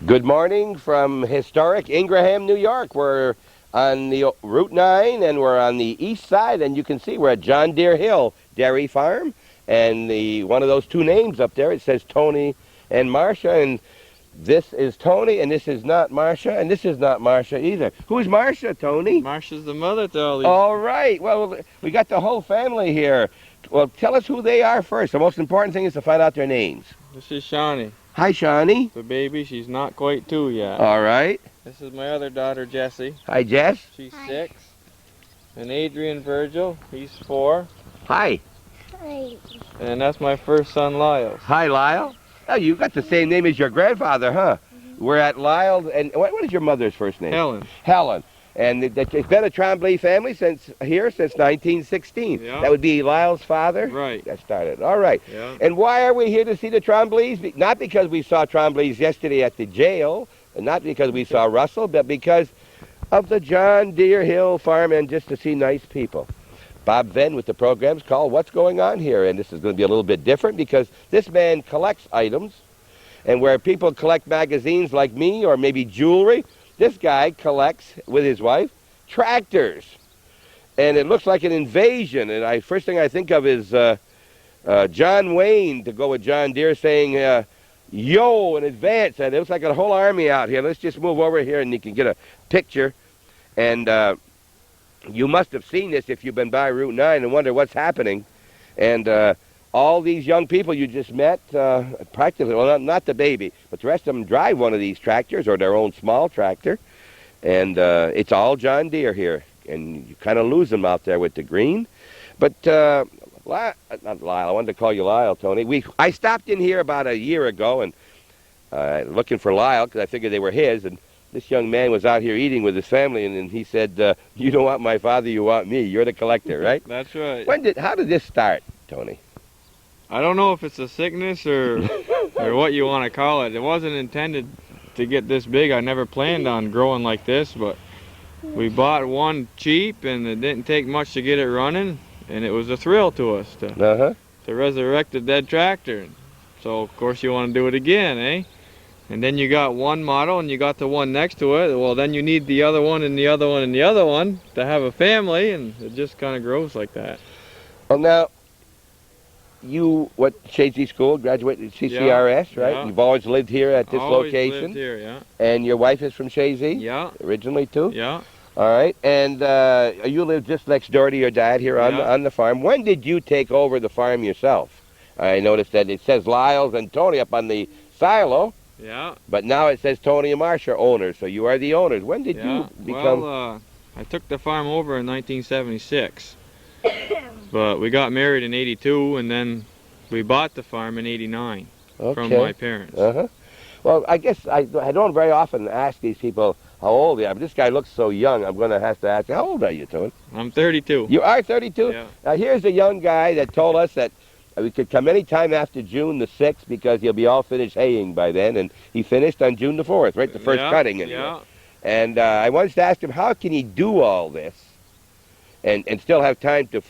Good morning from historic Ingraham, New York. We're on the Route 9 and we're on the east side, and you can see we're at John Deere Hill Dairy Farm, and one of those two names up there, it says Tony and Marsha, and this is Tony and this is not Marsha, and this is not Marsha either. Who's Marsha, Tony? Marsha's the mother to all these. All right. Well, we got the whole family here. Well, tell us who they are first. The most important thing is to find out their names. This is Shawnee. Hi, Shawnee. The baby, she's not quite 2 yet. All right. This is my other daughter, Jessie. Hi, Jess. She's 6. And Adrian Virgil, he's 4. Hi. Hi. And that's my first son, Lyle. Hi, Lyle. Oh, you got the same name as your grandfather, huh? We're at Lyle, and what is your mother's first name? Helen. Helen. And it's been a Trombly family since 1916. Yeah. That would be Lyle's father? Right. That started. All right. Yeah. And why are we here to see the Trombleys? Not because we saw Trombleys yesterday at the jail, and not because we saw Russell, but because of the John Deere Hill Farm and just to see nice people. Bob Venn with the program's called What's Going On Here? And this is going to be a little bit different because this man collects items, and where people collect magazines like me or maybe jewelry, this guy collects, with his wife, tractors. And it looks like an invasion. And first thing I think of is John Wayne, to go with John Deere, saying, yo, in advance. And it looks like a whole army out here. Let's just move over here and you can get a picture. And you must have seen this if you've been by Route 9 and wonder what's happening. And all these young people you just met, practically, well, not the baby, but the rest of them drive one of these tractors or their own small tractor. And it's all John Deere here. And you kind of lose them out there with the green. But, not Lyle, I wanted to call you Lyle, Tony. I stopped in here about a year ago and looking for Lyle because I figured they were his. And this young man was out here eating with his family, and he said, you don't want my father, you want me. You're the collector, right? That's right. How did this start, Tony? I don't know if it's a sickness or what you want to call it. It wasn't intended to get this big. I never planned on growing like this, but we bought one cheap, and it didn't take much to get it running, and it was a thrill to us to resurrect a dead tractor. So, of course, you want to do it again, eh? And then you got one model, and you got the one next to it. Well, then you need the other one, and the other one, and the other one to have a family, and it just kind of grows like that. Well, now, you Shazy School, graduated CCRS, right? Yeah. You've always lived here at this location. Lived here, yeah. And your wife is from Shazy? Yeah. Originally, too? Yeah. All right. And you live just next door to your dad here on the farm. When did you take over the farm yourself? I noticed that it says Lyles and Tony up on the silo. Yeah. But now it says Tony and Marsha owners, so you are the owners. When did you become... Well, I took the farm over in 1976. But we got married in 82, and then we bought the farm in 89 from my parents. Well, I guess I don't very often ask these people how old they are, but this guy looks so young, I'm going to have to ask, how old are you, Tony? I'm 32. You are 32? Yeah. Now, here's a young guy that told us that we could come any time after June the 6th because he'll be all finished haying by then, and he finished on June the 4th, right? The first cutting. Yeah. And I wanted to ask him, how can he do all this and still have time to,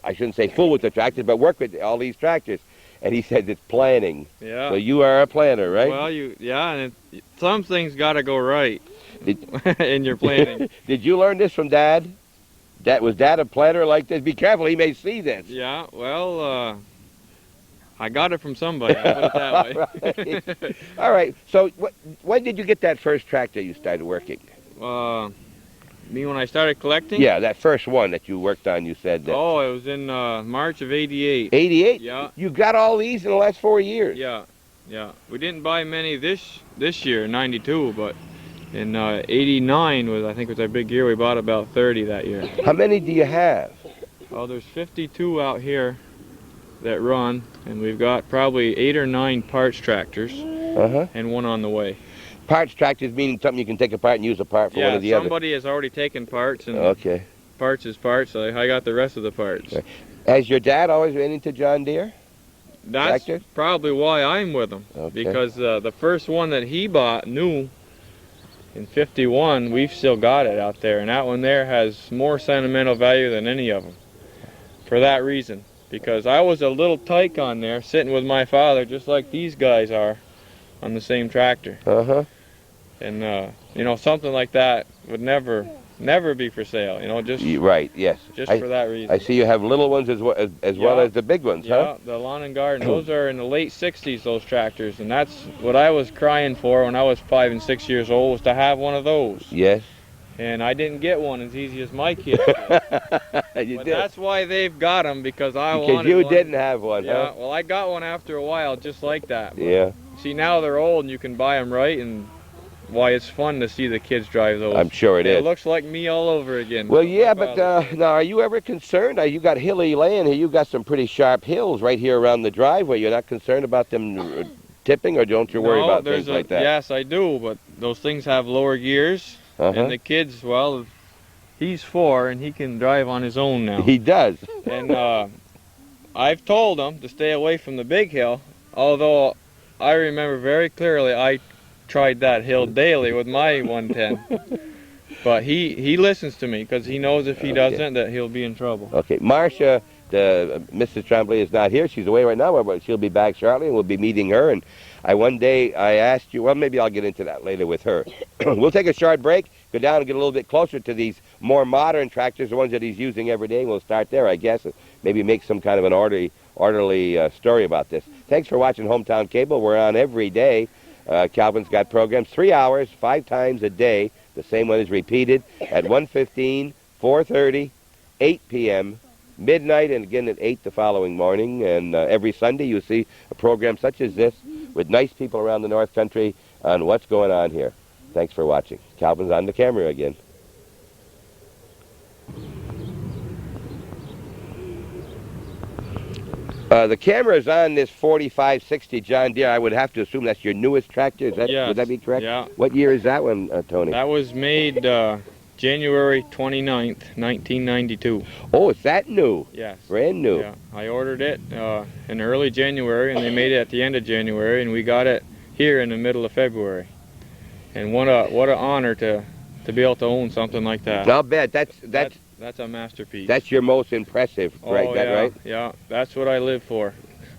I shouldn't say fool with the tractors, but work with all these tractors? And he said it's planning. Yeah. So you are a planner, right? Well, and some things got to go right in your planning. Did you learn this from Dad? Was Dad a planner like this? Be careful, he may see this. Yeah, well, I got it from somebody, I'll put it that way. All right. So when did you get that first tractor you started working? Me when I started collecting? Yeah, that first one that you worked on, you said. Oh, it was in March of 88. 88? Yeah. You got all these in the last 4 years? Yeah. We didn't buy many this year, 92, but in 89 was our big year. We bought about 30 that year. How many do you have? Well, there's 52 out here that run, and we've got probably 8 or 9 parts tractors, and one on the way. Parts tractors meaning something you can take apart and use a part for one or the other? Yeah, somebody has already taken parts, and parts is parts, so I got the rest of the parts. Okay. Has your dad always been into John Deere? That's probably why I'm with him, because the first one that he bought new in 51, we've still got it out there, and that one there has more sentimental value than any of them, for that reason. Because I was a little tyke on there, sitting with my father, just like these guys are, on the same tractor. And you know, something like that would never be for sale. You know, just Right, yes. for that reason. I see you have little ones as well as the big ones, yeah, huh? the lawn and garden. Those are in the late '60s. Those tractors, and that's what I was crying for when I was 5 and 6 years old, was to have one of those. Yes. And I didn't get one as easy as my kids did. But that's why they've got them, because I wanted one. Because you didn't have one, yeah, huh? well, I got one after a while just like that. But Yeah. see, now they're old and you can buy them right, and why, it's fun to see the kids drive those. I'm sure it is. It looks like me all over again. Well, yeah, but now, are you ever concerned? You got hilly land here. You got some pretty sharp hills right here around the driveway. You're not concerned about them tipping, or don't you worry about things like that? Yes, I do, but those things have lower gears. And the kids, well, he's 4 and he can drive on his own now. He does. And I've told him to stay away from the big hill, although I remember very clearly I tried that hill daily with my 110. But he listens to me, because he knows if he doesn't, that he'll be in trouble. Okay, Marsha, Mrs. Trombly is not here. She's away right now, but she'll be back shortly, and we'll be meeting her. And one day I asked you, well, maybe I'll get into that later with her. We'll take a short break, go down and get a little bit closer to these more modern tractors, the ones that he's using every day. And we'll start there, I guess, and maybe make some kind of an orderly story about this. Thanks for watching Hometown Cable. We're on every day. Calvin's got programs 3 hours, 5 times a day. The same one is repeated at 1:15, 4:30, 8 p.m., midnight, and again at 8 the following morning. And every Sunday you see a program such as this with nice people around the North Country on what's going on here. Thanks for watching. Calvin's on the camera again. The camera is on this 4560 John Deere. I would have to assume that's your newest tractor. Yes. Would that be correct? Yeah. What year is that one, Tony? That was made January 29th, 1992. Oh, it's that new? Yes. Brand new. Yeah. I ordered it in early January, and they made it at the end of January, and we got it here in the middle of February. And what an honor to be able to own something like that. I'll bet. That's a masterpiece. That's your most impressive, right? Right? Yeah, that's what I live for.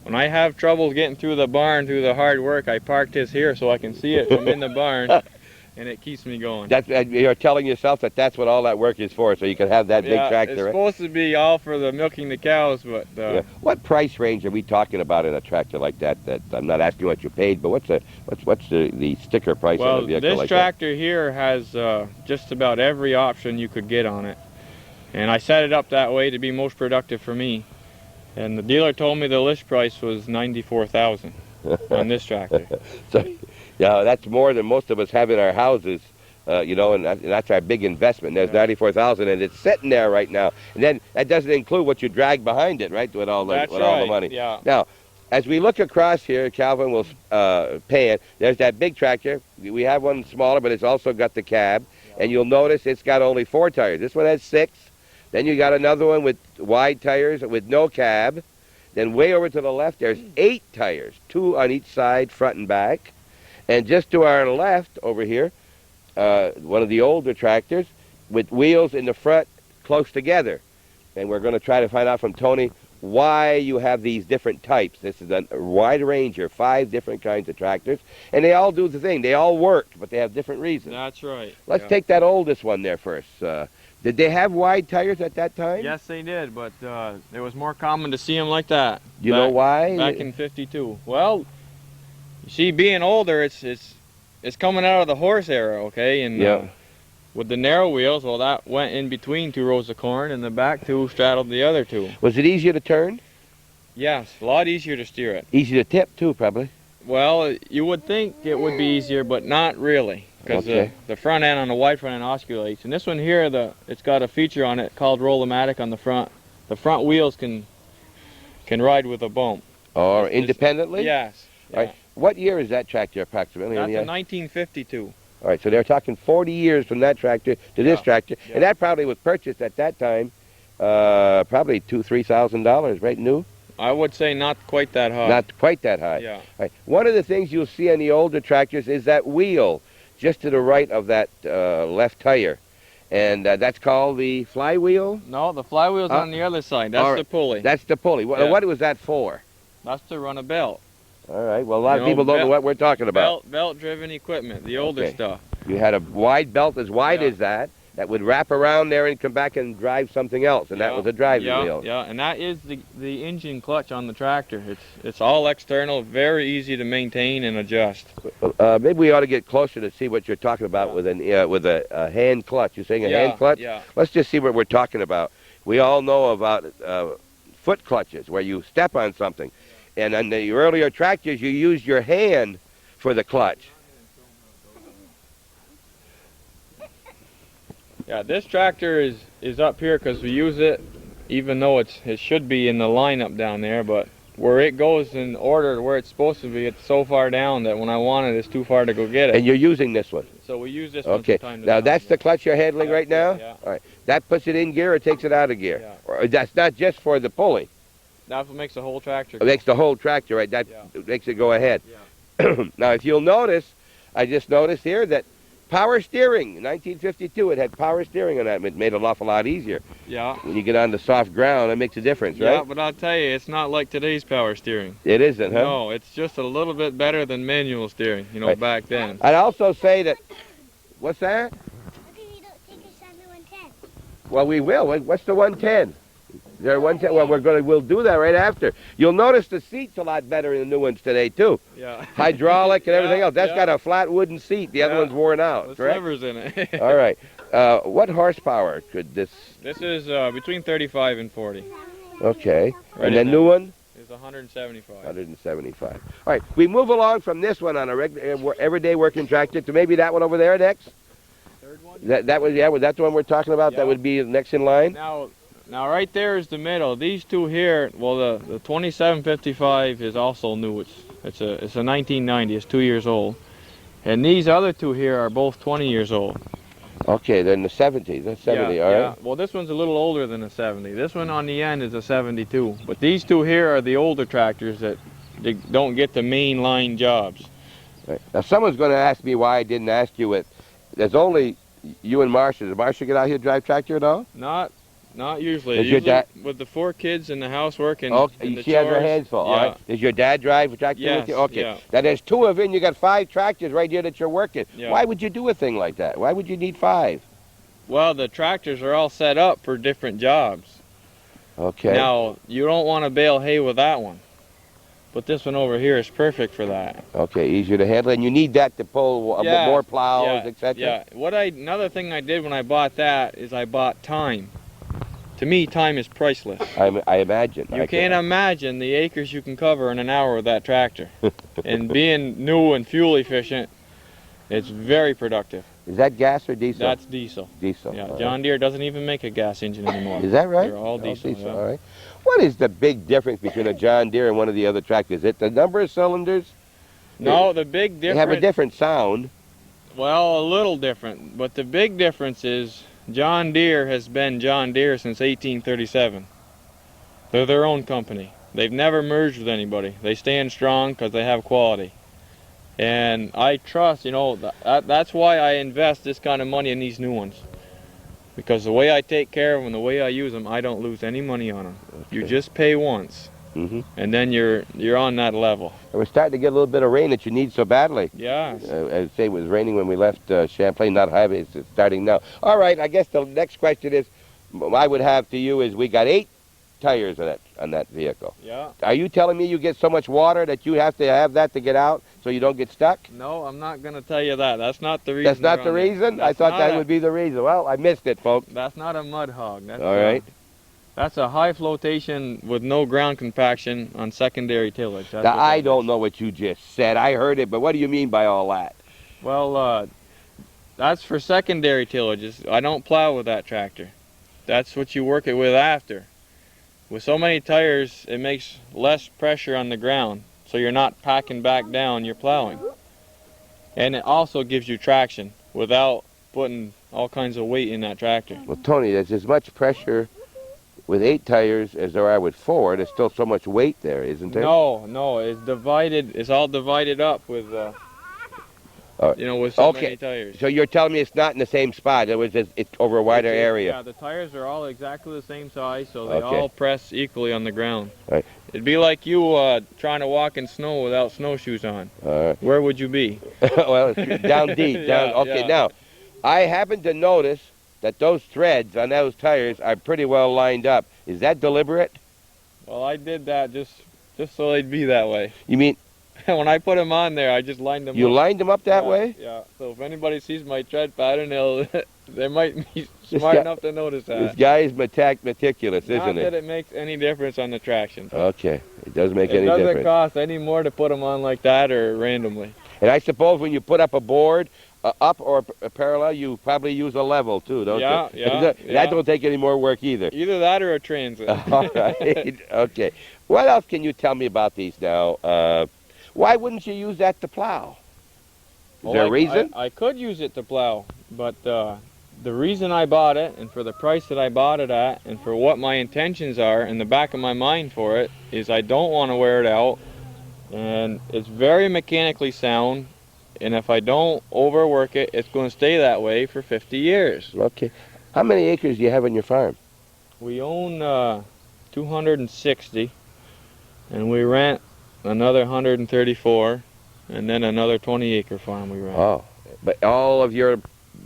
When I have trouble getting through the barn, through the hard work, I park this here so I can see it from in the barn, and it keeps me going. You're telling yourself that that's what all that work is for, so you can have that big tractor, it's right? supposed to be all for the milking the cows, but... What price range are we talking about in a tractor like that? That I'm not asking what you paid, but what's the sticker price on a vehicle like that? Well, this tractor here has just about every option you could get on it. And I set it up that way to be most productive for me. And the dealer told me the list price was $94,000 on this tractor. So, yeah, that's more than most of us have in our houses, and that's our big investment. There's $94,000, and it's sitting there right now. And then that doesn't include what you drag behind it, right? With all the money. Yeah. Now, as we look across here, Calvin will pan. There's that big tractor. We have one smaller, but it's also got the cab. And you'll notice it's got only 4 tires. This one has 6. Then you got another one with wide tires with no cab. Then way over to the left, there's 8 tires, 2 on each side, front and back. And just to our left over here, one of the older tractors with wheels in the front close together. And we're going to try to find out from Tony why you have these different types. This is a wide range here, 5 different kinds of tractors. And they all do the thing. They all work, but they have different reasons. That's right. Let's take that oldest one there first. Did they have wide tires at that time? Yes, they did, but it was more common to see them like that. Do you know why? Back in '52. Well, you see, being older, it's coming out of the horse era, okay? And with the narrow wheels, well, that went in between 2 rows of corn, and the back 2 straddled the other 2. Was it easier to turn? Yes, a lot easier to steer it. Easy to tip, too, probably. Well, you would think it would be easier, but not really. Because the front end on the wide front end oscillates. And this one here, it's got a feature on it called Roll-O-Matic on the front. The front wheels can ride with a bump. Or independently? Yes. All right. What year is that tractor approximately? That's a 1952. All right, so they're talking 40 years from that tractor to this tractor. And that probably was purchased at that time, probably $2,000-$3,000, right, new? I would say not quite that high. Not quite that high. Yeah. All right. One of the things you'll see on the older tractors is that wheel just to the right of that left tire. And that's called the flywheel? No, the flywheel's on the other side. That's the pulley. That's the pulley. What was that for? That's to run a belt. All right. Well, a lot You of people don't know what we're talking about. Belt-driven equipment, the older Okay. stuff. You had a wide belt as wide Yeah. as that would wrap around there and come back and drive something else, and that was a driving wheel. Yeah, and that is the engine clutch on the tractor. It's all external, very easy to maintain and adjust. Maybe we ought to get closer to see what you're talking about with a hand clutch. You're saying a hand clutch? Yeah. Let's just see what we're talking about. We all know about foot clutches, where you step on something. And on the earlier tractors, you used your hand for the clutch. Yeah, this tractor is up here because we use it, even though it should be in the lineup down there, but where it goes in order where it's supposed to be, it's so far down that when I want it, it's too far to go get it. And you're using this one? So we use this one Okay. from time to Now time. that's the clutch you're handling right now? Yeah. All right. That puts it in gear or takes it out of gear? Yeah. Or that's not just for the pulley. That's what makes the whole tractor It go. makes the whole tractor, right? That makes it go ahead. Yeah. Now, if you'll notice, I just noticed here that power steering, in 1952, it had power steering on that. It made it an awful lot easier. Yeah. When you get on the soft ground, it makes a difference, Yeah, right? but I'll tell you, it's not like today's power steering. It isn't, huh? No, it's just a little bit better than manual steering, Right. back then. I'd also say that, what's that? How come you don't take us on the 110? Well, we will. What's the 110? Is there a 110? Well, we'll do that right after. You'll notice the seat's a lot better in the new ones today, too. Yeah. Hydraulic and everything else. That's yeah. got a flat wooden seat. The other Yeah. one's worn out, With correct? slivers in it. All right. What horsepower could this... This is between 35 and 40. Okay. Right And the in new one? It's 175. 175. All right. We move along from this one on a everyday working tractor to maybe that one over there next? Third one? That was, yeah, that's the one we're talking about? Yeah. That would be next in line? Now right there is the middle. These two here, well, the 2755 is also new. It's a 1990. It's 2 years old. And these other two here are both 20 years old. Okay, they're in the 70s. That's 70, all right? Well, this one's a little older than a 70. This one on the end is a 72. But these two here are the older tractors that they don't get the main line jobs. Right. Now, someone's going to ask me why I didn't ask you it. There's only you and Marsha. Does Marsha get out here to drive tractor at all? Not usually. Is your Usually dad- with the 4 kids and the housework and, Okay, and the she has her chores, hands full. Yeah. All right. Does your dad drive a tractor with Yes, you? Okay. yeah. Now, there's 2 of you, and you got 5 tractors right here that you're working. Yeah. Why would you do a thing like that? Why would you need 5? Well, the tractors are all set up for different jobs. Okay. Now, you don't want to bale hay with that one. But this one over here is perfect for that. Okay, easier to handle, and you need that to pull more plows, etc. Yeah. Another thing I did when I bought that is I bought time. To me, time is priceless. I imagine. You can't imagine the acres you can cover in an hour with that tractor. And being new and fuel efficient, it's very productive. Is that gas or diesel? That's diesel. Diesel. Yeah, all John Deere doesn't even make a gas engine anymore. right. Is that right? They're all diesel. Yeah. All right. What is the big difference between a John Deere and one of the other tractors? Is it the number of cylinders? No, the big They difference. have a different sound. Well, a little different, but the big difference is John Deere has been John Deere since 1837. They're their own company. They've never merged with anybody. They stand strong because they have quality. And I trust, that's why I invest this kind of money in these new ones. Because the way I take care of them, the way I use them, I don't lose any money on them. Okay. You just pay once, and then you're on that level. We're starting to get a little bit of rain that you need so badly. Yeah. I'd say it was raining when we left Champlain, not heavy. It's starting now. All right, I guess the next question is, I would have to you is, we got 8 tires on that vehicle. Yeah. Are you telling me you get so much water that you have to have that to get out so you don't get stuck? No, I'm not going to tell you that. That's not the reason. That's not the reason? I thought that would be the reason. Well, I missed it, folks. That's not a mud hog. That's All right. That's a high flotation with no ground compaction on secondary tillage. That's Now, what that I is. don't know what you just said. I heard it, but what do you mean by all that? Well, that's for secondary tillages. I don't plow with that tractor. That's what you work it with after. With so many tires, it makes less pressure on the ground, so you're not packing back down your plowing. And it also gives you traction without putting all kinds of weight in that tractor. Well, Tony, there's as much pressure with 8 tires as there are with 4. There's still so much weight there, isn't there? No, it's divided. It's all divided up with You know, with so Okay. many tires. So you're telling me it's not in the same spot. It's over a wider area. Yeah, the tires are all exactly the same size, so they Okay. all press equally on the ground. Right. It'd be like you trying to walk in snow without snowshoes on. Where would you be? Well, it's down deep. Down. Yeah, Okay, yeah. now, I happen to notice that those threads on those tires are pretty well lined up. Is that deliberate? Well, I did that just so they'd be that way. You mean When I put them on there, I just lined them you up. lined them up that Yeah, way? Yeah. So if anybody sees my tread pattern, they might be This smart guy- enough to notice This that. guy is meticulous, Not isn't that it? it makes any difference on the traction. Okay, it doesn't make It any doesn't difference. cost any more to put them on like that or randomly. And I suppose when you put up a board, up or parallel, you probably use a level too, don't Yeah, you? yeah, That yeah. don't take any more work either. Either that or a transit. All right. Okay. What else can you tell me about these now? Why wouldn't you use that to plow? Is Well, there a reason? I could use it to plow, but the reason I bought it, and for the price that I bought it at, and for what my intentions are in the back of my mind for it, is I don't want to wear it out, and it's very mechanically sound, and if I don't overwork it, it's going to stay that way for 50 years. Okay. How many acres do you have on your farm? We own 260, and we rent another 134, and then another 20-acre farm we rent. Oh, but all of your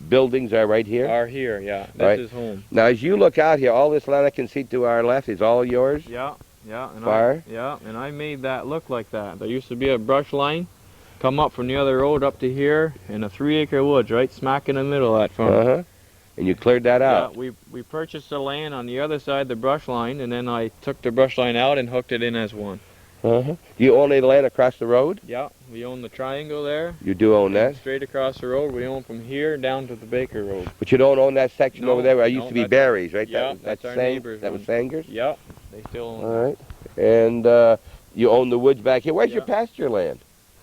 buildings are right here? Are here, yeah. This Right. is home. Now, as you look out here, all this land I can see to our left is all yours? Yeah, yeah. And Far? I made that look like that. There used to be a brush line, come up from the other road up to here, in a 3-acre woods, right smack in the middle of that farm. Uh-huh. And you cleared that out? Yeah, we purchased the land on the other side of the brush line, and then I took the brush line out and hooked it in as one. Uh-huh. Do you own any land across the road? Yeah, we own the triangle there. You do own And that? straight across the road, we own from here down to the Baker Road. But you don't own that section No, over there where I used no, to be that's- berries, right? yeah, that's our Sang- neighbor's That was own. Sanger's? Yeah, they still own All right. And you own the woods back here. Where's your Yeah. pasture land?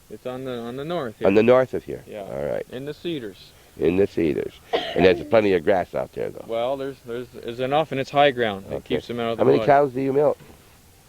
It's on the north here. On the north of here? Yeah. All right. In the cedars. In the cedars. And there's plenty of grass out there, though. Well, there's enough, and it's high ground. It Okay. keeps them out of the How many mud. cows do you milk?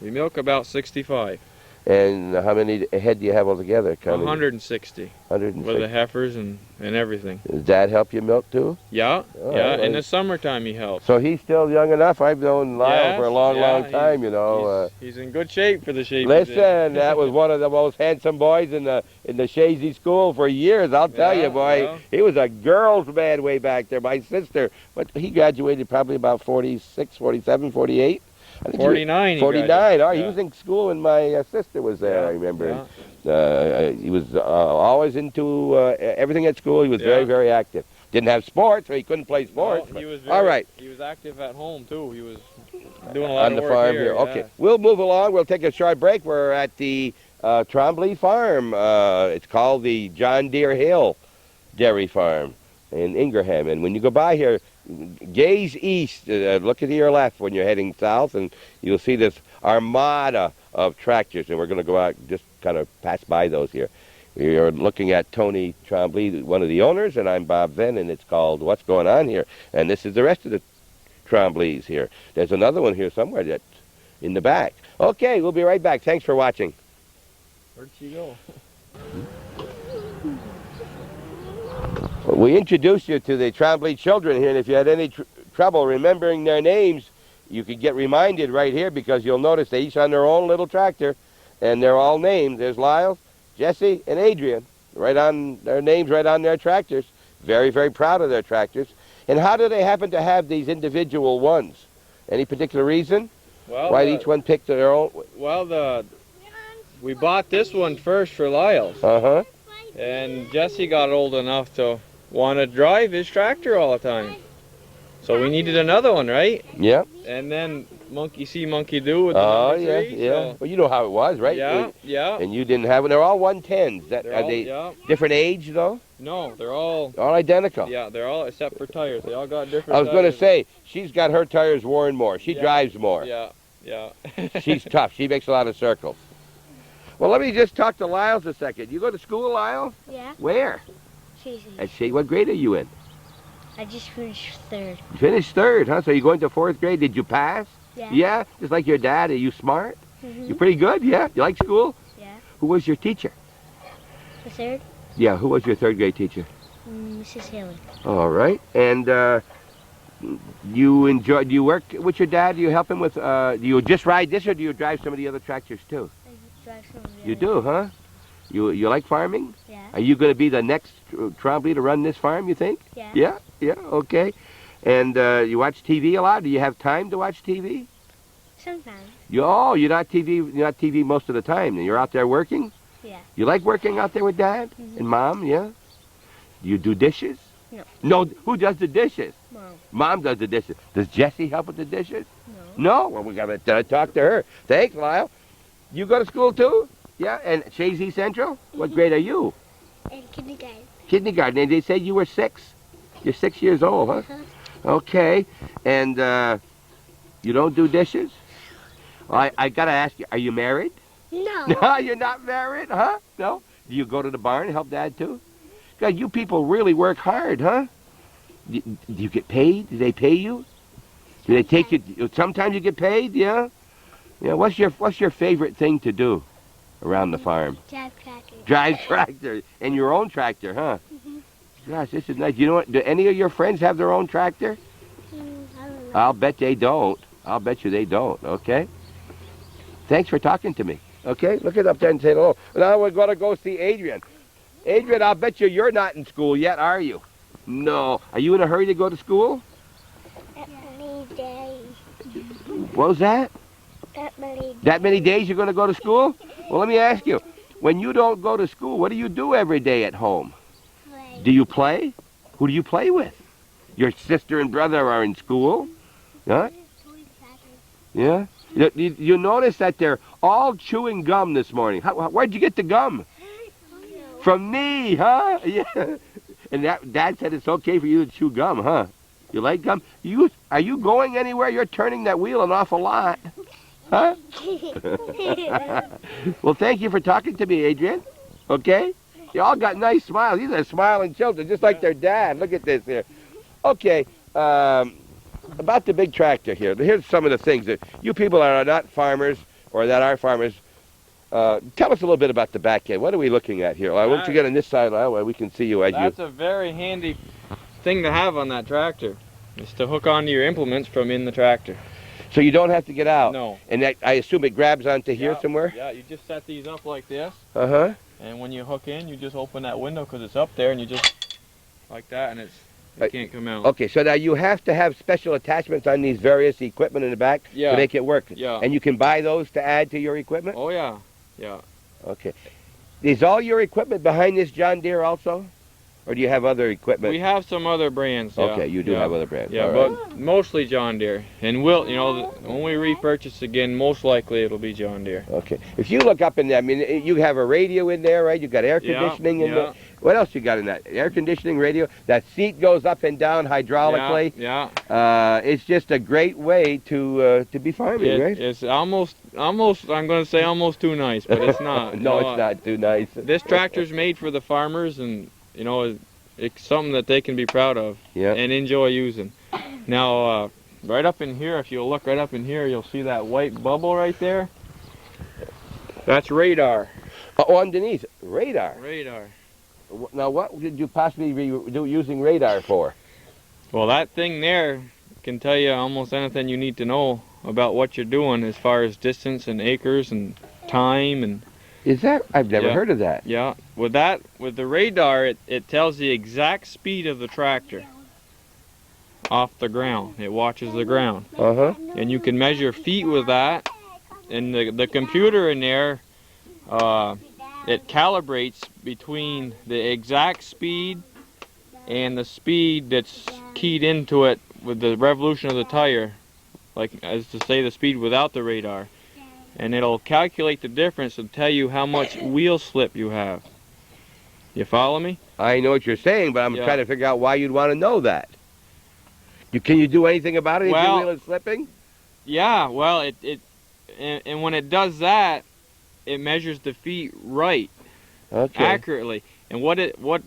We milk about 65. And how many head do you have altogether? 160 with the 160. heifers and everything. Does Dad help you milk too? Yeah, Oh, yeah. right. In the summertime, he helps. So he's still young enough. I've known Lyle Yes, for a long, yeah, long time, you know. He's in good shape for the shape. he's in. Listen, that was one of the most handsome boys in the Shazy school for years. I'll tell Yeah, you, boy, yeah. he was a girl's man way back there. My sister, but he graduated probably about 46, 47, 48. I think 49. he 49. graduated. Oh, he Yeah. was in school when my sister was there. Yeah, I remember. yeah. He was always into everything at school. He was very, Yeah. very active. Didn't have sports, so he couldn't play sports. No, but- he was all right. He was active at home too. He was doing a lot On of the work farm here. here. yeah. Okay, we'll move along. We'll take a short break. We're at the Trombly Farm. It's called the John Deere Hill Dairy Farm in Ingraham. And when you go by here, gaze east. Look to your left when you're heading south, and you'll see this armada of tractors. And we're going to go out and just kind of pass by those here. We are looking at Tony Trombly, one of the owners, and I'm Bob Venn, and it's called What's Going On Here. And this is the rest of the Trombleys here. There's another one here somewhere that's in the back. Okay, we'll be right back. Thanks for watching. Where'd she go? We introduced you to the Trombly children here, and if you had any trouble remembering their names, you could get reminded right here, because you'll notice they each on their own little tractor, and they're all named. There's Lyle, Jesse, and Adrian, right on their names, right on their tractors. Very, very proud of their tractors. And how do they happen to have these individual ones? Any particular reason Well, why each one picked their own? Well, we bought this one first for Lyle's, Uh-huh. and Jesse got old enough to want to drive his tractor all the time. So we needed another one, right? Yeah. And then monkey see, monkey do with the Oh, number yeah, 3. yeah. So, Well, you know how it was, right? yeah, yeah. And you didn't have them. They're all 110s. They're Are all, they yeah. different age, though? No, they're all, All identical. yeah, they're all except for tires. They all got different I was going to tires. say, she's got her tires worn more. She Yeah. drives more. Yeah, yeah. She's tough. She makes a lot of circles. Well, let me just talk to Lyles a second. You go to school, Lyle? Yeah. Where? Shazy. At Shea. What grade are you in? I just finished third. You finished third, huh? So you're going to 4th grade. Did you pass? Yeah. Yeah? Just like your dad. Are you smart? Mm-hmm. You pretty good? Yeah? You like school? Yeah. Who was your teacher? The third? Yeah, who was your third grade teacher? Mrs. Haley. All right. And do you work with your dad? Do you help him with, do you just ride this or do you drive some of the other tractors too? I drive some of the You other- do, huh? You like farming? Yeah. Are you going to be the next Trombly to run this farm, you think? Yeah. Yeah, okay. And you watch TV a lot? Do you have time to watch TV? Sometimes. You're not TV most of the time. You're out there working? Yeah. You like working out there with Dad Mhm. and Mom, yeah? Do you do dishes? No. No, who does the dishes? Mom. Mom does the dishes. Does Jessie help with the dishes? No. No? Well, we got to talk to her. Thanks, Lyle. You go to school too? Yeah, and Chazy Central? What grade are you? And kindergarten. Kindergarten. And they said you were 6. You're 6 years old, huh? Okay. And you don't do dishes? Well, I got to ask you, are you married? No. No, you're not married, huh? No? Do you go to the barn and help Dad too? God, you people really work hard, huh? Do you get paid? Do they pay you? Do they take you? Sometimes you get paid, yeah? Yeah. What's your favorite thing to do around the farm? Drive tractor. Drive tractor. And your own tractor, huh? Mhm. Gosh, this is nice. You know what? Do any of your friends have their own tractor? I don't know. I'll bet they don't. I'll bet you they don't, okay? Thanks for talking to me. Okay, look it up there and say hello. Now we're going to go see Adrian. Adrian, I'll bet you're not in school yet, are you? No. Are you in a hurry to go to school? That many days. What was that? That many. That many days you're going to go to school? Well, let me ask you. When you don't go to school, what do you do every day at home? Play. Do you play? Who do you play with? Your sister and brother are in school? Huh? Yeah? You notice that they're all chewing gum this morning. Where'd you get the gum? From me, huh? Yeah. And Dad said it's okay for you to chew gum, huh? You like gum? Are you going anywhere? You're turning that wheel an awful lot. Huh? Well, thank you for talking to me, Adrian. Okay? You all got nice smiles. These are smiling children, just like their dad. Look at this here. Okay, about the big tractor here. Here's some of the things that you people are not farmers or that are farmers. Tell us a little bit about the back end. What are we looking at here? Why don't you get on this side, Lyle, where we can see you as you... That's a very handy thing to have on that tractor, is to hook onto your implements from in the tractor. So you don't have to get out? No. And that, I assume it grabs onto here somewhere? Yeah, you just set these up like this, Uh-huh. and when you hook in, you just open that window because it's up there, and you just, like that, and it can't come out. Okay, so now you have to have special attachments on these various equipment in the back Yeah. to make it work. Yeah. And you can buy those to add to your equipment? Oh, yeah. Yeah. Okay. Is all your equipment behind this John Deere also? Or do you have other equipment? We have some other brands, yeah. Okay, you do Yeah. have other brands. Yeah, all but right. mostly John Deere. And when we repurchase again, most likely it'll be John Deere. Okay. If you look up in there, I mean, you have a radio in there, right? You got air Yeah, conditioning in yeah. there. What else you got in that? Air conditioning, radio. That seat goes up and down hydraulically. Yeah. It's just a great way to be farming, right? It's almost, I'm going to say almost too nice, but it's not. No, it's not too nice. This tractor's made for the farmers, and, it's something that they can be proud of Yeah. and enjoy using. Now, right up in here, if you'll look right up in here, you'll see that white bubble right there. That's radar. Oh, underneath radar. Radar. Now, what could you possibly be using radar for? Well, that thing there can tell you almost anything you need to know about what you're doing as far as distance and acres and time and Is that? I've never Yeah. heard of that. yeah. With the radar, it tells the exact speed of the tractor off the ground. It watches the ground, Uh-huh. and you can measure feet with that. And the computer in there, it calibrates between the exact speed and the speed that's keyed into it with the revolution of the tire, like as to say the speed without the radar. And it'll calculate the difference and tell you how much wheel slip you have. You follow me? I know what you're saying, but I'm Yeah. trying to figure out why you'd want to know that. Can you do anything about it if Well- your wheel is slipping? Yeah, well, and when it does that, it measures the feet right, Okay. accurately. And what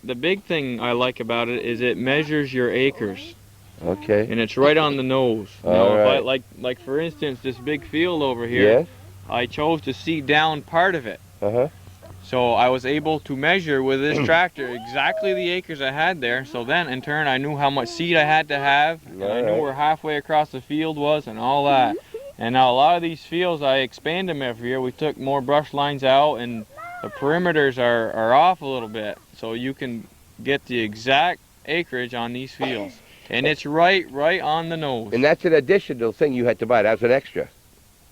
the big thing I like about it is it measures your acres, Okay. and it's right on the nose. All If I, right. like for instance, this big field over here, Yes. I chose to seed down part of it. Uh-huh. So I was able to measure with this tractor exactly the acres I had there. So then, in turn, I knew how much seed I had to have, and I knew where halfway across the field was and all that. And now a lot of these fields, I expand them every year. We took more brush lines out, and the perimeters are off a little bit. So you can get the exact acreage on these fields. And it's right on the nose. And that's an additional thing you had to buy. That's an extra.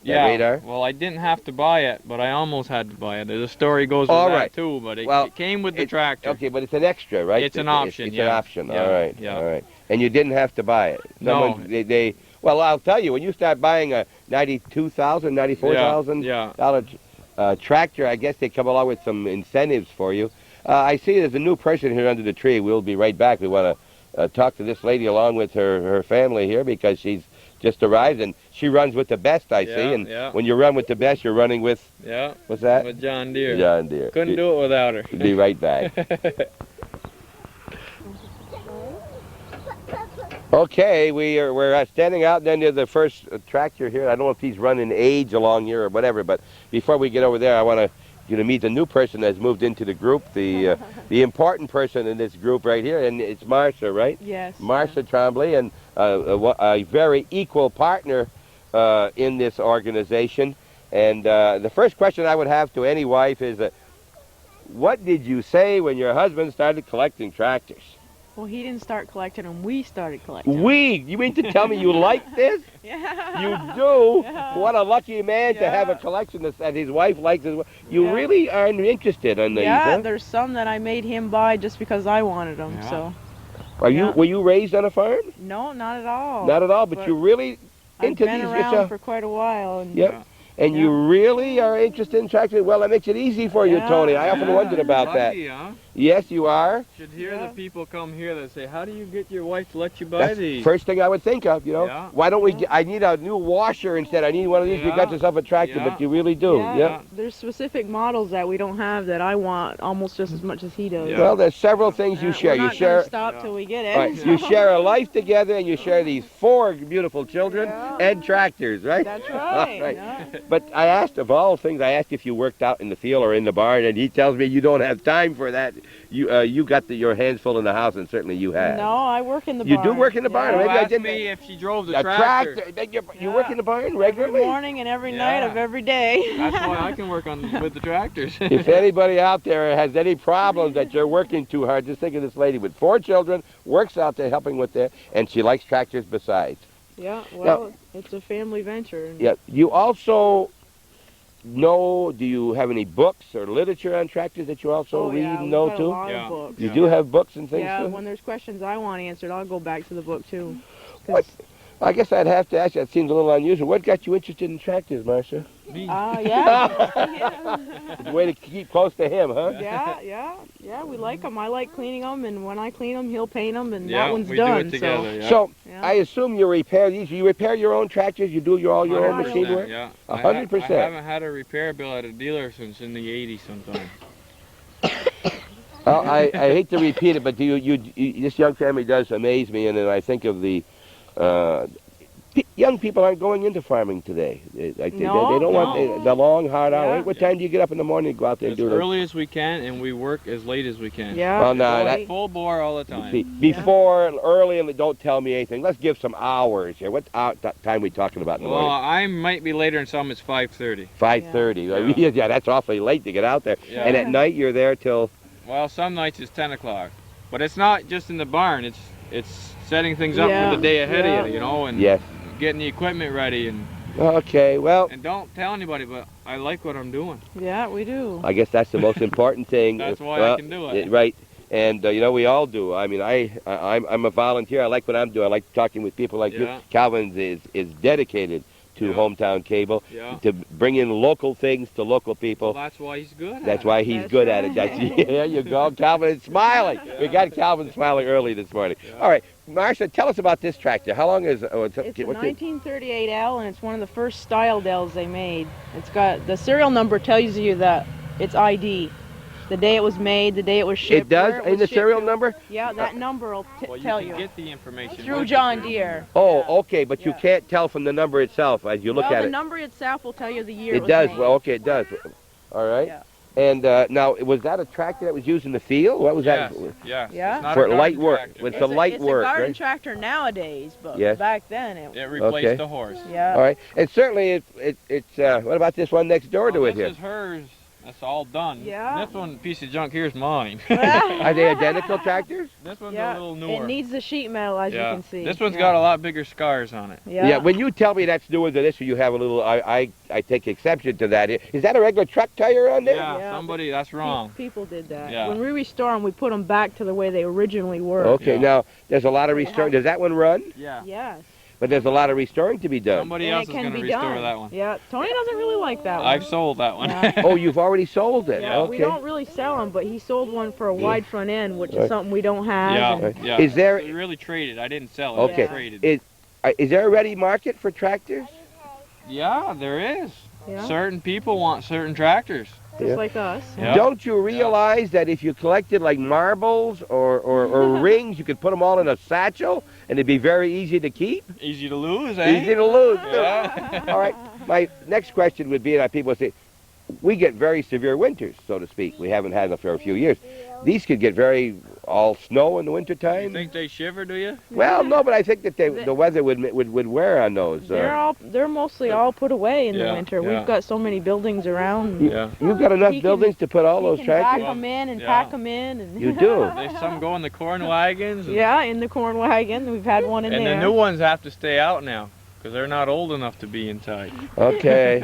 Yeah, radar? well, I didn't have to buy it, but I almost had to buy it. The story goes with that too, but it came with the tractor. Okay, but it's an extra, right? It's an option, It's yeah. an option, Yeah, all right, yeah. all right. And you didn't have to buy it. No. Well, I'll tell you, when you start buying a $92,000, $94,000 tractor, I guess they come along with some incentives for you. I see there's a new person here under the tree. We'll be right back. We want to talk to this lady along with her family here because she's just arrived, and she runs with the best, I see. And when you run with the best, you're running with, what's that? With John Deere. John Deere. Couldn't do it without her. Be right back. Okay, we're standing out near the first tractor here. I don't know if he's running age along here or whatever, but before we get over there, I want to meet the new person that's moved into the group, the important person in this group right here, and it's Marsha, right? Yes. Marsha Trombly, and a very equal partner in this organization. And the first question I would have to any wife is, what did you say when your husband started collecting tractors? Well, he didn't start collecting them. We started collecting them. We? You mean to tell me you like this? Yeah. You do? Yeah. What a lucky man to have a collection that his wife likes as well. You really aren't interested in these, Yeah, huh? there's some that I made him buy just because I wanted them. Yeah. So. Were you raised on a farm? No, not at all. Not at all, but you're really into I've been these. around for quite a while. And Yep. And you really are interested in tractors? Well, that makes it easy for you, Tony. I often wondered about that. Lucky, huh? Yes, you are. Should hear the people come here that say, how do you get your wife to let you buy That's these? the first thing I would think of, you know. Yeah. Why don't we I need a new washer instead. I need one of these. You got yourself a tractor, but you really do. Yeah. There's specific models that we don't have that I want almost just as much as he does. Well, there's several things you share. We're You not share. gonna stop till we get it. All right, you share a life together, and you share these 4 beautiful children and tractors, right? That's right. All right. Yeah. But I asked, of all things, I asked if you worked out in the field or in the barn, and he tells me you don't have time for that. You got your hands full in the house, and certainly you have. No, I work in the You barn. do work in the barn. Yeah. Maybe I Asked didn't. me if she drove the A tractor. tractor. You work in the barn regularly? Every morning and every night of every day. That's why I can work with the tractors. If anybody out there has any problems that you're working too hard, just think of this lady with 4 children, works out there helping with that, and she likes tractors besides. Yeah, well, it's a family venture. And Yeah. You also do you have any books or literature on tractors that you also read and know we've got too? a lot of books. You do have books and things Yeah, too? when there's questions I want answered, I'll go back to the book too. What? I guess I'd have to ask you, that seems a little unusual. What got you interested in tractors, Marsha? Yeah. It's a way to keep close to him, huh? Yeah, we like them. I like cleaning them, and when I clean them, he'll paint them, and Yeah, that one's we done. do it together, So, I assume you repair these. You repair your own tractors? You do all your own machine 100%, work? Yeah. 100%. I haven't had a repair bill at a dealer since in the 80s sometime. Well, I hate to repeat it, but this young family does amaze me, and then I think of the young people aren't going into farming today. They don't want the long, hard hours. What time do you get up in the morning and go out there and do it? As early as we can, and we work as late as we can. Yeah. Well, no, that Full bore all the time. before, early, and don't tell me anything. Let's give some hours here. What time we talking about in the Well, morning? I might be later, and some it's 5:30. 5:30. Yeah. Yeah, that's awfully late to get out there. Yeah. And at night you're there till. Well, some nights it's 10 o'clock, but it's not just in the barn. It's setting things up for the day ahead of you, you know, and getting the equipment ready and. Okay, well. And don't tell anybody, but I like what I'm doing. Yeah, we do. I guess that's the most important thing. That's why I can do it. Right. And, we all do. I mean, I'm a volunteer. I like what I'm doing. I like talking with people like you. Calvin is dedicated to hometown cable, to bring in local things to local people. Well, that's why he's good at it. That's why he's good at it. There you go. Calvin is smiling. We got Calvin smiling early this morning. All right, Marsha, tell us about this tractor. How long is it's a 1938L, and it's one of the first styled L's they made. It's got the serial number tells you that it's ID. The day it was made, the day it was shipped. It does in the serial number? Yeah, that number will tell you. Get the information through John Deere. Oh, okay, but you can't tell from the number itself as you look at it. The number itself will tell you the year it was does. made. Well, okay, it does. All right. Yeah. And now, was that a tractor that was used in the field? What was Yes, that? yes. Yeah. It's not For a light garden work. tractor. With some light it's work, a garden right? tractor nowadays, but Yes. back then It replaced Okay. the horse. yeah. All right. And certainly, it's what about this one next door to Oh, it this here? is hers. That's all done. Yeah. This one piece of junk here is mine. Are they identical tractors? This one's Yeah, a little newer. It needs the sheet metal, as yeah. you can see. This one's yeah. got a lot bigger scars on it. Yeah. When you tell me that's newer than this, you have a little. I take exception to that. Is that a regular truck tire on there? Yeah, Yeah. somebody, that's wrong. People did that. Yeah. When we restore them, we put them back to the way they originally were. Okay. Yeah. Now there's a lot of restoring. Does that one run? Yeah. Yes. But there's a lot of restoring to be done. Somebody And else it is can going to be restore done. that one. Yeah. Tony doesn't really like that one. I've sold that one. Yeah. Oh, you've already sold it. Yeah, Okay. we don't really sell them, but he sold one for a wide front end, which Right. is something we don't have. Yeah, and- Right. yeah. Is there- We really traded. I didn't sell it. Okay. I traded. Is there a ready market for tractors? Yeah, there is. Yeah. Certain people want certain tractors. Just Yeah. like us. Yeah. Don't you realize that if you collected like marbles or rings, you could put them all in a satchel and it'd be very easy to keep? Easy to lose, eh? Easy to lose. Yeah. All right. My next question would be that people say, we get very severe winters, so to speak. We haven't had them for a few years. These could get very all snow in the You wintertime. think they shiver, do you? Well, no, but I think that the weather would wear on those. They're mostly all put away in the Yeah, winter. yeah. We've got so many buildings around. Yeah. You've got enough He can- buildings to put all those You can pack tractors? them in and Yeah. pack them in. And You do? They some go in the corn wagons. And, Yeah, in the corn wagon. We've had one in and there. the new ones have to stay out now because they're not old enough to be inside. Okay.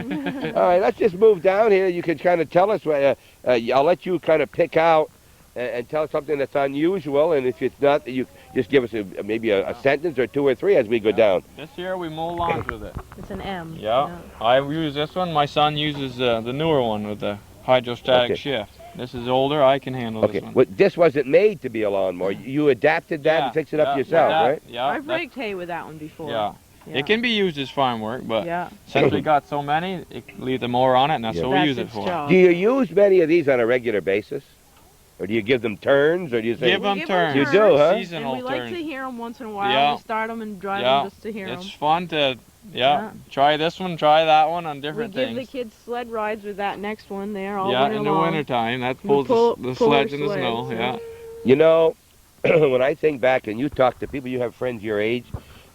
All right, let's just move down here. You can kind of tell us. I'll let you kind of pick out and tell us something that's unusual. And if it's not, you just give us maybe a sentence or two or three as we go down. This year we mow lawns with it. It's an M. Yeah. I use this one. My son uses the newer one with the hydrostatic Okay. shift. This is older. I can handle Okay. this one. Well, this wasn't made to be a lawnmower. You adapted that and fixed it up yourself, yeah, right? Yeah. I've that- raked hay with that one before. yeah. Yeah. It can be used as farm work, but Yeah. since we got so many, leave the mower on it, and that's Yeah. what we That's use it its for. job. Do you use many of these on a regular basis? Or do you give them turns, or do you say... Give them give 'em turns. You do, huh? And Seasonal we like turns. to hear them once in a while. Yeah. We start them and drive Yeah. them just to hear them. It's fun to, Yeah. try this one, try that one on We different give things. the kids sled rides with that next one there all Yeah, winter in the long. wintertime, that We pulls pull the our sledge in the sleds, snow. yeah. Yeah. You know, when I think back and you talk to people, you have friends your age,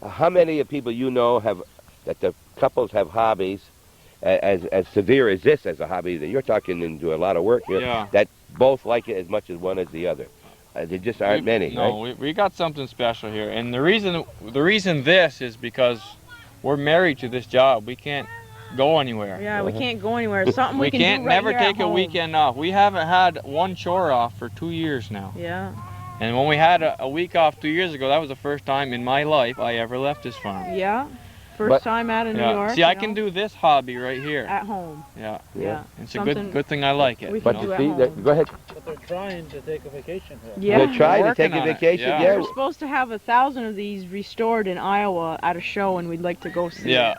how many of people you know have, that the couples have hobbies as severe as this as a hobby, that you're talking into a lot of work here, Yeah. that both like it as much as one as the other? There just aren't many, No, right? we got something special here, and the reason this is because we're married to this job. We can't go anywhere. Yeah, we can't go anywhere. It's something we, We can can't do right never here at take a home. weekend off. We haven't had one chore off for 2 years now. Yeah. And when we had a week off 2 years ago, that was the first time in my life I ever left this farm. Yeah. First But- time out of New Yeah. York. See, I you can know, do this hobby right here. at home. Yeah. Yeah. It's a Something good thing I like it. we you But can know? do at see, home. go ahead. But they're trying to take a vacation here. Yeah. We'll try to Working take a on it, vacation, yeah. yeah. We're supposed to have 1,000 of these restored in Iowa at a show, and we'd like to go see Yeah.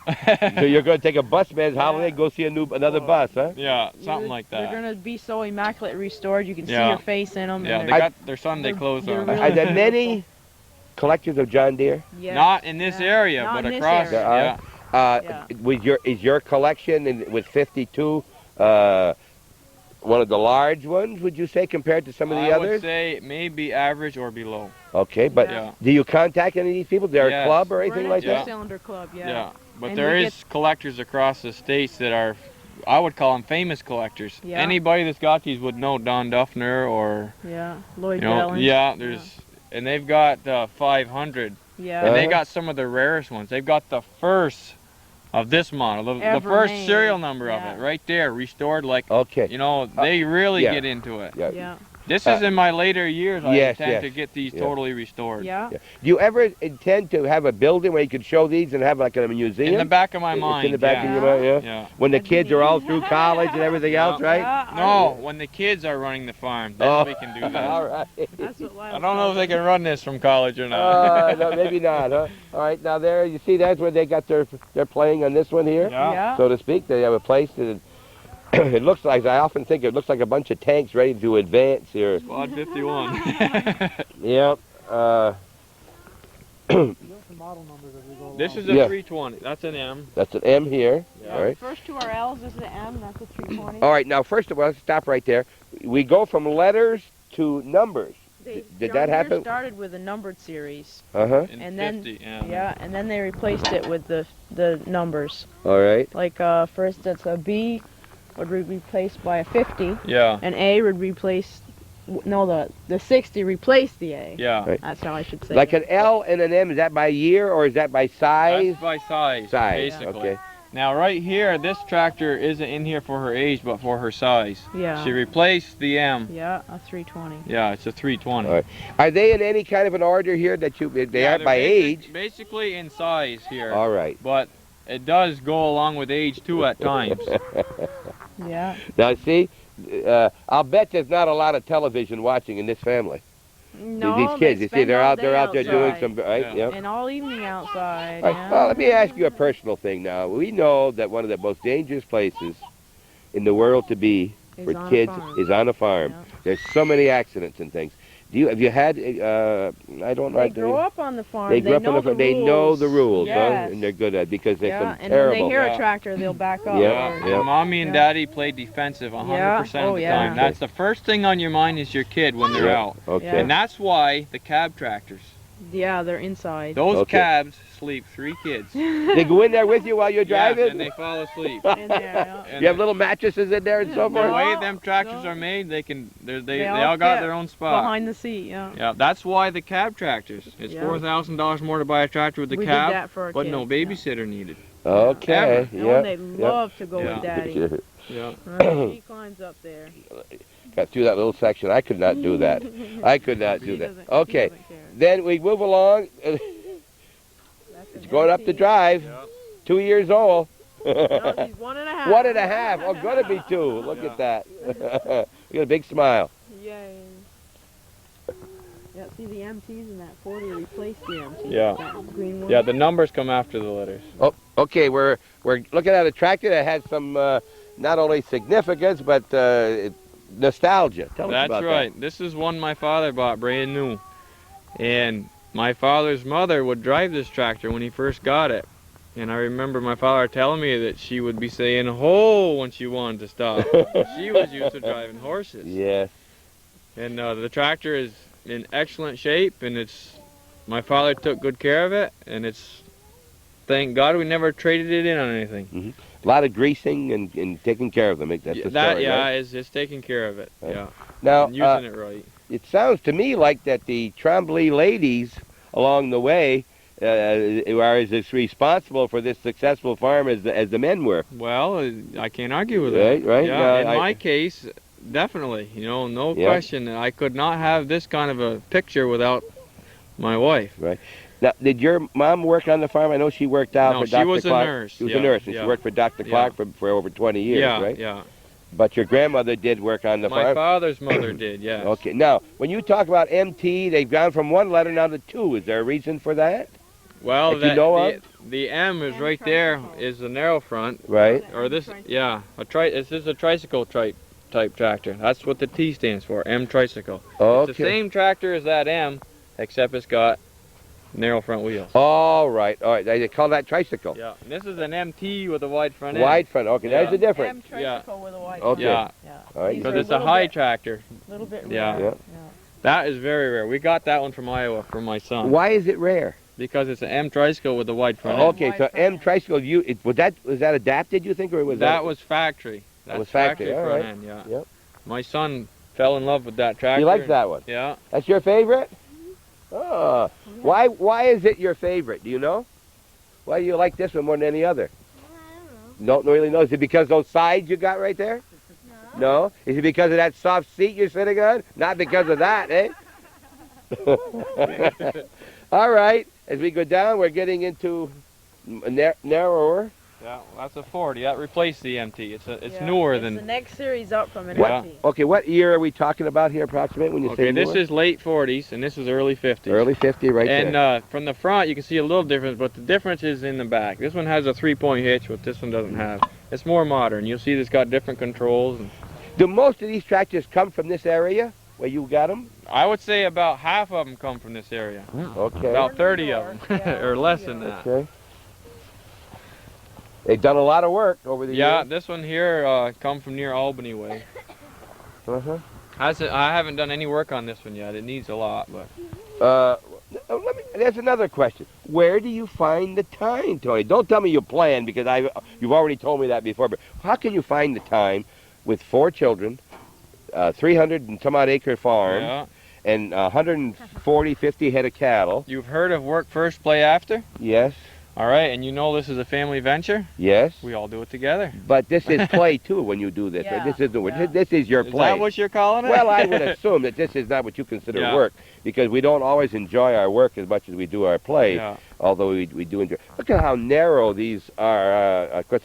So you're going to take a busman's holiday and go see another bus, huh? Yeah, it. something like They're that. going to be so immaculate restored, you can see Yeah. your face in them. Yeah, and they they're, got their Sunday they're- clothes they're on. really- Are there many collectors of John Deere? yes, Not in this yeah. area, Not but in this across. area. There are? Yeah. Yeah. Is your collection with 52 one of the large ones, would you say, compared to some of the I would others? say maybe average or below. Okay, but Yeah. do you contact any of these people? They're a Yes. club or We're anything in like a Yeah. that? two-cylinder club, yeah. Yeah. But And there we is collectors across the states that are, I would call them famous collectors. Yeah. Anybody that's got these would know Don Duffner or, Yeah, Lloyd you know, Bellin. yeah, there's, and they've got 500. Yeah. And they Uh-huh. got some of the rarest ones. They've got the first of this model, the Ever first made. serial number Yeah. of it, right there, restored. Like, Okay. you know, they really yeah. get into it. Yeah. Yeah. This Uh, is in my later years. I yes, intend yes. to get these Yeah. totally restored. Yeah. Yeah. Do you ever intend to have a building where you could show these and have like a museum? In the back of my It's mind. in the back yeah. of your mind, yeah? Yeah. When the That'd be kids are all neat. through college and everything else, right? Yeah, No, when the kids are running the farm, then Oh. we can do that. All right. That's what Lyle I don't know if they said. can run this from college or not. No, maybe not, huh? All right, now there, you see that's where they got their playing on this one here, Yeah. Yeah. so to speak. They have a place that it looks like, I often think it looks like a bunch of tanks ready to advance here. Squad 51. Yeah. model numbers as we go along. This is a Yeah. 320. That's an M. That's an M here. Yeah. All right. The first two are L's, this is an M, that's a 320. All right. Now, first of all, let's stop right there. We go from letters to numbers. Did that happen? They started with a numbered series. Uh-huh. And then, 50 M. yeah, and then they replaced it with the numbers. All right. Like, for instance, a B would be replaced by a 50, Yeah. and A would replace, no, the 60 replaced the A. Yeah. Right. That's how I should say Like it. an L and an M, is that by year or is that by size? That's by size. Size, Basically. okay. Now right here, this tractor isn't in here for her age, but for her size. Yeah. She replaced the M. Yeah, a 320. Yeah, it's a 320. All right. Are they in any kind of an order here that they Yeah, are they're by age? Basically in size here. All right. But it does go along with age too at times. Yeah. Now see, I'll bet there's not a lot of television watching in this family. No, These kids, they you see, spend they're all out there day doing outside. some, right? Yeah. Yep. And all evening outside. All right, Yeah. well, let me ask you a personal thing now. We know that one of the most dangerous places in the world to be Is for on a kids farm. is on a farm. Yeah. There's so many accidents and things. Have you had? I don't know. They grow up on the farm. They grow up know on the farm. They know the rules, huh? Yes. And they're good at it because there's Yeah, some and when terrible. they hear Yeah. a tractor, they'll back up. Yeah, And yeah. Mommy and Yeah. Daddy play defensive 100% Yeah. Oh, of the yeah. time. That's the first thing on your mind is your kid when they're Yeah. out. Okay. Yeah. And that's why the cab tractors, Yeah, they're inside. those Okay. cabs sleep 3 kids. They go in there with you while you're Yes, driving. and they fall asleep. In there, yeah. And You have little mattresses in there and so the forth. way No, them tractors no. are made, they They all all got fit their own spot. Behind the seat, yeah. Yeah, that's why the cab tractors. It's Yeah. $4,000 more to buy a tractor with the We cab, did that for our but kids, no yeah. babysitter needed. Okay. Ever. Oh, and they love to go Yeah. with Daddy. Yeah. Yeah. Right, she climbs up there. Got through that little section. I could not do that. I could not do She that. doesn't- Okay. She doesn't care. Then we move along. That's It's an going up the empty. drive. Yeah. 2 years old. No, she's 1.5. 1.5. Oh, gonna be 2. Look Yeah. at that. You got a big smile. Yay. Yeah, see the MTs in that 40 replaced the MTs. Yeah. That green one. Yeah, the numbers come after the letters. Oh, okay. We're looking at a tractor that has some not only significance but nostalgia. Tell us That's about right. This is one my father bought brand new. And my father's mother would drive this tractor when he first got it. And I remember my father telling me that she would be saying "ho" when she wanted to stop. She was used to driving that. horses. Yes. And the tractor is in excellent shape, and my father took good care of it, and thank God we never traded it in on anything. A lot of greasing and taking care of them. That's the story, right? is taking care of it. Right. Yeah, Now, and using it right. it sounds to me like that the Trombly ladies along the way are as responsible for this successful farm as the men were. Well, I can't argue with Right, that. right. Yeah, No, in I- my case, definitely. No Yeah. question. I could not have this kind of a picture without my wife. Now, did your mom work on the farm? I know she worked out No, for she Dr. was a Clark. nurse, She was yeah, a nurse, and yeah. she worked for Dr. Yeah. Clark for over 20 years, yeah, right? yeah. But your grandmother did work on the My farm? father's mother did, yes. Okay. Now, when you talk about MT, they've gone from 1 letter now to 2. Is there a reason for that? Well, That you know of? the M is M right there, tricycle. is the narrow front. Right. Or this, tricycle. yeah, this is a tricycle type tractor. That's what the T stands for, M tricycle. Okay. It's the same tractor as that M, except it's got narrow front wheels. All right. They call that tricycle. Yeah, and this is an MT with a wide front end. Wide front. Okay, there's Yeah. the difference. M tricycle with a white Okay. Yeah, Yeah. All right. These because are it's a little high bit- tractor. Little bit Yeah. rare. Yeah. That is very rare. We got that one from Iowa for my son. Why is it rare? Because it's an M tricycle with a wide front end. Okay, Wide so front M end. tricycle. Was that adapted? You think, or was That was factory. That's was factory, all front right. end, yeah. Yep. My son fell in love with that tractor. You like that one? Yeah. That's your favorite? Oh, why is it your favorite? Do you know? Why do you like this one more than any other? I don't know. Don't really know. Is it because those sides you got right there? No. Is it because of that soft seat you're sitting on? Not because of that, eh? All right. As we go down, we're getting into narrower. Yeah, well, that's a 40. That replaced the MT. It's Yeah. newer It's the than. next series up from an What? empty. Okay, what year are we talking about here, approximately, when you Okay, say this newer? is late 40s and this is early 50s. Early 50, right And there. from the front, you can see a little difference, but the difference is in the back. This one has a 3-point hitch, but this one doesn't have. It's more modern. You'll see it's got different controls. And Do most of these tractors come from this area where you got them? I would say about half of them come from this area. Okay. About 30 of them, Yeah, or less than that. Okay. They've done a lot of work over the Yeah, years. this one here come from near Albany way. Uh-huh. I haven't done any work on this one yet. It needs a lot, but There's another question. Where do you find the time, Tony? Don't tell me you plan, because you've already told me that before, but how can you find the time with 4 children, 300 and some odd acre farm, yeah. and 140, 50 head of cattle? You've heard of work first, play after? Yes, All right, and you know this is a family venture? yes. We all do it together. But this is play, too, when you do this. Yeah, Right? This is yeah. this is your Is play. that what you're calling it? Well, I would assume that this is not what you consider Yeah. work, because we don't always enjoy our work as much as we do our play, Yeah. although we do enjoy. Look at how narrow these are. Of course,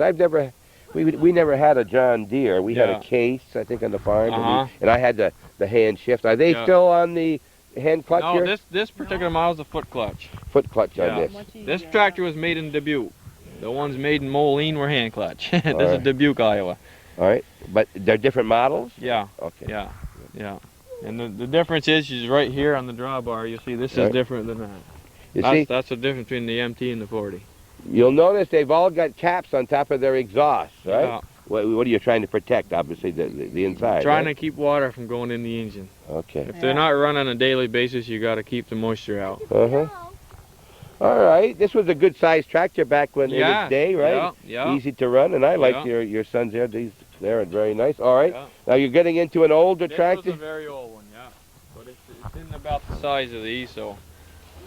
we never had a John Deere. We had Yeah. a Case, I think, on the farm, Uh-huh. and I had the hand shift. Are they Yeah. still on the hand clutch No, here? this particular model is a foot clutch. Foot clutch on Yeah. this. Much easier. This tractor was made in Dubuque. The ones made in Moline were hand clutch. This is Alright. Dubuque, Iowa. All right, but they're different models? Yeah, Okay. yeah, yeah. And the difference is right here on the drawbar, you see this is Right. different than that. You see, That's the difference between the MT and the 40. you'll notice they've all got caps on top of their exhausts, right? Yeah. What are you trying to protect? Obviously, the inside. Trying right? to keep water from going in the engine. Okay. If they're not run on a daily basis, you got to keep the moisture out. Uh-huh. All right. This was a good-sized tractor back in Yeah, its day, right? yeah, yeah. Easy to run, and I like Yeah. your sons there. They are very nice. All right. Yeah. Now you're getting into an older This tractor. was a very old one, yeah. But it's in about the size of these, so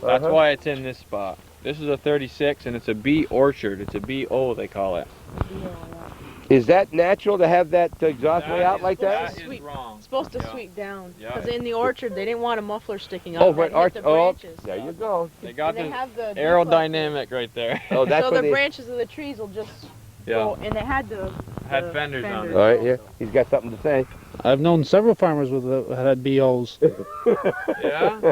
that's Uh-huh. why it's in this spot. This is a 36, and it's a B orchard. It's a BO, they call it. Is that natural to have that exhaust way out like that? That is Sweet. wrong. It's supposed to Yeah. sweep down. Yeah. Because in the orchard, they didn't want a muffler sticking up. Oh, They'd right. hit the branches. There you go. They got And they this have the aerodynamic right there. Oh, that's so what the they. branches of the trees will just Yeah. go, and they had the Had fenders on it. All right. Here, he's got something to say. I've known several farmers with that had BOs. Yeah?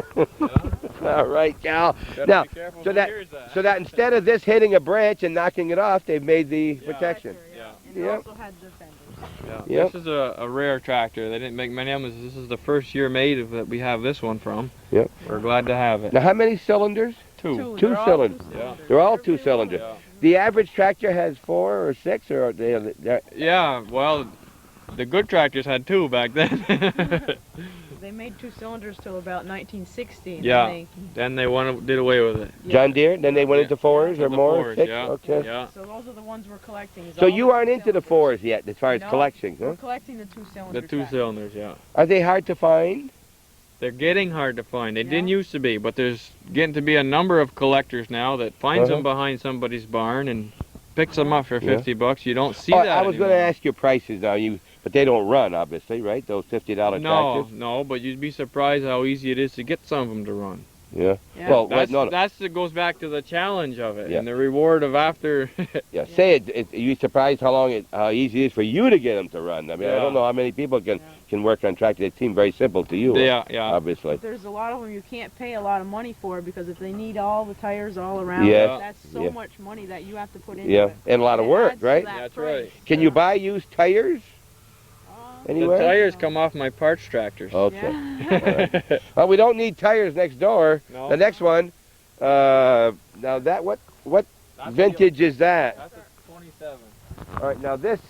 All right, Cal. Gotta Now, be careful so who that hears that. so that instead of this hitting a branch and knocking it off, they've made the Yeah. protection. Yeah. And they Yep. also had the fenders. Yeah. Yep. This is a rare tractor. They didn't make many of them. This is the first year made of that we have this one from. Yep. We're glad to have it. Now, how many cylinders? Two. Two They're all cylinders. Yeah. They're all two cylinder. Yeah. The average tractor has 4 or 6, or they're Yeah, well, the good tractors had 2 back then. They made 2 cylinders till about 1960. and Yeah. then Then they did away with it. John Deere. Then they went Yeah. into 4s or The more. 4s, 6. yeah. Okay. Yeah. So those are the ones we're collecting. is So all you the aren't 2 into the cylinders. 4s yet, as far as No. collecting, huh? We're collecting the 2 cylinder. The 2 cylinders, yeah. Are they hard to find? They're getting hard to find. They didn't Yeah. used to be, but there's getting to be a number of collectors now that finds Uh-huh. them behind somebody's barn and picks them up for Yeah. $50. You don't see Oh, that I was going to anymore. ask you prices now. But they don't run, obviously, right? Those $50 No, tractors. no, but you'd be surprised how easy it is to get some of them to run. Yeah. Yeah. Well, That's, no. that goes back to the challenge of it Yeah. and the reward of after. Yeah, say it. You're surprised how easy it is for you to get them to run. I mean, I Yeah. don't know how many people can work on tractors. They seem very simple to you. Yeah, yeah. Obviously. But there's a lot of them you can't pay a lot of money for because if they need all the tires all around, Yes. that's so Yeah. much money that you have to put into Yeah, it. and a lot of It work, adds to right? that That's price. right. Can you buy used tires The anywhere? tires come off my parts tractors. Okay. Yeah. Well, we don't need tires next door. No. The next one. Now that what That's vintage is that? That's a 27. All right. Now this.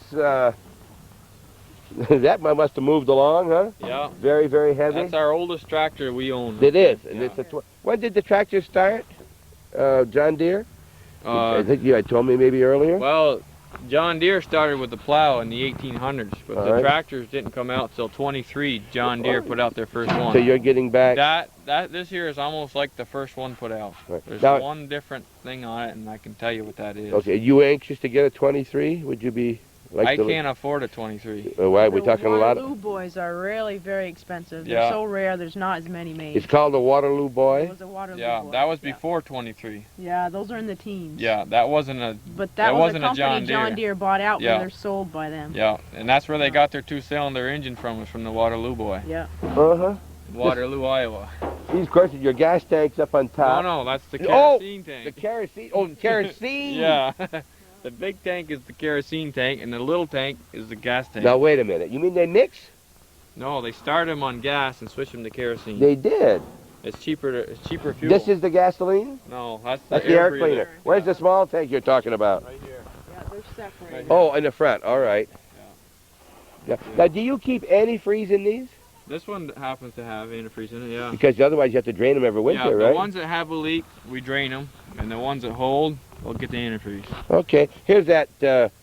That one must have moved along, huh? Yeah. Very, very heavy. That's our oldest tractor we own. It is, and Yeah. it's a. When did the tractor start? John Deere. I Uh, think you had told me maybe earlier. well, John Deere started with the plow in the 1800s, but All the right. tractors didn't come out till 23. John Deere put out their first one. So you're getting back. That this here is almost like the first one put out. Right. There's Now- one different thing on it, and I can tell you what that is. Okay, you anxious to get a 23? Would you be like I to? can't afford a 23. Why we're The talking a lot. Waterloo boys are really very expensive. Yeah. They're so rare. There's not as many made. It's called the Waterloo It Boy. was a Waterloo Yeah, boy. that was Yeah. before 23. Yeah, those are in the teens. Yeah, that wasn't a. But that that was wasn't a a company John Deere. bought out Yeah. when they're sold by them. Yeah, and that's where they got their 2-cylinder engine from, was from the Waterloo Boy. Yeah. Uh huh. Waterloo, Iowa. These, of course, your gas tank's up on No, top. no, that's the Oh, kerosene tank. The kerosene. Oh, kerosene. Yeah. The big tank is the kerosene tank, and the little tank is the gas tank. Now wait a minute. You mean they mix? No, they start them on gas and switch them to kerosene. They did. It's cheaper fuel. This is the gasoline? No, that's That's the air breather. cleaner. Where's the small tank you're talking about? Right here. Yeah, they're separate. Right. Oh, in the front. All right. Yeah. Now, do you keep antifreeze in these? This one happens to have antifreeze in it, yeah. Because otherwise you have to drain them every winter, yeah, the right? ones that have a leak, we drain them, and the ones that hold, we'll get the antifreeze. Okay. Here's that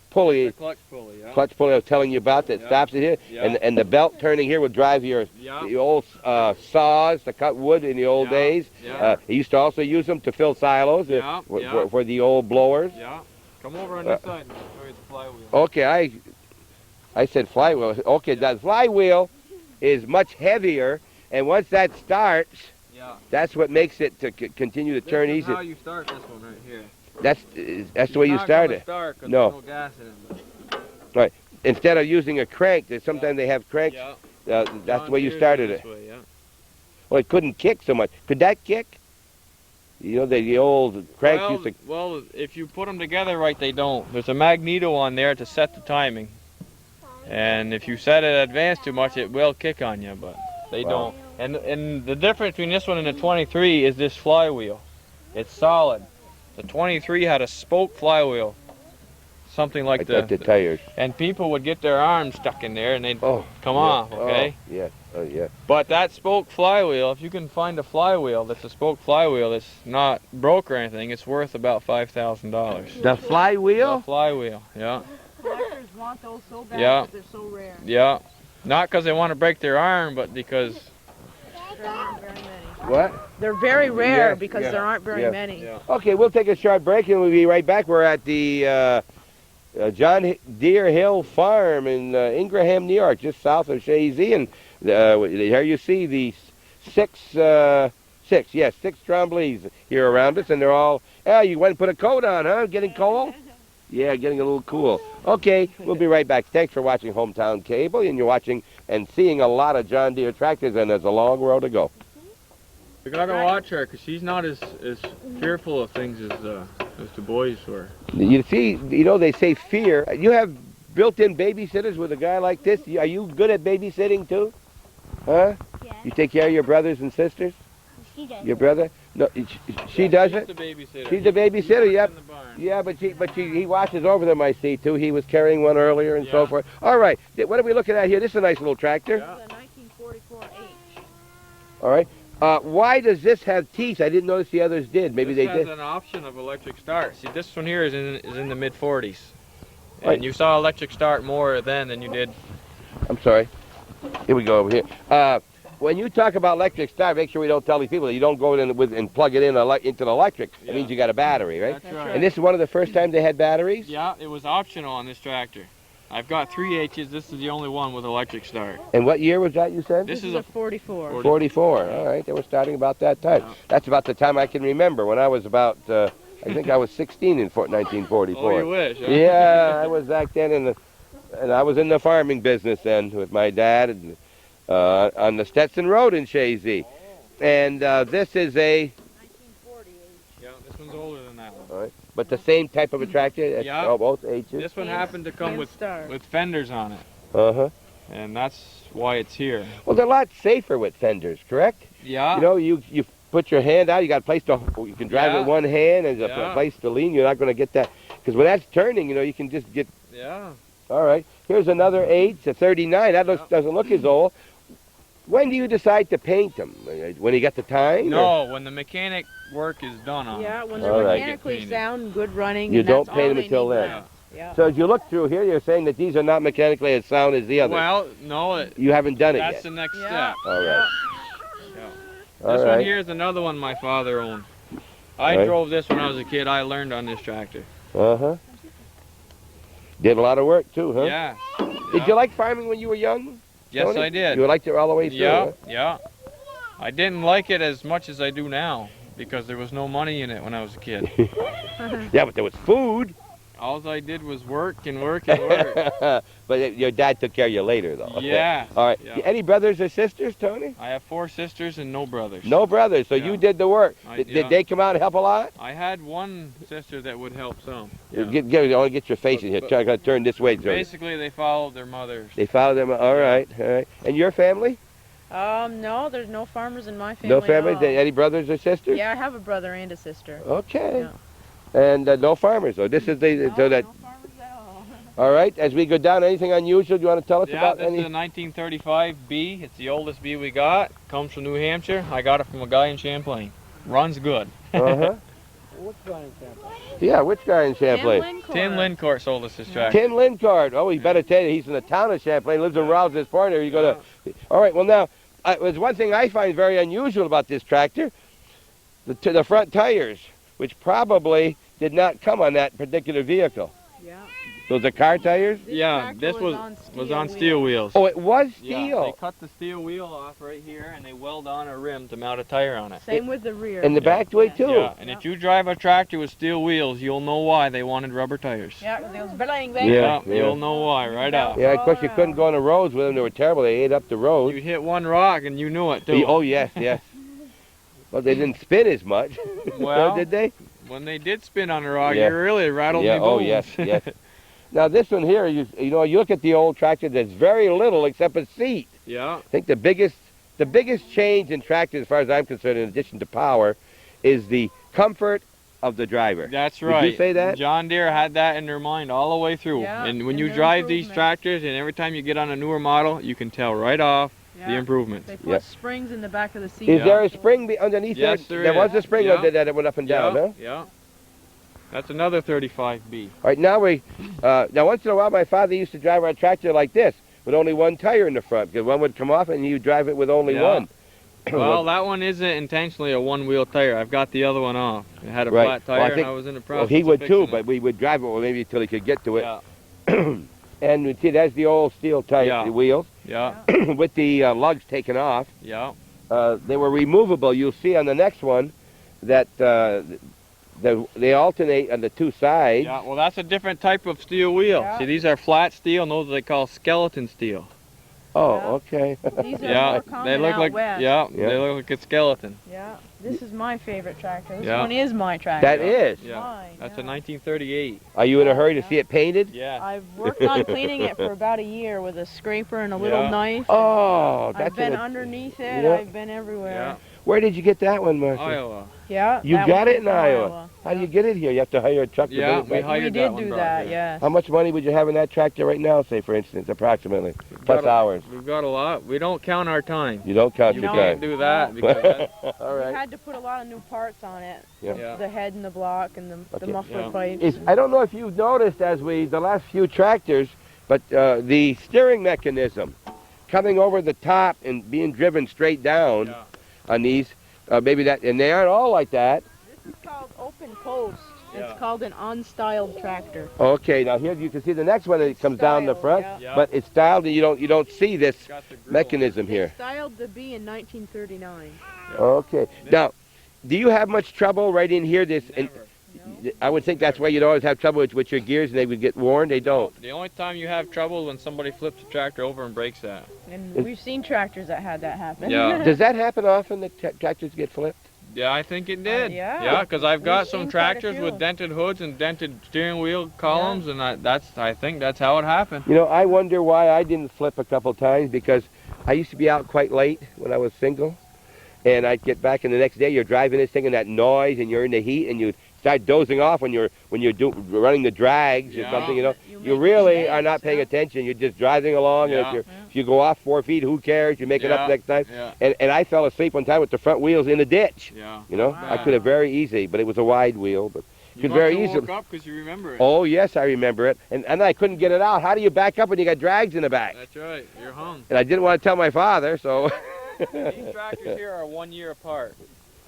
pulley, The clutch pulley, yeah. clutch pulley I was telling you about that Yeah. stops it here. Yeah. And the belt turning here will drive your Yeah. the old saws to cut wood in the old Yeah. days. Yeah. They used to also use them to fill silos Yeah. for the old blowers. Yeah. Come over on this side and show you the flywheel. Okay, I said flywheel. Okay, that flywheel is much heavier, and once that starts, Yeah. that's what makes it to continue to turn This is easy. how you start this one right here. That's the way you start it. Start 'cause No. there's no gas in it. Instead of using a crank, sometimes they have cranks. Yeah. That's the way you John started Deere it. this way, yeah. Well, it couldn't kick so much. Could that kick? You know, the old crank used to. Well, if you put them together right, they don't. There's a magneto on there to set the timing. And if you set it advanced too much, it will kick on you, but they Wow. don't. And the difference between this one and the 23 is this flywheel. It's solid. The 23 had a spoke flywheel, something like the tires. and people would get their arms stuck in there and they'd Oh, come yeah. off, okay? Oh, yeah. Oh, yeah. But that spoke flywheel, if you can find a flywheel that's a spoke flywheel that's not broke or anything, it's worth about $5,000. The flywheel? The flywheel, yeah. Collectors want those so bad Yeah. because they're so rare. Yeah. Not because they want to break their arm, but because There aren't very many. What? They're very rare Yes, because yeah, there aren't very yeah. many. Yeah. Okay, we'll take a short break and we'll be right back. We're at the John Deere Hill Farm in Ingraham, New York, just south of Shazy. And here you see the six Tromblys here around us, and they're all, you went and put a coat on, huh? Getting cold? Yeah, getting a little cool. Okay, we'll be right back. Thanks for watching Hometown Cable, and you're watching and seeing a lot of John Deere tractors, and there's a long road to go. we gotta watch her because she's not as fearful of things as the boys were. You see, they say fear. You have built-in babysitters with a guy like this. Are you good at babysitting too? Huh? Yeah. You take care of your brothers and sisters? She does. Your brother? No, she does She's it? the babysitter. She's the babysitter, yep. In the barn. Yeah, but he watches over them, I see, too. He was carrying one earlier and so Yeah. forth. All right, what are we looking at here? This is a nice little tractor. Yeah. This is a 1944H. All right. Why does this have teeth? I didn't notice the others did. Maybe this they has did. an option of electric start. See, this one here is in the mid-40s. And Right. you saw electric start more then than you did. I'm sorry. Here we go over here. When you talk about electric start, make sure we don't tell these people that you don't go in and plug it in into the electric. That Yeah. means you got a battery, right? That's right. And this is one of the first times they had batteries? Yeah, it was optional on this tractor. I've got 3 H's. This is the only one with electric start. And what year was that, you said? This This is a 44. 44. All right, they were starting about that time. Yeah. That's about the time I can remember when I was about, I think I was 16 in 1944. Oh, you wish, huh? Yeah, I was back then and I was in the farming business then with my dad and, on the Stetson Road in Shazy. And this is a, 1940H. Yeah, this one's older than that one. all right, but the same type of a tractor? Yeah. Oh, both H's? This one happened to come And with start. fenders on it, Uh-huh. and that's why it's here. Well, they're a lot safer with fenders, correct? Yeah. You know, you put your hand out, you got a place to, you can drive Yeah. with one hand, and there's a Yeah. place to lean. You're not going to get that, because when that's turning, you can just get, Yeah. all right. Here's another 8, a 39. That doesn't look as old. When do you decide to paint them? When you got the time? or- No, when the mechanic work is done on Yeah, it. when All they're right. mechanically Painted. sound, good running. You and don't that's paint all them they until need then. left. Yeah. So as you look through here, you're saying that these are not mechanically as sound as the others. Well, no, You haven't done it that's yet. the next Yeah. step. All right. Yeah. All This one right. here is another one my father owned. I Right. drove this when I was a kid. I learned on this tractor. Uh-huh. Did a lot of work, too, huh? Yeah. Did you like farming when you were young? Yes, Tony? I did. You liked it all the way through, Yeah, huh? yeah. I didn't like it as much as I do now because there was no money in it when I was a kid. Yeah, but there was food. All I did was work and work and work. But your dad took care of you later, though. Yeah. All right. Yeah. Any brothers or sisters, Tony? I have 4 sisters and no brothers. No brothers, so Yeah. you did the work. Did Yeah. they come out and help a lot? I had one sister that would help some. I want to get your face in here. Try to turn this way, Tony. Basically, they followed their mothers. They followed them. All right, all right. And your family? No, there's no farmers in my family. No family? at all. Any brothers or sisters? Yeah, I have a brother and a sister. Okay. Yeah. And no farmers. So this is the No, so that. no farmers at all. All right. As we go down, anything unusual you want to tell us Yeah, about? this is a 1935 B. It's the oldest B we got. Comes from New Hampshire. I got it from a guy in Champlain. Runs good. Uh-huh. Which guy in Champlain? Yeah, which guy in Champlain? Tim Lincourt sold us this tractor. Tim Lincard. Oh, he better tell you, he's in the town of Champlain, lives in Rouse's Point. You go to. All right. Well, now, there's one thing I find very unusual about this tractor: the front tires, which probably did not come on that particular vehicle. Yeah. Those are car tires. This Yeah, tractor this was on steel wheels. Oh, it was Yeah, they steel. cut the steel wheel off right here and they weld on a rim to mount a tire on it. Same with the rear. And the back way too. Yeah, and if you drive a tractor with steel wheels, you'll know why they wanted rubber tires. Yeah, 'cause it was bling, bling. Yeah. You'll know why right off. Yeah, of course you couldn't go on the roads with them. They were terrible. They ate up the roads. You hit one rock and you knew it too. Oh yes, yes. Well, they didn't spin as much. Well, did they? When they did spin on the rock, Yeah. you really rattled Yeah. me bones. Oh yes, yes. Now this one here, you look at the old tractor. There's very little except a seat. Yeah. I think the biggest change in tractors, as far as I'm concerned, in addition to power, is the comfort of the driver. That's Would right. you say that? John Deere had that in their mind all the way through. Yeah, and when and you the drive these improvements. tractors, and every time you get on a newer model, you can tell right off the Yeah. improvements. They put Yeah. springs in the back of the seat. Is Yeah. there a spring underneath Yes, there? there was is. a spring Yeah. that went up and down, yeah, huh? Yeah. That's another 35B. All right, now now once in a while my father used to drive our tractor like this, with only one tire in the front, because one would come off and you drive it with only Yeah. one. Well, that one isn't intentionally a one-wheel tire. I've got the other one off. It had a Right. flat Well, tire, I think- and I was in the Well, process he of would too, fixing but it. we would drive it maybe until he could get to it. Yeah, And we see that's the old steel tire Yeah. wheels yeah, with the lugs taken off. yeah. They were removable. You'll see on the next one that they alternate on the two sides. Yeah, well, that's a different type of steel wheel. Yeah. See, these are flat steel, and those they call skeleton steel. Oh, okay. These are Yeah, more common they look out like west. Yeah. they look like a skeleton. Yeah. This is my favorite tractor. This Yeah. one is my tractor. That is. Yeah, Mine, that's yeah. a 1938. Are you in a hurry to see it painted? Yeah. I've worked on cleaning it for about a year with a scraper and a little Yeah. knife. Oh, that's I've been in underneath it. Yeah. I've been everywhere. Yeah, Where did you get that one, Marcia? Iowa. Yeah. You that got one it in was Iowa. How do you get it here? You have to hire a truck to Yeah, bring it we back? hired We that did one do brought that, here. yes. How much money would you have in that tractor right now, say, for instance, approximately? Plus got a- hours. We've got a lot. We don't count our time. You don't count You your can't time. do that because that's, All We right. had to put a lot of new parts on it. Yeah. yeah. The head and the block and the Okay. muffler Yeah. pipes. I don't know if you've noticed the last few tractors, but the steering mechanism coming over the top and being driven straight down Yeah. on these, maybe that, and they aren't all like that. This is called open post. Yeah. It's called an unstyled tractor. Okay, now here you can see the next one that comes down the Styled, front, yeah. Yeah. but it's styled and you don't see this Got the grill. mechanism They here. styled the B in 1939. Okay. Now, do you have much trouble right in here? Never. I would think that's why you'd always have trouble with your gears and they would get worn. They don't. The only time you have trouble is when somebody flips the tractor over and breaks that. And Is- we've seen tractors that had that happen. Yeah. Does that happen often that tractors get flipped? Yeah, I think it did. yeah. Yeah, because I've got We've some seen quite a tractors few. with dented hoods and dented steering wheel columns, and I think that's how it happened. You know, I wonder why I didn't flip a couple times, because I used to be out quite late when I was single, and I'd get back and the next day you're driving this thing and that noise and you're in the heat and you start dozing off when you're running the drags or Yeah. something, you know. You You make really mistakes, are not paying yeah. attention. You're just driving along, and Yeah. if you go off 4 feet, who cares? You make it up Yeah. next time. Yeah, And I fell asleep one time with the front wheels in the ditch. yeah. You know, I could have very easy, but it was a wide wheel. But You could must very have easily. woke up because you remember it. Oh yes, I remember it, and I couldn't get it out. How do you back up when you got drags in the back? That's right. You're hung. And I didn't want to tell my father, so. These tractors here are 1 year apart.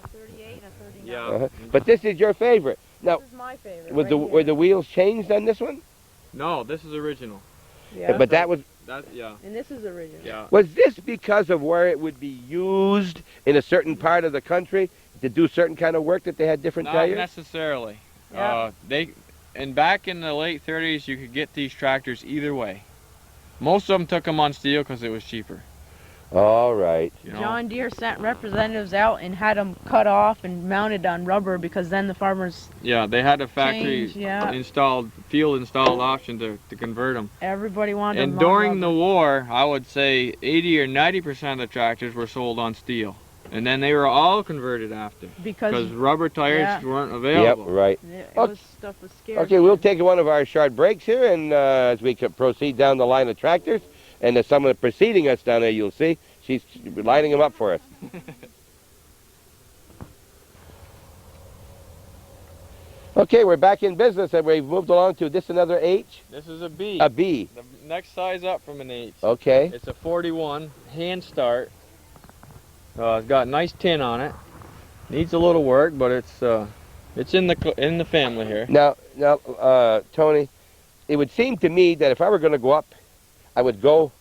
A 38 and a 39. Yeah. Uh-huh. But this is your favorite. Now, This is my favorite. were right the wheels changed on this one? No, this is original. here. Yeah. But that was Yeah. And this is original. Yeah. was this because of where it would be used in a certain part of the country to do certain kind of work that they had different Not tires? necessarily. Yeah. They And back in the late 30s, you could get these tractors either way. Most of them took them on steel because it was cheaper. All right. You know? John Deere sent representatives out and had them cut off and mounted on rubber because then the farmers, Yeah, they had a factory installed, field installed option to convert them. everybody wanted them And on during the rubber. war, I would say 80 or 90% of the tractors were sold on steel. And then they were all converted after. Because rubber tires weren't available. Yep, right. Stuff was scarce. Okay, we'll take one of our short breaks here, and as we proceed down the line of tractors, and there's someone preceding us down there, you'll see. She's lining them up for us. Okay, we're back in business, and we've moved along to this another H? This is a B. A B. The next size up from an H. Okay. It's a 41, hand start. It's got nice tin on it. Needs a little work, but it's in the family here. Now, Tony, it would seem to me that if I were going to go up, I would go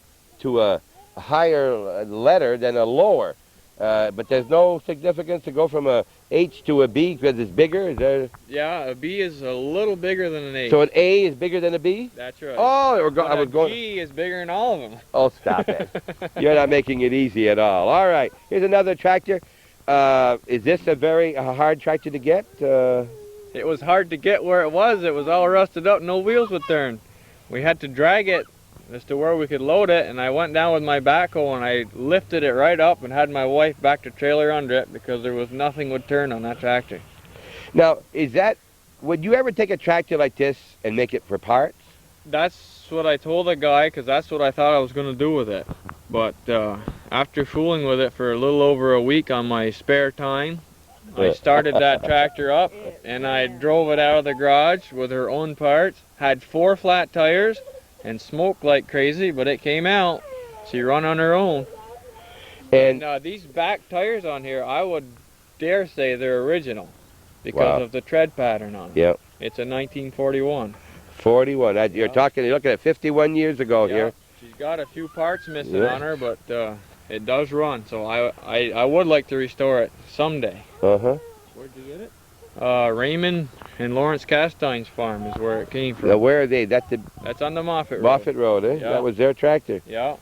to a higher letter than a lower. But there's no significance to go from a H to a B because it's bigger? Is there... Yeah, a B is a little bigger than an H. So an A is bigger than a B? That's right. Oh, I would go... G is bigger than all of them. Oh, stop it. You're not making it easy at all. All right, here's another tractor. Is this a very hard tractor to get? It was hard to get where it was. It was all rusted up. No wheels would turn. We had to drag it as to where we could load it, and I went down with my backhoe and I lifted it right up and had my wife back the trailer under it because there was nothing would turn on that tractor. Now, would you ever take a tractor like this and make it for parts? That's what I told the guy because that's what I thought I was going to do with it. But after fooling with it for a little over a week on my spare time, I started that tractor up and I drove it out of the garage with her own parts, had 4 flat tires, and smoked like crazy, but it came out. She run on her own. And these back tires on here, I would dare say they're original because of the tread pattern on them. Yep. It's a 1941. 41. You're looking at 51 years ago here. She's got a few parts missing on her, but it does run. So I would like to restore it someday. Uh-huh. Where'd you get it? Raymond and Lawrence Castine's farm is where it came from. Now, where are they? That's on the Moffett Road. Moffett Road, eh? Yeah. That was their tractor. Yeah.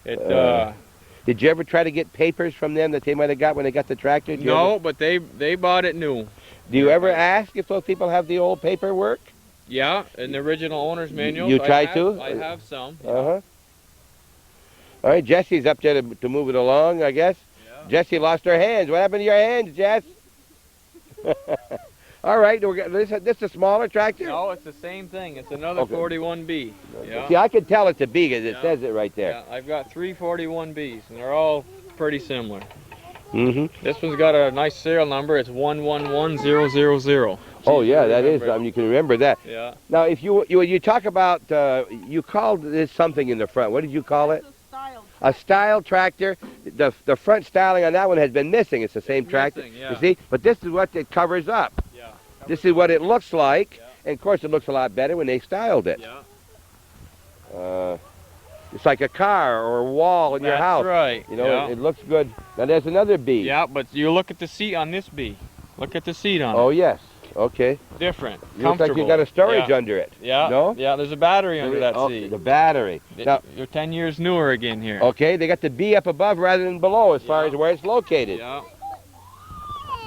Did you ever try to get papers from them that they might have got when they got the tractor? No, but they bought it new. Do you ever ask if those people have the old paperwork? Yeah, in the original owner's manual. You try to? I have some. Yeah. Uh-huh. All right, Jesse's up there to move it along, I guess. Yeah. Jessie lost her hands. What happened to your hands, Jess? All right, this is a smaller tractor? No, it's the same thing. It's another 41B. Yeah. See, I can tell it's a B because it says it right there. Yeah, I've got 3 41Bs, and they're all pretty similar. Mm-hmm. This one's got a nice serial number. It's 111000. Oh, yeah, that is. You can remember that. Yeah. Now, if you talk about, you called this something in the front. What did you call it? A style tractor. The front styling on that one has been missing. It's the same tractor. Yeah. You see? But this is what it covers up. Yeah. This is what it looks like. Yeah. And, of course, it looks a lot better when they styled it. Yeah. It's like a car or a wall in your house. That's right. You know, it looks good. Now, there's another B. Yeah, but you look at the seat on this B. Look at the seat on it. Oh, yes. Okay. Different. It looks like you got a storage under it. Yeah. No? Yeah, there's a battery under that seat. The battery. Now, you're 10 years newer again here. Okay, they got the B up above rather than below as far as where it's located. Yeah.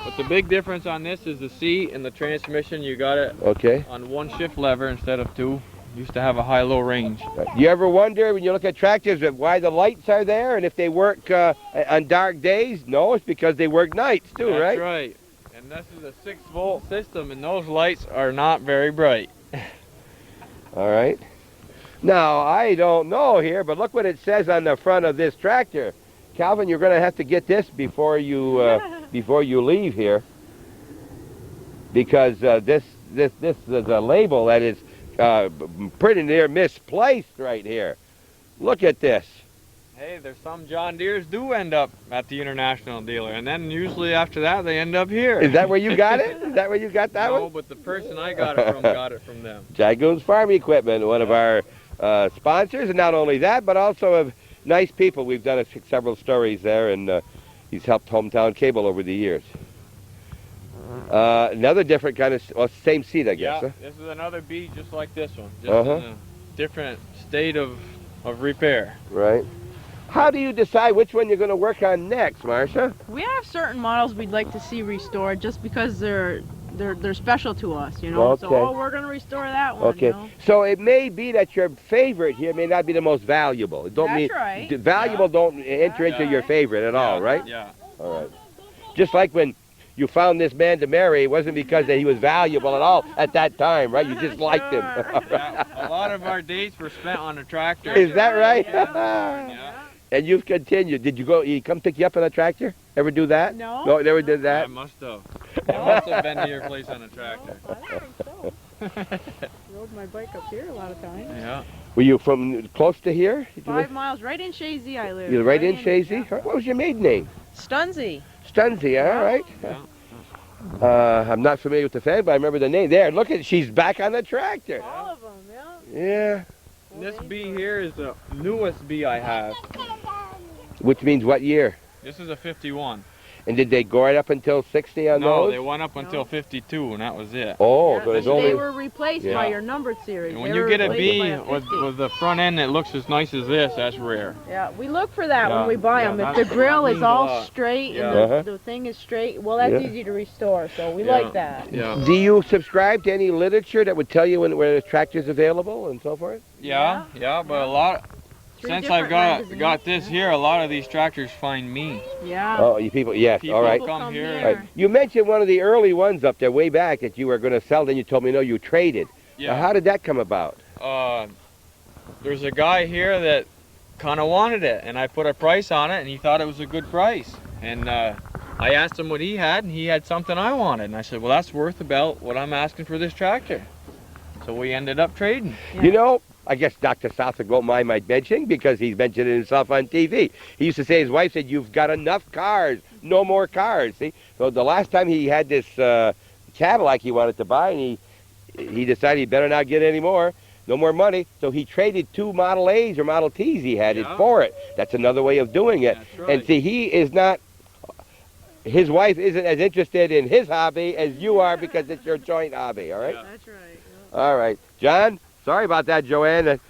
But the big difference on this is the seat and the transmission. You got it on one shift lever instead of 2. Used to have a high-low range. Do you ever wonder when you look at tractors why the lights are there and if they work on dark days? No, it's because they work nights too, right? That's right. And this is a 6-volt system, and those lights are not very bright. All right. Now, I don't know here, but look what it says on the front of this tractor. Calvin, you're going to have to get this before you leave here, because this is a label that is pretty near misplaced right here. Look at this. Hey, there's some John Deeres do end up at the international dealer, and then usually after that they end up here. Is that where you got it? Is that where you got that one? No, but the person I got it from got it from them. Jagoon's Farm Equipment, one of our sponsors, and not only that, but also of nice people. We've done several stories there, and he's helped Hometown Cable over the years. Another different kind of, well, same seed, I guess. Yeah, Huh? this is another B just like this one, just Uh-huh. in a different state of repair. Right. How do you decide which one you're going to work on next, Marsha? We have certain models we'd like to see restored just because they're special to us, you know. So, Okay. we're going to restore that one. Okay. You know? So it may be that your favorite here may not be the most valuable. It don't That's mean right. valuable don't enter into Yeah. your favorite at all, right? Yeah. All right. Just like when you found this man to marry, it wasn't because that he was valuable at all at that time, right? You just liked him. Sure. Yeah. A lot of our dates were spent on a tractor. Is that right? Yeah. And you've continued. Did you go? He come pick you up on a tractor? Ever do that? No. No, never did I that. must have. I must have been to your place on a tractor. I don't think so. Rode my bike up here a lot of times. Yeah. Were you from close to here? Did you 5 miles, right in Shazy I live. You're right in Shazy? Yeah. What was your maiden name? Stunsy. Stunsy, all right. Yeah. I'm not familiar with the family, but I remember the name. There, look at, she's back on the tractor. All of them, yeah. Yeah. This bee here is the newest bee I have. Which means what year? This is a 51. And did they go right up until 60 on No, those? they went up until No. 52, and that was it. Oh, Yeah, so there's they only... were replaced Yeah. by your numbered series. And when They you were get a replaced bee by a with 50. the front end that looks as nice as this, that's rare. Yeah, we look for that Yeah, when we buy yeah, them. If that's- the grill that is means a all lot. straight Yeah. and Uh-huh. the thing is straight, well, that's Yeah. easy to restore. So we Yeah. like that. Yeah. Do you subscribe to any literature that would tell you where the tractor's available and so forth? Yeah, but a lot. Three Since different I've got magazines, this yeah. here, a lot of these tractors find me. Yeah. Oh, you people, yes, People all right. People come here. Right. You mentioned one of the early ones up there way back that you were going to sell, then you told me no, you traded. Yeah. How did that come about? There's a guy here that kind of wanted it, and I put a price on it, and he thought it was a good price. And I asked him what he had, and he had something I wanted. And I said, well, that's worth about what I'm asking for this tractor. So we ended up trading. Yeah. You know, I guess Dr. Southwick won't mind my mentioning because he's mentioned it himself on TV. He used to say, his wife said, you've got enough cars, no more cars. See, so the last time he had this Cadillac he wanted to buy, and he decided he better not get any more, no more money. So he traded 2 Model A's or Model T's he had it Yeah. for it. That's another way of doing it. That's right. And see, he is not, his wife isn't as interested in his hobby as you are because it's your joint hobby, all right? Yeah. That's right. All right. John, sorry about that, Joanne.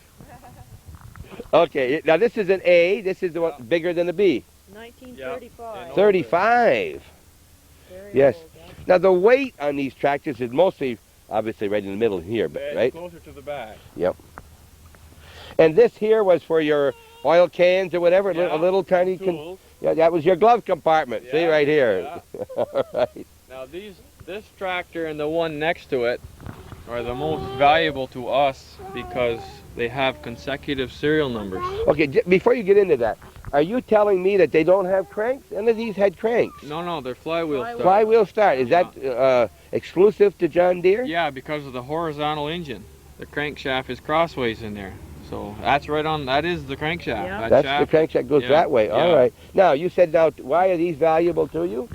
Okay, now this is an A. This is the one bigger than the B. 1935. Yeah. 35. Very Yes. old, yeah. Now the weight on these tractors is mostly, obviously, right in the middle here, but It's right? closer to the back. And this here was for your oil cans or whatever, a Yeah. little tiny. Tools. Yeah, that was your glove compartment. See Yeah, right here. yeah. All right. Now this tractor and the one next to it are the most valuable to us because they have consecutive serial numbers. Okay, before you get into that, are you telling me that they don't have cranks? None of these had cranks. No, they're flywheel Flywheel. start. Flywheel start. Is that exclusive to John Deere? Yeah, because of the horizontal engine. The crankshaft is crossways in there. So that's right on, that is the crankshaft. Yeah. That's shaft, the crankshaft goes yeah, that way. yeah. All right. Now, you said, now, why are these valuable to you?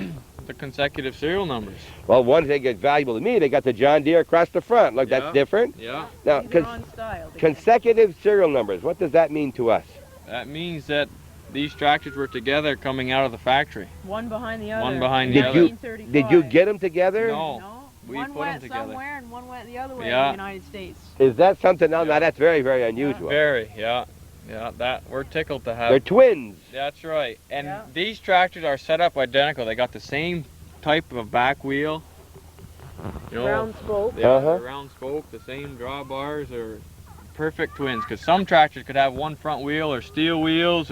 the consecutive serial numbers. Well, one thing that's valuable to me, they got the John Deere across the front. Look, Yeah. that's different. Yeah, Now, These are on style. They consecutive serial numbers, what does that mean to us? that means that these tractors were together coming out of the factory. One behind the other. One behind the the other. other. 1935. Did you get them together? No. No. We one put 'em went together. somewhere and one went the other way Yeah. in the United States. Is that something? Now, Yeah. that's very, very unusual. Very, yeah. Yeah, that we're tickled to have. They're twins. That's right. And Yeah. these tractors are set up identical. They got the same type of back wheel. You know, Round spoke. they have Uh-huh. the round spoke, the same drawbars, are perfect twins. Because some tractors could have one front wheel or steel wheels,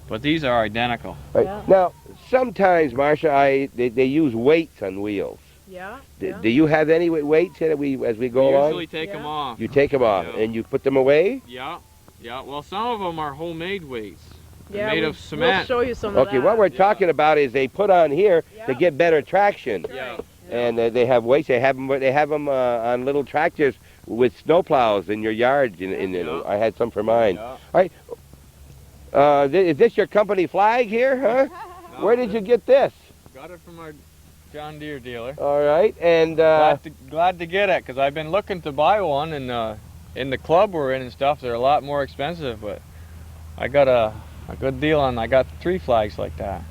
but these are identical. Right. Yeah. Now, sometimes, Marsha, they use weights on wheels. Yeah. Do you have any weights here that as we go We along? usually take them Yeah. off. You take them off Yeah. and you put them away? Yeah, yeah. Well, some of them are homemade weights. They're Yeah, made we- of cement. We'll show you some of Okay, that. what we're Yeah. talking about is they put on here to Yeah. get better traction. Yeah. And they have weights. They have them on little tractors with snowplows in your yard. Yeah. I had some for mine. Yeah. Is this your company flag here, huh? No, Where did you get this? Got it from our John Deere dealer. All right, and Glad to get it, because I've been looking to buy one, and in the club we're in and stuff, they're a lot more expensive, but I got a good deal on. I got 3 flags like that.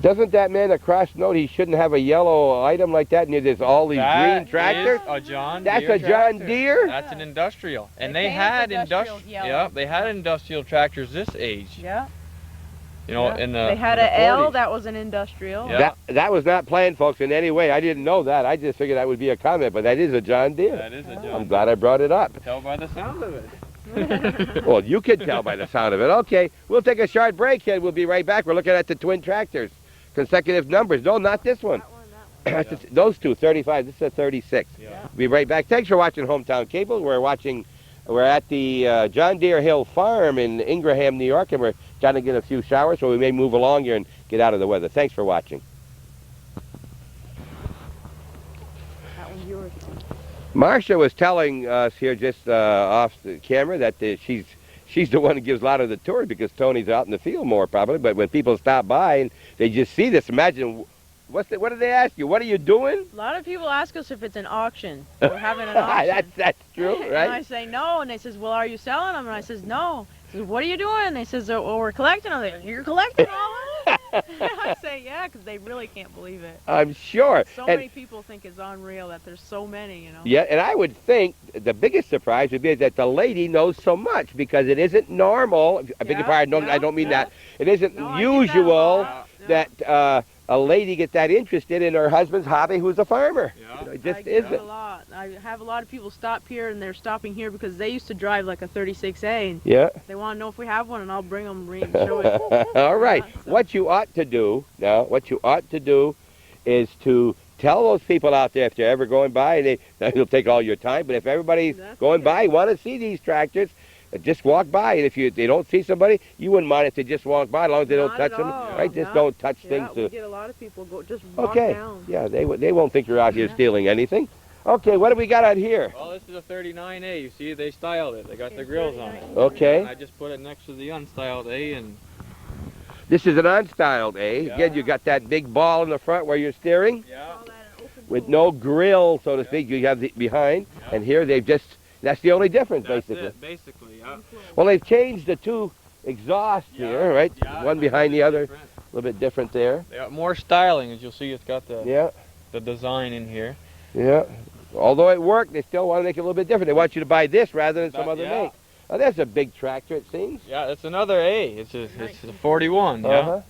Doesn't that man across note he shouldn't have a yellow item like that, and there's all these green tractors? Is a John That's Deere a John tractor. Deere? That's an industrial. And They they had painted industrials industrial. yellow. Yeah, they had industrial tractors this age. Yeah. You know, in the They had in an the L 40s. that was an industrial. Yeah. That was not planned, folks, in any way. I didn't know that. I just figured that would be a comment, but that is a John Deere. That is a John. I'm glad I brought it up. Tell by the sound of it. Well, you can tell by the sound of it. Okay, we'll take a short break and we'll be right back. We're looking at the twin tractors. Consecutive numbers. No, not this one. Those two, 35. This is a 36. Yeah. We'll be right back. Thanks for watching Hometown Cable. We're at the John Deere Hill Farm in Ingraham, New York, and we're trying to get a few showers, so we may move along here and get out of the weather. Thanks for watching. That one's yours. Marsha was telling us here just off the camera that she's the one who gives a lot of the tours because Tony's out in the field more probably. But when people stop by and they just see this, imagine what do they ask you? What are you doing? A lot of people ask us if it's an auction. We're having an auction. that's true, And I right? say no, and they says, well, are you selling them? And I says no. Says, what are you doing? And they says, oh, well, we're collecting them. You're collecting all of them? I say, yeah, because they really can't believe it. I'm sure. So And- many people think it's unreal that there's so many, you know. Yeah, and I would think the biggest surprise would be that the lady knows so much because it isn't normal. I beg your pardon, I don't mean that. It isn't No, I get that a usual lot. Yeah. that a lady get that interested in her husband's hobby who's a farmer. Yeah. You know, it I just get it isn't. a lot. I have a lot of people stop here, and they're stopping here because they used to drive like a 36A, and Yeah. they want to know if we have one, and I'll bring them and show it. All right. Yeah, so- What you ought to do is to tell those people out there if they're ever going by, and it'll take all your time, but if everybody's That's going it. by, want to see these tractors, just walk by, and if they don't see somebody, you wouldn't mind if they just walk by as long as they don't Not touch at them, all, right? Just no. don't touch Yeah, things. we get a lot of people go just walk Okay. down. Yeah, they won't think you're out here Yeah. stealing anything. Okay, what do we got out here? Well, this is a 39A. You see, they styled it. They got the grills on it. Okay. And I just put it next to the unstyled A, and This is an unstyled A. Yeah. Again, you got that big ball in the front where you're steering yeah, Call that an open with pool. no grill, so to speak. You have the behind, Yeah. and here that's the only difference, that's basically. it, basically. Yeah. Well, they've changed the two exhausts Yeah, here, right? yeah, One it's behind the other, different. a little bit different there. They got more styling, as you'll see. It's got the Yeah, design in here. yeah. Although it worked, they still want to make it a little bit different. They want you to buy this rather than some That- other yeah. make. Now, that's a big tractor, it seems. Yeah, it's another A. It's a 41. Yeah. Uh-huh.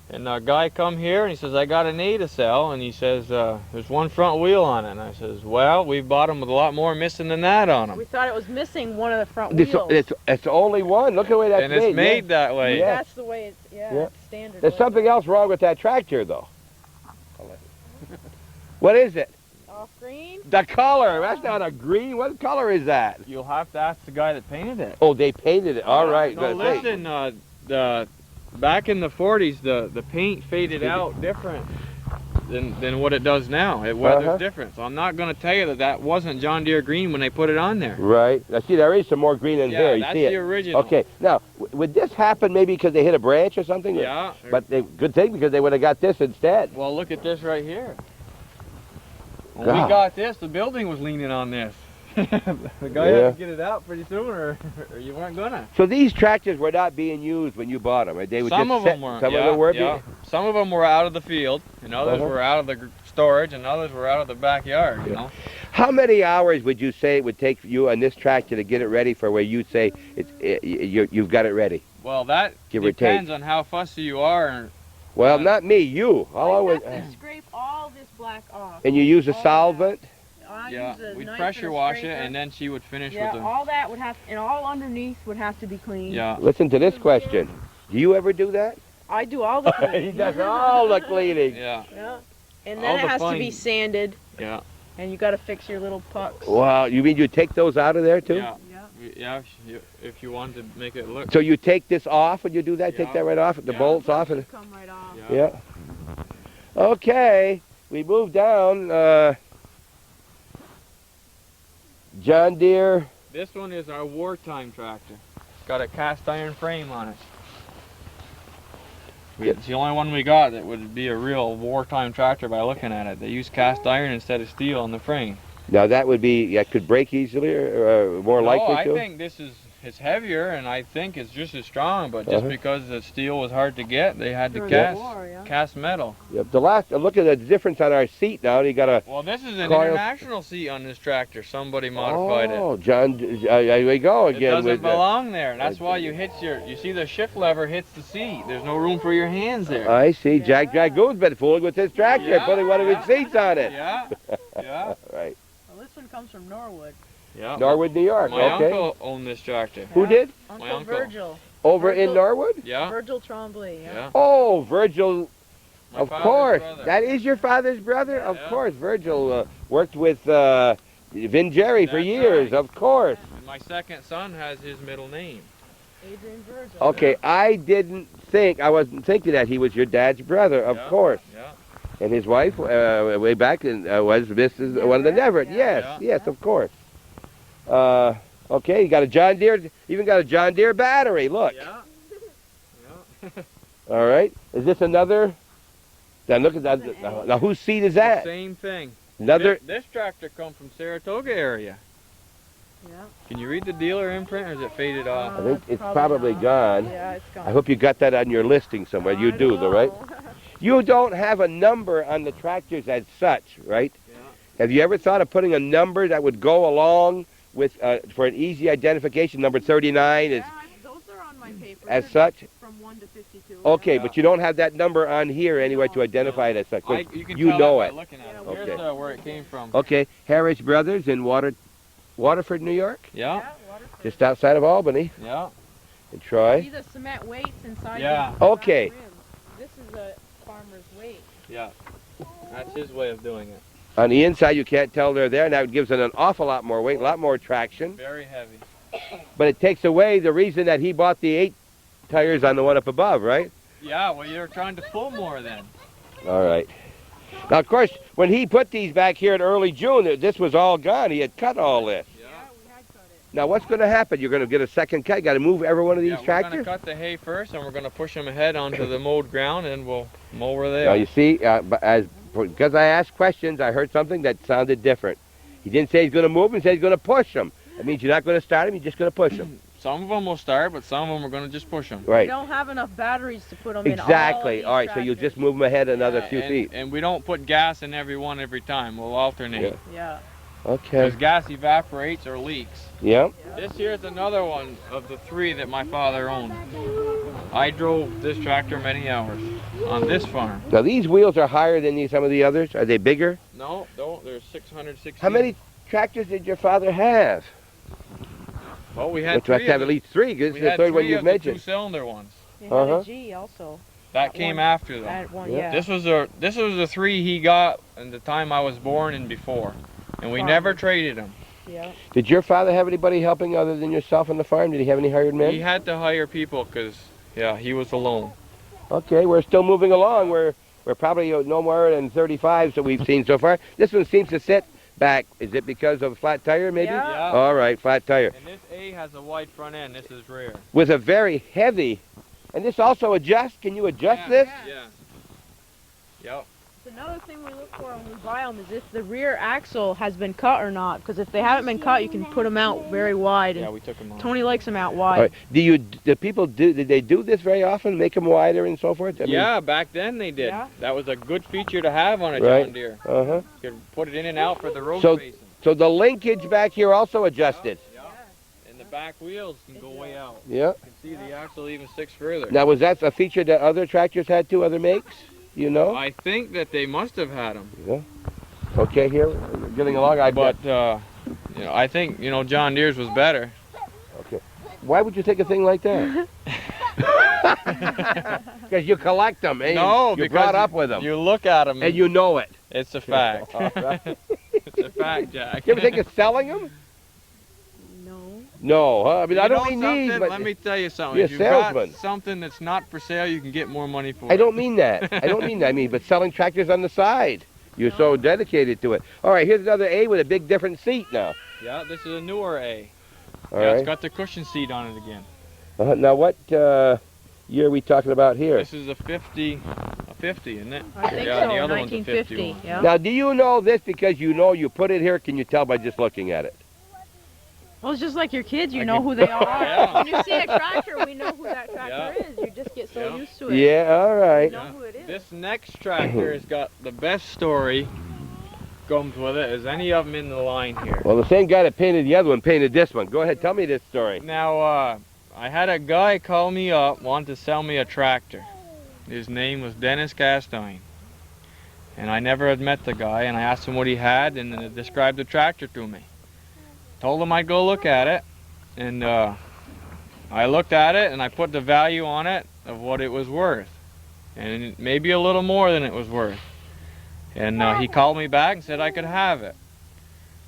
And a guy come here and he says, I got an A to sell, and he says, there's one front wheel on it. And I says, well, we've bought them with a lot more missing than that on them. We thought it was missing one of the front This, wheels. it's only one. Look at the way that's And it's made that way. Yeah. That's the way it's, Yeah. it's standard. There's something else wrong with that tractor, though. What is it? Off green? The color. That's not a green. What color is that? You'll have to ask the guy that painted it. Oh, they painted it. All right. No, Gonna say. listen, back in the 40s, the paint faded out different than what it does now. It Uh-huh. weathers different. So I'm not going to tell you that wasn't John Deere green when they put it on there. Right. Now, see, there is some more green in Yeah, here. You that's see it. the original. Okay. Now, would this happen maybe because they hit a branch or something? Yeah. But good thing because they would have got this instead. Well, look at this right here. When God. we got this, the building was leaning on this. The guy Yeah. had to get it out pretty soon, or you weren't gonna. So these tractors were not being used when you bought them. Right? They were Some just of them weren't. Some yeah, of them were yeah. Some of them were out of the field, and others Uh-huh. were out of the storage, and others were out of the backyard. You know. How many hours would you say it would take you on this tractor to get it ready for where you'd say you've got it ready? Well, that Give or depends on how fussy you are. And Well, not me, you. I'll I always, have to scrape all this black off. and you use a All solvent? I yeah, use a we'd knife pressure and a wash it, scraper. and then she would finish Yeah, with the. all that would have, and all underneath would have to be clean. Yeah. Listen to this question. Do you ever do that? I do all the He cleaning. does all the cleaning. Yeah. Yeah. And All then it the has to be fine- sanded, Yeah. and you got to fix your little pucks. Wow, you mean you take those out of there too? Yeah. Yeah. Yeah. If you want to make it look. So you take this off when you do that? Take Yeah. that right off? The Yeah. bolts off? And, Come right off. Yeah. yeah. Okay, we move down. John Deere. This one is our wartime tractor. It's got a cast iron frame on it. It's the only one we got that would be a real wartime tractor by looking at it. They use cast iron instead of steel on the frame. Now that would be, that could break easily or more likely I to? think this is It's heavier, and I think it's just as strong, but just because the steel was hard to get, they had to During cast the war, yeah. cast metal. Yep. The last look at the difference on our seat now. You got a Well, this is an coil- international seat on this tractor. Somebody modified it. Oh, John, here we go It again. doesn't with belong there. That's why you see the shift lever hits the seat. There's no room for your hands there. I see. Jack Dragoon's been fooling with his tractor, Yeah. putting one of his seats on it. Yeah, yeah, Right. Well, this one comes from Norwood. yeah. Norwood, New York. My Okay. uncle owned this tractor. Who did? Uncle uncle. Virgil. Over in Virgil- Norwood? Yeah, Virgil Trombly. Yeah. yeah. Oh, Virgil. My Of father's course. brother. That is your father's brother? Of Yeah. course. Virgil worked with Vin Jerry for That's years. right. Of course. And my second son has his middle name. Adrian Virgil. Okay, I wasn't thinking that he was your dad's brother, of Yeah. course. Yeah. And his wife, way back, was Mrs. one of the Neverett. Yes, Yeah. yes, of course. Okay, you got a John Deere, even got a John Deere battery. Look. Yeah. Yeah. All right. Is this another? Now look at that. Now whose seat is that? Same thing. Another. This tractor come from Saratoga area. Yeah. Can you read the dealer imprint, or is it faded off? I think it's probably gone. Yeah, it's gone. I hope you got that on your listing somewhere. You I do, though, right? know. You don't have a number on the tractors as such, right? Yeah. Have you ever thought of putting a number that would go along with, for an easy identification? Number 39 is Those are on my paper. as They're such. From 1 to 52. Okay, Yeah. but you don't have that number on here anyway to identify it as such. 'cause You can you tell know that it. by looking at it. Okay. Here's where it came from. Okay, Harris Brothers in Waterford, New York, Yeah. Waterford. just outside of Albany. Yeah. And Troy. See the cement weights inside Yeah. the Okay. rims. This is a farmer's weight. Yeah. That's his way of doing it. On the inside, you can't tell they're there. Now it gives it an awful lot more weight, a lot more traction. Very heavy. But it takes away the reason that he bought the 8 tires on the one up above, right? Yeah, well, you're trying to pull more then. All right. Now, of course, when he put these back here in early June, this was all gone. He had cut all this. Yeah. We had cut it. Now, what's going to happen? You're going to get a second cut? You got to move every one of these Yeah, we're going to tractors? cut the hay first, and we're going to push them ahead onto the mowed ground, and we'll mow where they Now, are. you see, because I asked questions, I heard something that sounded different. He didn't say he's going to move them. He said he's going to push them. That means you're not going to start them. You're just going to push them. Some of them will start, but some of them are going to just push them. We Right. don't have enough batteries to put them in Exactly. all All right, so you'll tractors. just move them ahead another Yeah, few feet. And we don't put gas in every one every time. We'll alternate. Yeah. Yeah. Okay. Because gas evaporates or leaks. Yeah. This here's another one of the 3 that my father owned. I drove this tractor many hours on this farm. Now, these wheels are higher than some of the others. Are they bigger? No, they're 660. How many tractors did your father have? Well, we had Which must 3 have of at least 3, because we this is the had third one 3 you've of the mentioned. 2-cylinder ones. They had Uh-huh. a G also. That That came one- after them. That one, Yeah. yeah. This was the 3 he got in the time I was born and before, and we Farm. never traded them. Yeah. Did your father have anybody helping other than yourself on the farm? Did he have any hired men? He had to hire people because, yeah, he was alone. Okay, we're still moving along. We're probably no more than 35 that we've seen so far. This one seems to sit back. Is it because of flat tire, maybe? Yeah. Yeah. All right, flat tire. And this A has a wide front end. This is rear. With a very heavy, and this also adjusts. Can you adjust this? Yeah. Yep. It's another thing we look for when we buy them is if the rear axle has been cut or not. Because if they haven't been cut, you can put them out very wide. Yeah, And we took them off. Tony likes them out All wide. right. Did they do this very often? Make them wider and so forth? I mean, Yeah, back then they did. Yeah. That was a good feature to have on a Right. John Deere. Uh-huh. You could put it in and out for the road So- spacing. So the linkage back here also adjusted. And the back wheels can go way out. Yeah. You can see the axle even sticks further. Now, was that a feature that other tractors had too, other makes? You know? I think that they must have had them. Yeah. Okay, here, we're getting along. I bet. But, I think, John Deere's was better. Why would you take a thing like that? Because you collect them, eh? No, you because brought up with them, You look at them and you know it. it's a fact. All right. It's a fact, Jack. You ever think of selling them? No. No, huh? I mean, I You don't know mean something? these, but Let me tell you something. You're If a you've got salesman. something that's not for sale, you can get more money for I it. don't mean that. I don't mean that. I mean, but selling tractors on the side. You're so dedicated to it. All right, here's another A with a big different seat now. Yeah, this is a newer A. All yeah, right. it's got the cushion seat on it again. Now, what year are we talking about here? This is a 50, isn't it? I think yeah, so. the other one's a 1950. 51. Yeah. Now, do you know this because you know you put it here? Can you tell by just looking at it? Well, it's just like your kids, you know who they all are. Yeah. When you see a tractor, we know who that tractor is. You just get so used to it. Yeah, all right. You know who it is. This next tractor has got the best story comes with it as any of them in the line here. Well, the same guy that painted the other one painted this one. Go ahead, tell me this story. Now, I had a guy call me up, wanted to sell me a tractor. His name was Dennis Castine. And I never had met the guy, and I asked him what he had, and then described the tractor to me. Told him I'd go look at it, and I looked at it, and I put the value on it of what it was worth. And maybe a little more than it was worth. And he called me back and said I could have it.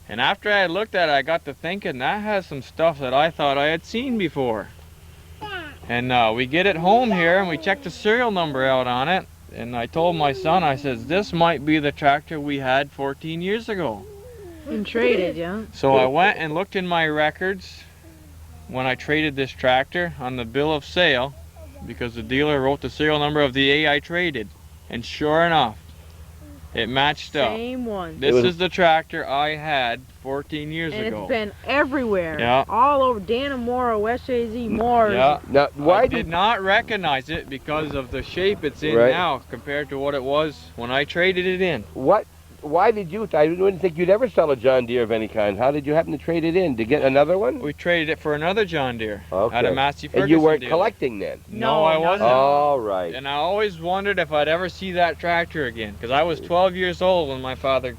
And after I had looked at it, I got to thinking, that has some stuff that I thought I had seen before. And we get it home here, and we checked the serial number out on it. And I told my son, I said, this might be the tractor we had 14 years ago. And traded, yeah. So I went and looked in my records when I traded this tractor on the bill of sale, because the dealer wrote the serial number of the A I traded. And sure enough, it matched up. Same one. This is the tractor I had 14 years And ago. it's been everywhere. Yeah. All over Dannemora, West AZ, Moores. Yeah. Now, why I did not recognize it because of the shape it's in Right. now compared to what it was when I traded it in. Why did you? I didn't think you'd ever sell a John Deere of any kind. How did you happen to trade it in? To get another one? We traded it for another John Deere Okay. at a Massey Ferguson And you weren't dealer. collecting then? No, I wasn't. All right. And I always wondered if I'd ever see that tractor again, because I was 12 years old when my father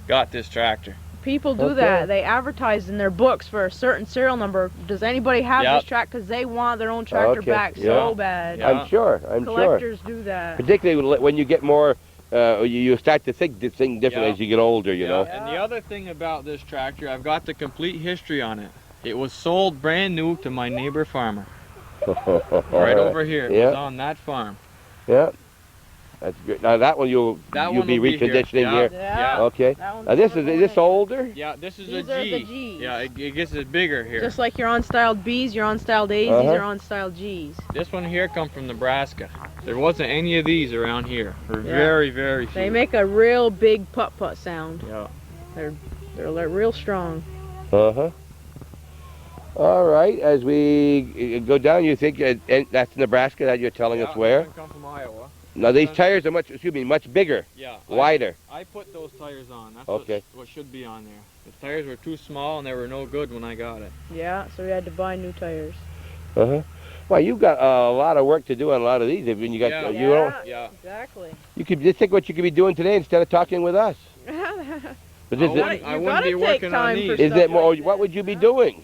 got this tractor. People do Okay. that. They advertise in their books for a certain serial number. Does anybody have Yep. this tractor? Because they want their own tractor Okay, back yeah. so bad. Yeah. I'm sure. Collectors do that. Particularly when you get more, you start to think differently Yeah. as you get older, you know. And the other thing about this tractor, I've got the complete history on it. It was sold brand new to my neighbor farmer. Right over here. It Yeah. was on that farm. Yeah. That's good. Now that one you'll That be one will be here. reconditioning Yeah. here. Yeah. Okay. That one's Now this coming is this away. older? Yeah, this is These a are G. the Gs. Yeah, it gets it bigger here. Just like your on-styled Bs, your on-styled As, Uh-huh. these are on-styled Gs. This one here come from Nebraska. There wasn't any of these around here. Or Yeah. very, very few. They make a real big putt-putt sound. Yeah. They're real strong. Uh-huh. All right. As we go down, you think and that's Nebraska that you're telling us where? This one come from Iowa. Now these tires are much bigger, Yeah. wider. I put those tires on. That's Okay. what should be on there. The tires were too small and they were no good when I got it. Yeah, so we had to buy new tires. Uh-huh. Well, you've got a lot of work to do on a lot of these. If you got Yeah. you don't, Yeah. Exactly. you could just think what you could be doing today instead of talking with us. But this I is, wouldn't- I You wouldn't gotta be take working on time these. for is stuff it more? like What that. would you be doing?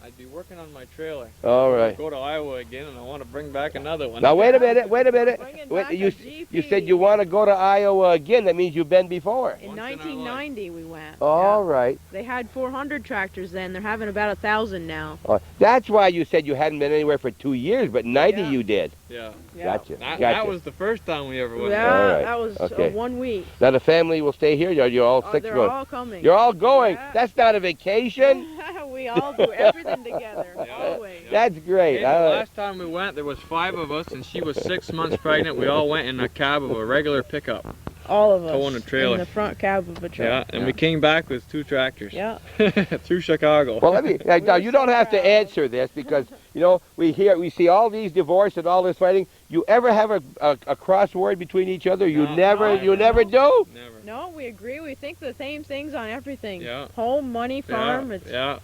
I'd be working on my trailer. All right. Go to Iowa again and I want to bring back another one. Now wait a minute. Wait a minute. Bringing Wait, back you a GP. you said you want to go to Iowa again. That means you've been before. In Once in our 1990 we went. All Yeah. right. They had 400 tractors then. They're having about 1,000 now. That's why you said you hadn't been anywhere for 2 years, but 90 Yeah. you did. Yeah. Yeah. Gotcha. That Gotcha. was the first time we ever went. Yeah, All right. that was Okay. 1 week. Now the family will stay here. You're all Oh, six they're going. all coming. You're all going. Yeah. That's not a vacation. We all do everything together, Yeah. always. That's great. Hey, the last time we went, there was 5 of us, and she was 6 months pregnant. We all went in a cab of a regular pickup. All of us. Towing a trailer. In the front cab of a truck. Yeah, and we came back with 2 tractors. Yeah. Through Chicago. Well, let me. Now you don't have to proud. answer this because we see all these divorce and all this fighting. You ever have a crossword between each other? You No, never. no, You never do. Never. No, we agree. We think the same things on everything. Yeah. Home, money, farm. Yeah, It's, yeah.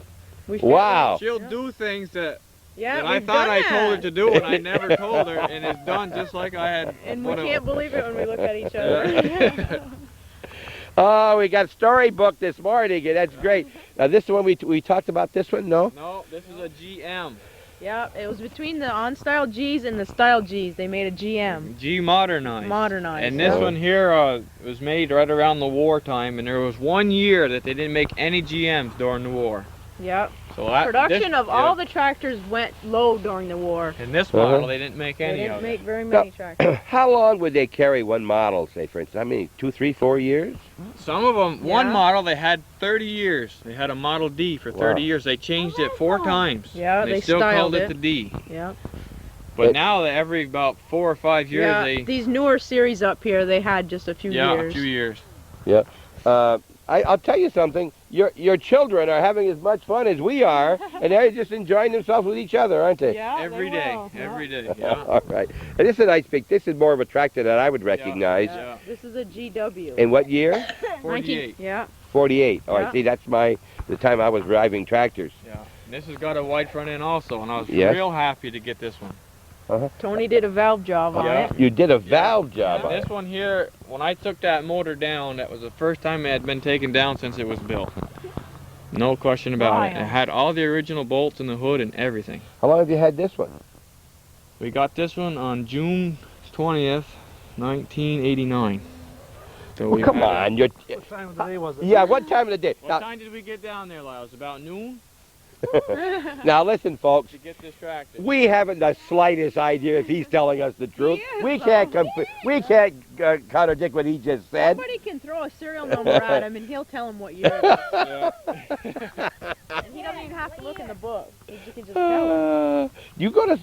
we feel Wow. it. She'll Yeah. do things that Yeah, I we've thought done I told her that. to do, and I never told her, and it's done just like I had. And we put it- can't believe it when we look at each other. Oh, we got storybook this morning, and that's great. Now this one we talked about this one. No. No, this is a GM. Yeah, it was between the on-style Gs and the style Gs. They made a GM. G modernized. Modernized. And this Yeah. one here was made right around the wartime, and there was 1 year that they didn't make any GMs during the war. Yep. So that, Production this, of all the tractors went low during the war. In this Uh-huh. model, they didn't make They any didn't of make it. very many tractors. How long would they carry one model? Say, for instance, how many? 2, 3, 4 years? Some of them, one Yeah. model, they had 30 years. They had a Model D for 30 Wow. years. They changed it 4 times. Yeah, they they still styled called it it. the D. Yeah. But It- now, that every about 4 or 5 years, Yeah, they these newer series up here, they had just a few yeah, years. a few years. Uh, I'll tell you something. Your children are having as much fun as we are, and they're just enjoying themselves with each other, aren't they? Yeah, Every they day, will. every Yeah. day. Yeah. All right. And this is a nice pic. This is more of a tractor that I would recognize. Yeah. This is a GW. In what year? 48. Yeah. 48. All right. Yeah. See, that's the time I was driving tractors. Yeah. And this has got a wide front end also, and I was Yes. real happy to get this one. Tony did a valve job on Yeah. it. You did a valve job And on this it. one here, when I took that motor down, that was the first time it had been taken down since it was built. No question about it. It Wild. had all the original bolts in the hood and everything. How long have you had this one? We got this one on June 20th, 1989. So Well, we've come had it. on. You're, What time of the day was it? yeah, what time of the day? What time did we get down there, Lyle? It was about noon Now, listen, folks. to get this tractor. We haven't the slightest idea if he's telling us the truth. is, We though. can't contradict what he just said. Somebody can throw a serial number at him and he'll tell him what year it is. Yeah. And he doesn't even have to look in the book. You can just tell him.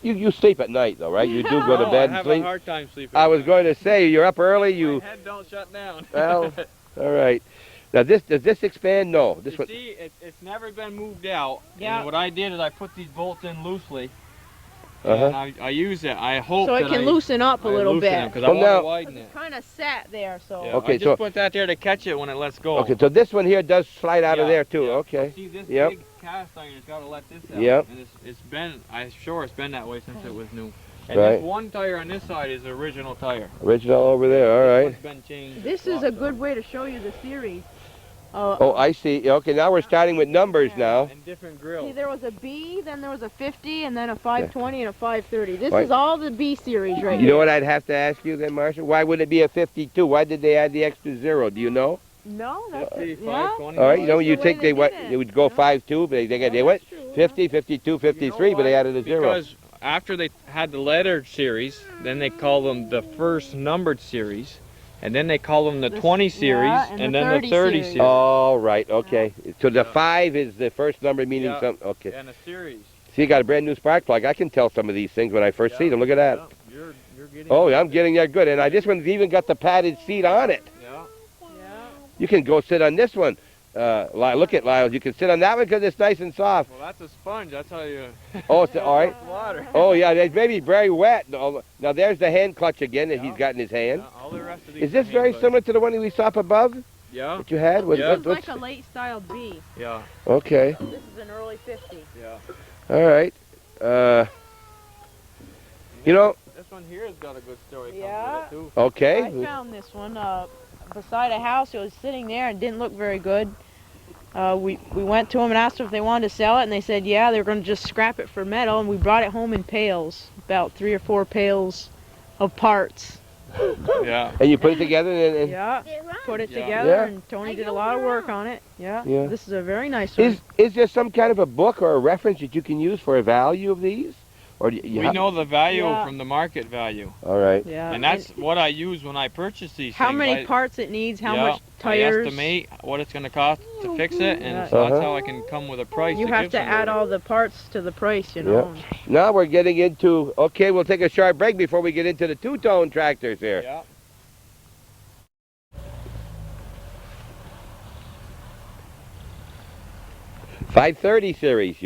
You sleep at night though, right? You do go to No, bed I and have sleep. a hard time sleeping. I was going to say you're up early. My head don't shut down. Well, all right. Now does this expand? No. This You one. see, it's never been moved out. Yeah. And what I did is I put these bolts in loosely, Uh-huh. and I use it. I hope So it that can loosen up a little bit. because I Well, want now- to widen it. It's kind of sat there, so. Yeah, Okay, I just so- put that there to catch it when it lets go. Okay, so this one here does slide out of Yeah, there too. yeah. Okay. See this Yep. big cast iron has got to let this out. Yep. And it's been, I'm sure it's been that way since it was new. And Right. this one tire on this side is the original tire. Original over there. All This right. one's been changed. This is a good way to show you the series. Oh, I see. Okay, now we're starting with numbers now. And different See, grills. there was a B, then there was a 50, and then a 520 and a 530. This Right. is all the B series right You here. know what I'd have to ask you then, Marsha? Why would it be a 52? Why did they add the extra zero? Do you know? No, that's See, yeah. 520. All right, you know, That's you the think way they they did it. would go 5.2, but they went That's true, yeah. 50, 52, 53, but they why? added a zero. Because after they had the lettered series, then they call them the first numbered series, and then they call them the The- 20 series, yeah, and and then the the 30 30 series. All right, okay. So the Yeah. 5 is the first number meaning Yeah. something. Okay. And a series. See, you got a brand new spark plug. I can tell some of these things when I first see them. Look at that. Yeah, you're getting Oh, I'm getting that good. And this one's even got the padded seat on it. Yeah. Yeah. You can go sit on this one. Look at Lyle. You can sit on that one because it's nice and soft. Well, that's a sponge. That's how you. Oh, it's all right. Water. Oh, yeah, it's maybe very wet. Now, there's the hand clutch again that he's got in his hand. Yeah, all the rest of these Is this are very hand similar to the one we saw up above Yeah. that you had? Yeah. This is like a late style B. Yeah. Okay. This is an early 50. Yeah. All right. You know, This one here has got a good story. comes Yeah. With it too. okay. I found this one beside a house. It was sitting there and didn't look very good. We went to them and asked them if they wanted to sell it, and they said yeah, they were going to just scrap it for metal, and we brought it home in pails, about 3 or 4 pails of parts. Yeah. And you put it together and Yeah, They're right. put it Yeah. together, Yeah. and Tony did a lot of work on it. Yeah, Yeah. this is a very nice one. is there some kind of a book or a reference that you can use for a value of these? Or do you We know the value Yeah. from the market value. All right. Yeah, And that's what I use when I purchase these how things. many parts it needs, how yeah, much tires. I estimate what it's going to cost to fix it, and Yeah. so that's Uh-huh. how I can come with a price. You have give to add somebody. all the parts to the price, you know. Now we're getting into, okay, we'll take a short break before we get into the two-tone tractors here. Yeah. .530 series.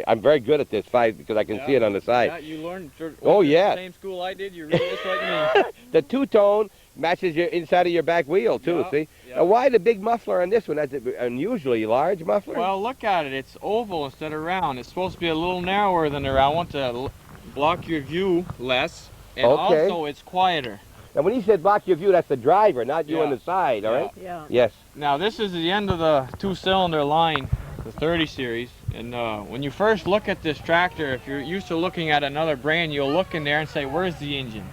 I'm very good at this 5 because I can see it on the side. Yeah, you learned. Oh, went to yeah. The same school I did. You read this like me. The two-tone matches your inside of your back wheel too. Yeah, See. yeah. Now, why the big muffler on this one? That's an unusually large muffler. Well, look at it. It's oval instead of round. It's supposed to be a little narrower than the round one to block your view less, and Okay. also it's quieter. Now, when he said block your view, that's the driver, not you Yeah. on the side. All Yeah. right. Yeah. Yes. Now this is the end of the 2-cylinder line, the 30 series, and when you first look at this tractor, if you're used to looking at another brand, you'll look in there and say, where's the engine?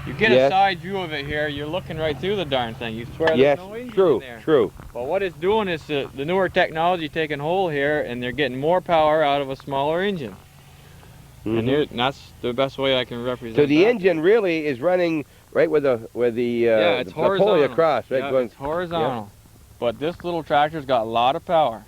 You get Yes. a side view of it here, you're looking right through the darn thing. You swear Yes. there's no engine True. in there. True. But what it's doing is the newer technology taking hold here, and they're getting more power out of a smaller engine. Mhm. And that's the best way I can represent So the that. engine really is running right where the Yeah, it's the pulley horizontal. across, right? Yeah, Going it's horizontal. But this little tractor's got a lot of power.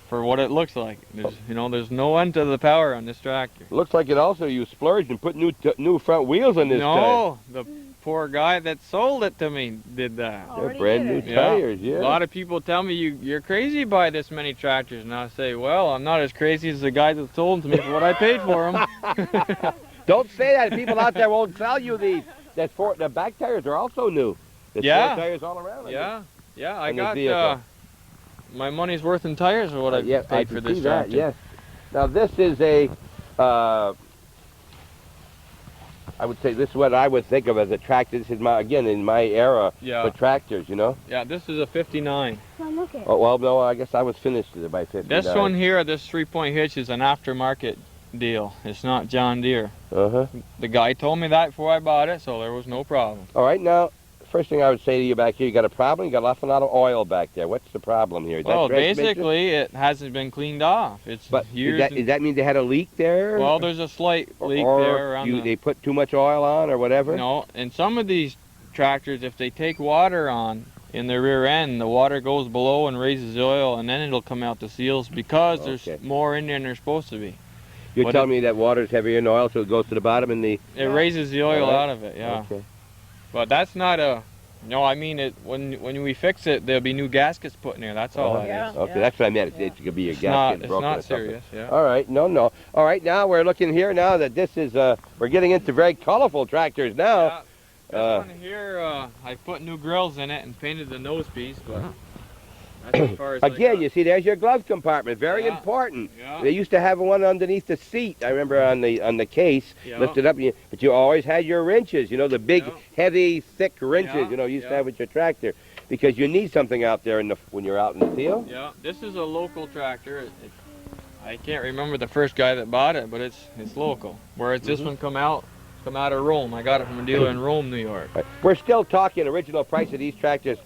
for what it looks like. There's no end to the power on this tractor. Looks like it also you splurged and put new front wheels on this time. No, the poor guy that sold it to me did that. Oh. They're Already brand did new it. tires, yeah. A lot of people tell me you're crazy to buy this many tractors, and I say, well, I'm not as crazy as the guy that sold them to me for what I paid for them. Don't say that. People out there won't sell you these. The back tires are also new. The Yeah. tires all around. Yeah, I on this got vehicle. my money's worth in tires for what I Yeah, I paid can for this see that, tractor. yes. Now this is I would say this is what I would think of as a tractor. This is in my era Yeah. for tractors, Yeah, this is a 59. Come look at it. Oh, well, no, I guess I was finished by 59. This one here, this 3-point hitch, is an aftermarket deal. It's not John Deere. Uh-huh. The guy told me that before I bought it, so there was no problem. All right, now, first thing I would say to you back here, you got a problem? You got an awful lot of oil back there. What's the problem here? Is that Well, transmission? basically, it hasn't been cleaned off. It's But years. does that mean they had a leak there? Well, there's a slight leak or there around they put too much oil on or whatever? No, and some of these tractors, if they take water on in the rear end, the water goes below and raises the oil, and then it'll come out the seals because Okay. there's more in there than there's supposed to be. You're What telling me that water's heavier in oil, so it goes to the bottom and the... It raises the oil All right. out of it, yeah. Okay. But that's not a... No, I mean, when we fix it, there'll be new gaskets put in there. That's all that is. Yeah. Okay, that's what I meant. It could be a It's gasket not, it's broken or not something. serious, yeah. All right, no. All right, now we're looking here now that this is, we're getting into very colorful tractors now. Yeah. This one here, I put new grills in it and painted the nose piece, but that's as far as I Again, got. you see, there's your glove compartment. Very Yeah. important. Yeah. They used to have one underneath the seat. I remember on the case, Yeah. lifted up, but you always had your wrenches. The big, Yeah. heavy, thick wrenches. Yeah, You used to yeah. have with your tractor, because you need something out there when you're out in the field. Yeah, this is a local tractor. I can't remember the first guy that bought it, but it's local. Whereas this one come out of Rome. I got it from a dealer in Rome, New York. Right. We're still talking original price of these tractors,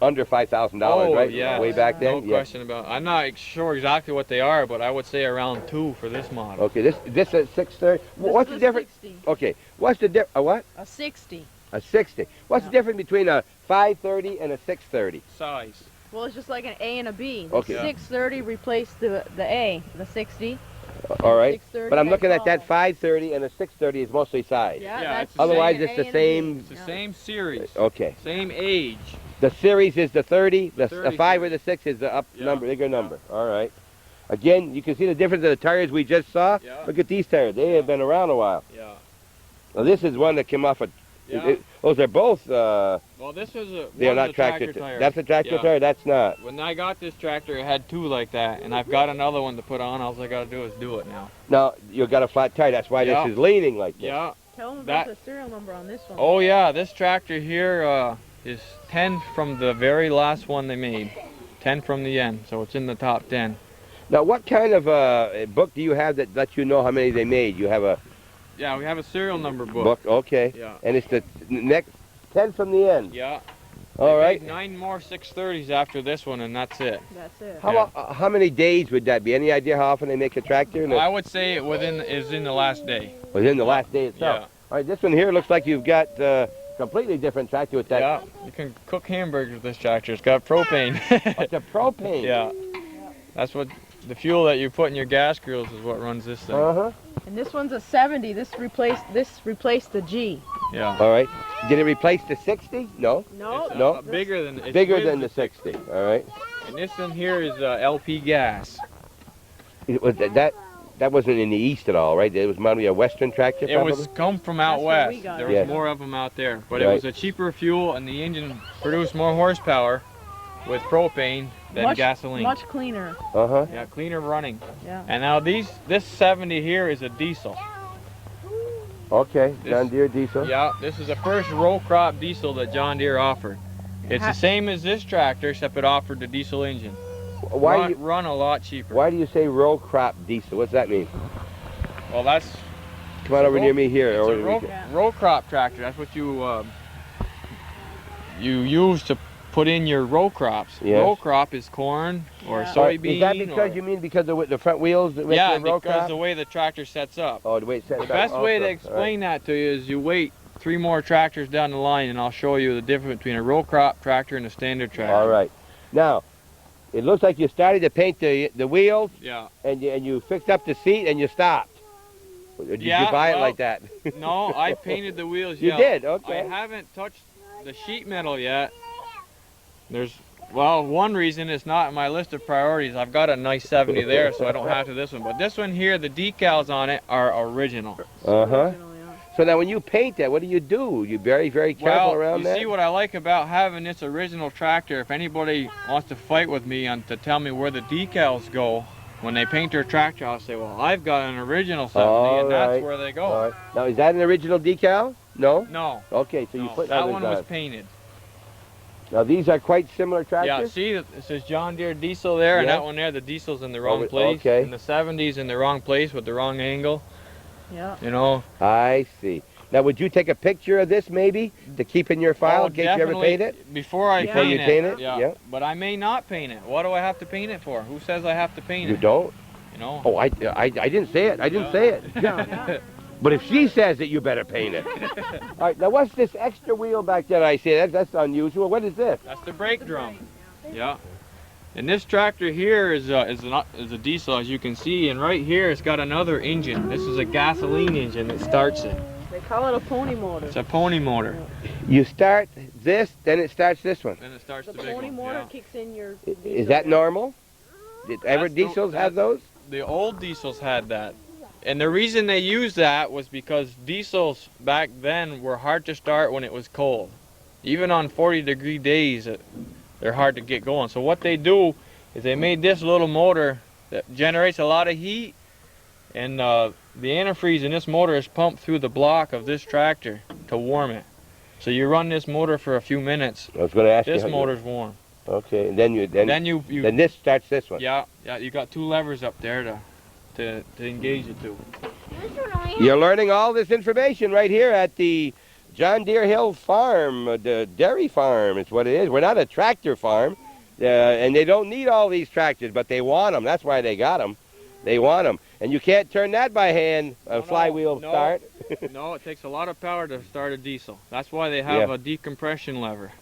under $5,000, right? Yeah, Way back then. No question about it. I'm not sure exactly what they are, but I would say around 2 for this model. Okay, this is 630. What's the This is a difference? 60. Okay, what's the difference? A what? A 60. A 60. What's the Yeah. difference between a 530 and a 630? Size. Well, it's just like an A and a B. The Okay. 630 replaced the A. The 60. All right. 630 But I'm they looking at that call. 530 and a 630 is mostly size. Yeah, Yeah, that's it's the Otherwise, same it's A the and a B. same. It's the Yeah. same series, Okay. same age. The series is the 30. The 30 5 or series. the 6 is the up Yeah. number, bigger number. All right. Again, you can see the difference of the tires we just saw. Yeah. Look at these tires. They have been around a while. Yeah. Now, this is one that came off a... Yeah. Those are both... Well, this is they are one not of the tractor tractor tires. That's a tractor Yeah. tire? That's not. When I got this tractor, it had 2 like that, and I've got another one to put on. All I got to do is do it now. Now, you've got a flat tire. That's why Yeah. this is leaning like this. Yeah. Tell them about That- the serial number on this one. Oh yeah, this tractor here is 10 from the very last one they made. 10 from the end, so it's in the top 10. Now, what kind of book do you have that lets you know how many they made? You have a Yeah, we have a serial number book, okay. Yeah. And it's the next 10 from the end. Yeah. All They right. made 9 more 630s after this one, and that's it. That's it. How many days would that be? Any idea how often they make a tractor? I would say it is in the last day. Within the last day itself. Yeah. All right, this one here looks like you've got completely different tractor with that. Yeah. You can cook hamburgers with this tractor. It's got propane. It's a propane. Yeah. That's what the fuel that you put in your gas grills is what runs this thing. Uh-huh. And this one's a 70. This replaced the G. Yeah. All right. Did it replace the 60? No. No. It's, No. bigger than it's Bigger with than the 60. All right. And this one here is LP gas. It was that wasn't in the east at all, right? It was probably a western tractor. It was come from out That's where we west. got There it. was Yeah. more of them out there, but Right. it was a cheaper fuel, and the engine produced more horsepower with propane than much, gasoline. Much cleaner. Uh-huh. Yeah, cleaner running. Yeah. And now this 70 here is a diesel. Okay. This- John Deere diesel. Yeah, this is the first row crop diesel that John Deere offered. It's the same as this tractor, except it offered the diesel engine. Why Run a lot cheaper. do you say row crop diesel? What's that mean? Well, that's Come on over near me here. it's or a we row, can- row crop tractor. That's what you use to put in your row crops. Yes. Row crop is corn or Yeah. soybean. Is that because or, you mean because of the front wheels with yeah, the row because crop? the way the tractor sets up. Oh, the way it's set The up. best way to Also. explain that to you is you wait 3 more tractors down the line, and I'll show you the difference between a row crop tractor and a standard tractor. All right. Now, It looks like you started to paint the wheels, Yeah. and you fixed up the seat, and you stopped. Or did Yeah, you buy it well, like that? No, I painted the wheels You yellow. did? Okay. I haven't touched the sheet metal yet. Well, one reason it's not in my list of priorities. I've got a nice 70 there, so I don't have to this one. But this one here, the decals on it are original. Uh-huh. So now when you paint that, what do? You very, very careful around that? You see what I like about having this original tractor, if anybody wants to fight with me to tell me where the decals go, when they paint their tractor, I'll say, well, I've got an original 70, and that's where they go. All right. Now, is that an original decal? No? No. Okay, so you put that others one on. was painted. Now, these are quite similar Yeah, tractors? see, it says John Deere diesel there, and Yeah. that one there, the diesel's in the wrong place. Okay. And the 70's in the wrong place with the wrong angle. Yeah. You know? I see. Now, would you take a picture of this, maybe, to keep in your file in case you ever definitely, paint it? Before I Before you paint it? Yeah. Yeah. But I may not paint it. What do I have to paint it for? Who says I have to paint You it? don't? You know? Oh, I didn't say it. I didn't say it. Yeah. But if she says it, you better paint it. All right, now what's this extra wheel back there I see? That's unusual. What is this? That's the brake drum. Yeah. And this tractor here is a diesel, as you can see, and right here it's got another engine. This is a gasoline engine that starts it. They call it a pony motor. It's a pony motor. You start this, then it starts this one. Then it starts The the big pony one. motor Yeah. kicks in your. Is that normal? Did ever That's the- diesels have those? The old diesels had that. And the reason they used that was because diesels back then were hard to start when it was cold. Even on 40-degree days, they're hard to get going. So what they do is they made this little motor that generates a lot of heat, and the antifreeze in this motor is pumped through the block of this tractor to warm it. So you run this motor for a few minutes. I was going to ask you. This how you- motor's warm. Okay, and then Then this starts this one. yeah, you got two levers up there to engage the two. You're learning all this information right here at the John Deere Hill Farm, the dairy farm. It's what it is. We're not a tractor farm, and they don't need all these tractors, but they want them. That's why they got them. They want them, and you can't turn that by hand. A flywheel no. start. No, it takes a lot of power to start a diesel. That's why they have Yeah. a decompression lever.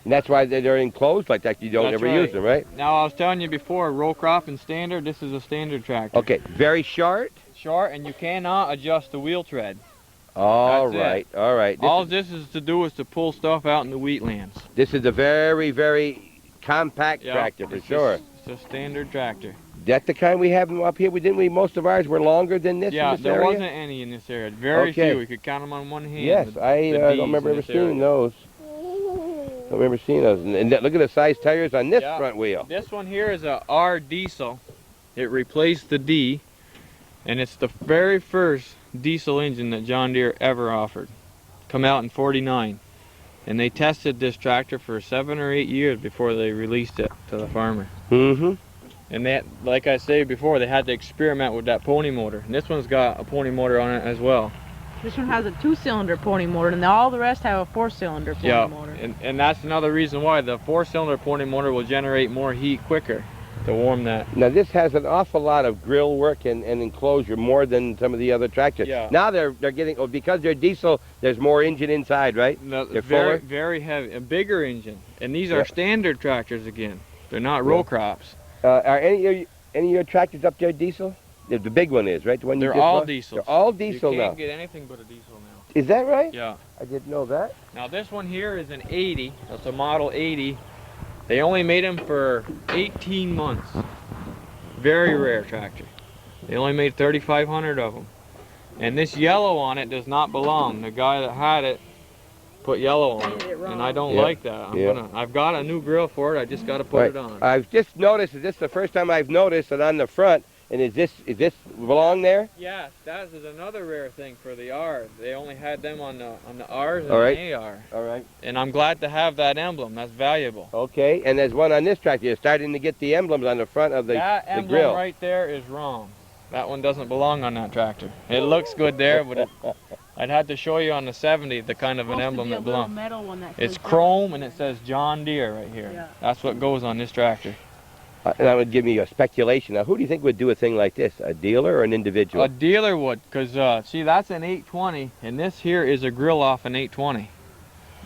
And that's why they're enclosed like that. You don't That's ever right. use them, right? Now, I was telling you before, row crop and standard, this is a standard tractor. Okay, very short. Short, and you cannot adjust the wheel tread. All That's right, all right. All this is to do is to pull stuff out in the wheatlands. This is a very, very compact Yeah, tractor for it's sure. It's a standard tractor. That's the kind we have up here. Didn't we? Most of ours were longer than this Yeah, in this there area? wasn't any in this area. Very Okay. few. We could count them on one hand. Yes, I the don't Ds remember in ever this seeing area. those. Don't remember seeing those. And look at the size tires on this Yeah. front wheel. This one here is a R diesel. It replaced the D, and it's the very first diesel engine that John Deere ever offered. Come out in '49, and they tested this tractor for 7 or 8 years before they released it to the farmer. Mm-hmm. And that, like I said before, they had to experiment with that pony motor. And this one's got a pony motor on it as well. This one has a 2-cylinder pony motor, and all the rest have a 4-cylinder pony motor. And that's another reason why the 4-cylinder pony motor will generate more heat quicker to warm that. Now this has an awful lot of grill work and enclosure, more than some of the other tractors. Yeah. Now they're getting, because they're diesel, there's more engine inside, right? No, They're very, fuller? very heavy, a bigger engine. And these Yeah. are standard tractors again. They're not row Yeah. crops. Are any of your tractors up there diesel? The big one is, right? The one you They're just all bought? diesels. They're all diesel You can't now. get anything but a diesel now. Is that right? Yeah. I didn't know that. Now this one here is an 80. That's a Model 80. They only made them for 18 months. Very rare tractor. They only made 3,500 of them. And this yellow on it does not belong. The guy that had it put yellow on it, and I don't Yeah. like that. I've got a new grill for it. I just got to put Right. it on. I've just noticed, is this the first time I've noticed that on the front, and is this belong there? Yes, that is another rare thing for the R. They only had them on the R's and All right. the AR. All right. And I'm glad to have that emblem. That's valuable. Okay, and there's one on this tractor. You're starting to get the emblems on the front of That the emblem grill. right there is wrong. That one doesn't belong on that tractor. It looks good there, but I'd have to show you on the 70 the kind of an emblem that belongs. Metal one that It's says- chrome and it says John Deere right here. Yeah. That's what goes on this tractor. And that would give me a speculation. Now, who do you think would do a thing like this? A dealer or an individual? A dealer would, because see, that's an 820, and this here is a grill off an 820.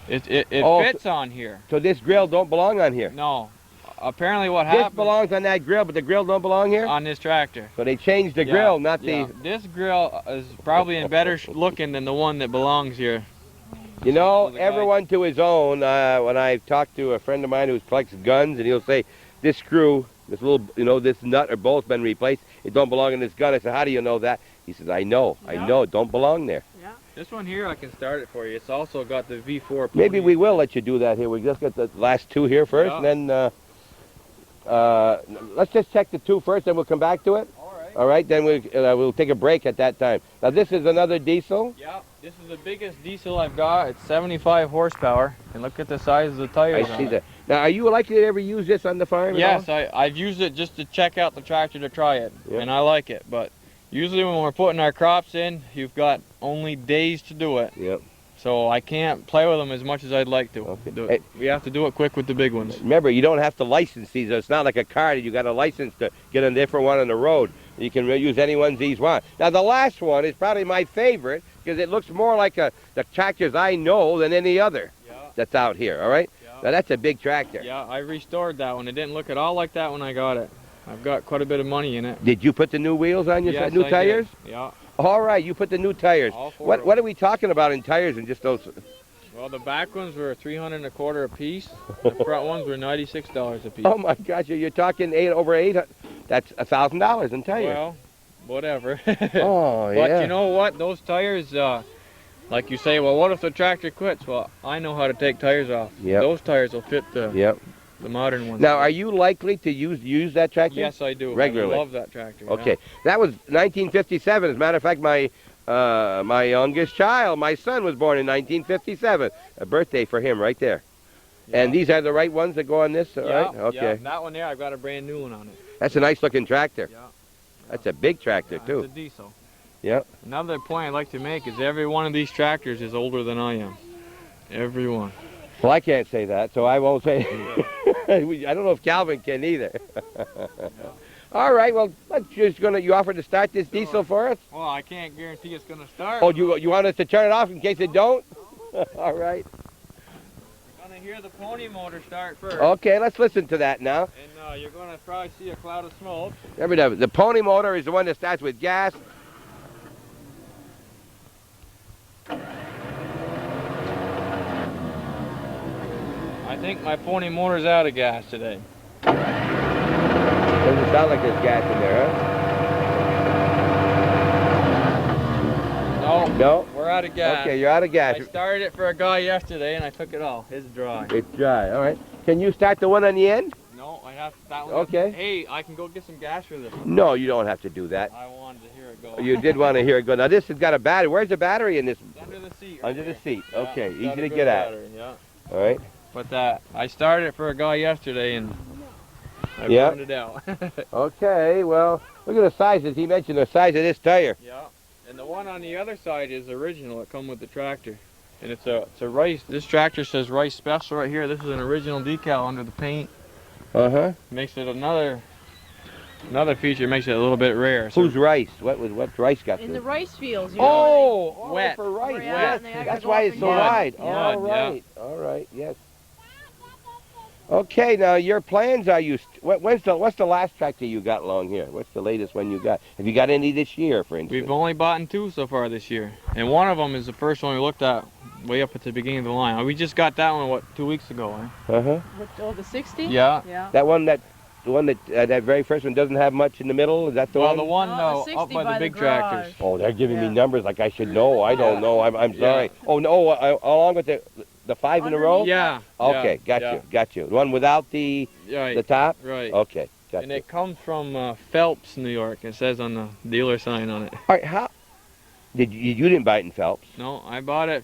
It Oh, fits on here. So this grill don't belong on here? No. apparently what This happened belongs on that grill, but the grill don't belong here? on this tractor. So they changed the grill, not the... This grill is probably in better looking than the one that belongs here. You know, So the guy- everyone to his own. When I talk to a friend of mine who collects guns, and he'll say, this screw, this little, this nut or bolt's been replaced. It don't belong in this gun. I said, how do you know that? He says, I know. I know. It don't belong there. This one here, I can start it for you. It's also got the V4. Maybe we will let you do that here. We just got the last two here first, and then let's just check the two first, then we'll come back to it. All right, then we'll take a break at that time. Now, this is another diesel. Yeah, this is the biggest diesel I've got. It's 75 horsepower, and look at the size of the tires I on see it. that. Now, are you likely to ever use this on the farm at Yes, all? I've used it just to check out the tractor to try it, Yep. and I like it. But usually when we're putting our crops in, you've got only days to do it. Yep. So I can't play with them as much as I'd like to. Okay. We have to do it quick with the big ones. Remember, you don't have to license these. It's not like a car that you got a license to get a different one on the road. You can use any ones these want. Now, the last one is probably my favorite because it looks more like the tractors I know than any other that's out here, all right? Yeah. Now, that's a big tractor. Yeah, I restored that one. It didn't look at all like that when I got it. I've got quite a bit of money in it. Did you put the new wheels on your Yes, new I tires? did. Yeah. All right, you put the new tires. All four What of what are we talking about in tires and just those? Well, the back ones were $300 a quarter a piece. The front ones were $96 a piece. Oh my gosh, you're talking over 800. That's $1,000 in tires. Well, whatever. Oh, yeah. But you know what? Those tires, like you say, well, what if the tractor quits? Well, I know how to take tires off. Yep. Those tires will fit the Yep. modern ones. Now, are you likely to use that tractor? Yes, I do. Regularly? I love that tractor. yeah. Okay, that was 1957. As a matter of fact, my youngest child, my son, was born in 1957. A birthday for him right there. Yeah. And these are the right ones that go on this, all Yeah, right? Okay. Yeah. That one there, I've got a brand new one on it. That's a nice looking tractor. Yeah. That's a big tractor, Yeah, too. It's a diesel. Yep. Another point I'd like to make is every one of these tractors is older than I am. Every one. Well, I can't say that, so I won't say. I don't know if Calvin can either. All right, well, you offer to start this diesel for us? Well, I can't guarantee it's going to start. Oh, you want us to turn it off in case it don't? All right. You're going to hear the pony motor start first. Okay, let's listen to that now. And you're going to probably see a cloud of smoke. Remember, the pony motor is the one that starts with gas. I think my pony motor's out of gas today. Doesn't sound like there's gas in there, huh? No, No? we're out of gas. Okay, you're out of gas. I started it for a guy yesterday and I took it off. It's dry. It's dry, all right. Can you start the one on the end? No, I have that one. Okay. Hey, I can go get some gas for this. No, you don't have to do that. I wanted to hear it go. You did want to hear it go. Now, this has got a battery. Where's the battery in this? It's under the seat. Under the seat. Yeah, Okay, it's easy got a to good get at. battery, yeah. All right. But I started it for a guy yesterday and I Yeah. burned it out. Okay, well, look at the sizes. He mentioned the size of this tire. Yeah. And the one on the other side is original. It come with the tractor. And it's a rice. This tractor says rice special right here. This is an original decal under the paint. Uh-huh. Makes it another feature, makes it a little bit rare. So Who's rice? What rice got In to the rice fields. You Oh, Wet. for rice. Yeah, Yes. and they have to That's go why up it's and so down. wide. Mud, All yeah. right. All right. Yes. Okay. Now your plans are what's the last tractor you got along here? What's the latest one you got? Have you got any this year, for instance? we've only bought two so far this year. And one of them is the first one we looked at way up at the beginning of the line. We just got that one, 2 weeks ago, huh? Uh-huh. Oh, the 60? Yeah. Yeah. The one that that very first one doesn't have much in the middle. Is that the Well, one? the one No, the up 60 by the by the big tractors. Oh, they're giving me Yeah. numbers like I should know. I don't know. I'm sorry. Yeah. Oh no, along with the 5 in a row. Yeah. Okay, got yeah. you, got you. The one without the Right. top. Right. Okay, got And you. it comes from Phelps, New York. It says on the dealer sign on it. All right, how did you didn't buy it in Phelps? No, I bought it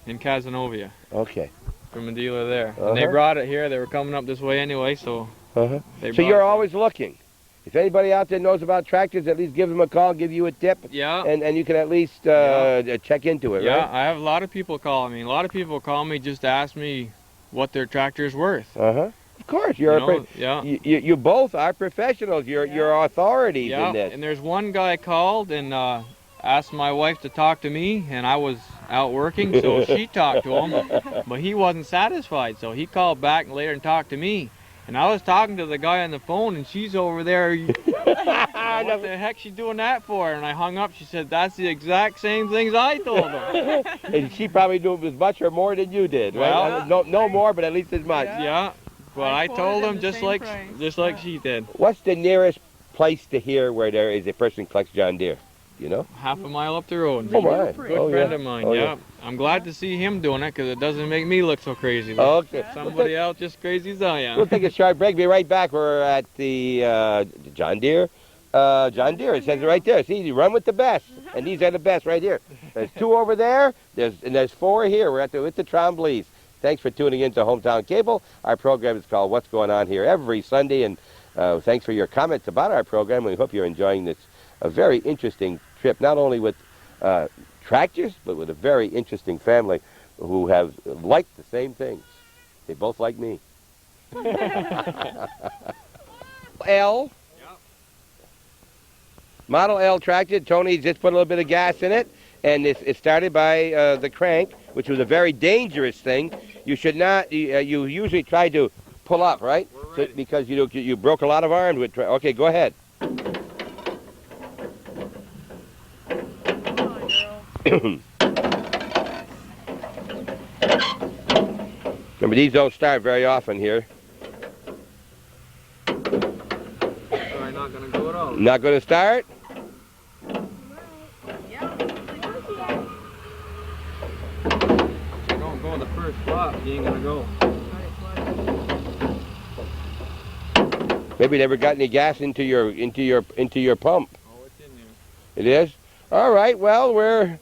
in Casanova Okay. from a dealer there. And they Uh-huh. brought it here. They were coming up this way anyway, so Uh-huh. they So brought you're it. always looking. If anybody out there knows about tractors, at least give them a call, give you a tip, Yeah. and you can at least check into it, Yeah, right? I have a lot of people calling me. A lot of people call me just to ask me what their tractor is worth. Uh-huh. Of course, you're You know, yeah. you both are professionals. You're authorities Yeah, in this. and there's one guy called and asked my wife to talk to me, and I was out working, so she talked to him, but he wasn't satisfied, so he called back later and talked to me, And I was talking to the guy on the phone, and she's over there. What the heck she doing that for? And I hung up. She said, that's the exact same things I told her. And she probably knew as much or more than you did, right? Well, no more, but at least as much. Yeah. But I told him just like she did. What's the nearest place to here where there is a person who collects John Deere? You know? Half a mile up the road. Oh, my. Good friend of mine, yeah. I'm glad to see him doing it because it doesn't make me look so crazy. Okay. Somebody else just crazy as I am. We'll take a short break. Be right back. We're at the John Deere. John Deere, it says it right there. See, you run with the best. And these are the best right here. There's 2 over there. There's 4 here. We're with the Trombleys. Thanks for tuning in to Hometown Cable. Our program is called What's Going On Here every Sunday. And thanks for your comments about our program. We hope you're enjoying this a very interesting trip, not only with tractors, but with a very interesting family who have liked the same things. They both like me. L. Model L tractor. Tony just put a little bit of gas in it, and it started by the crank, which was a very dangerous thing. You should not. You usually try to pull up, right? So, because you broke a lot of arms with. Okay, go ahead. Remember, these don't start very often here. Probably not going to go at all. Not going to start? If you don't go the first flop, you ain't going to go. Maybe never got any gas into your pump. Oh, it's in there. It is? All right, well,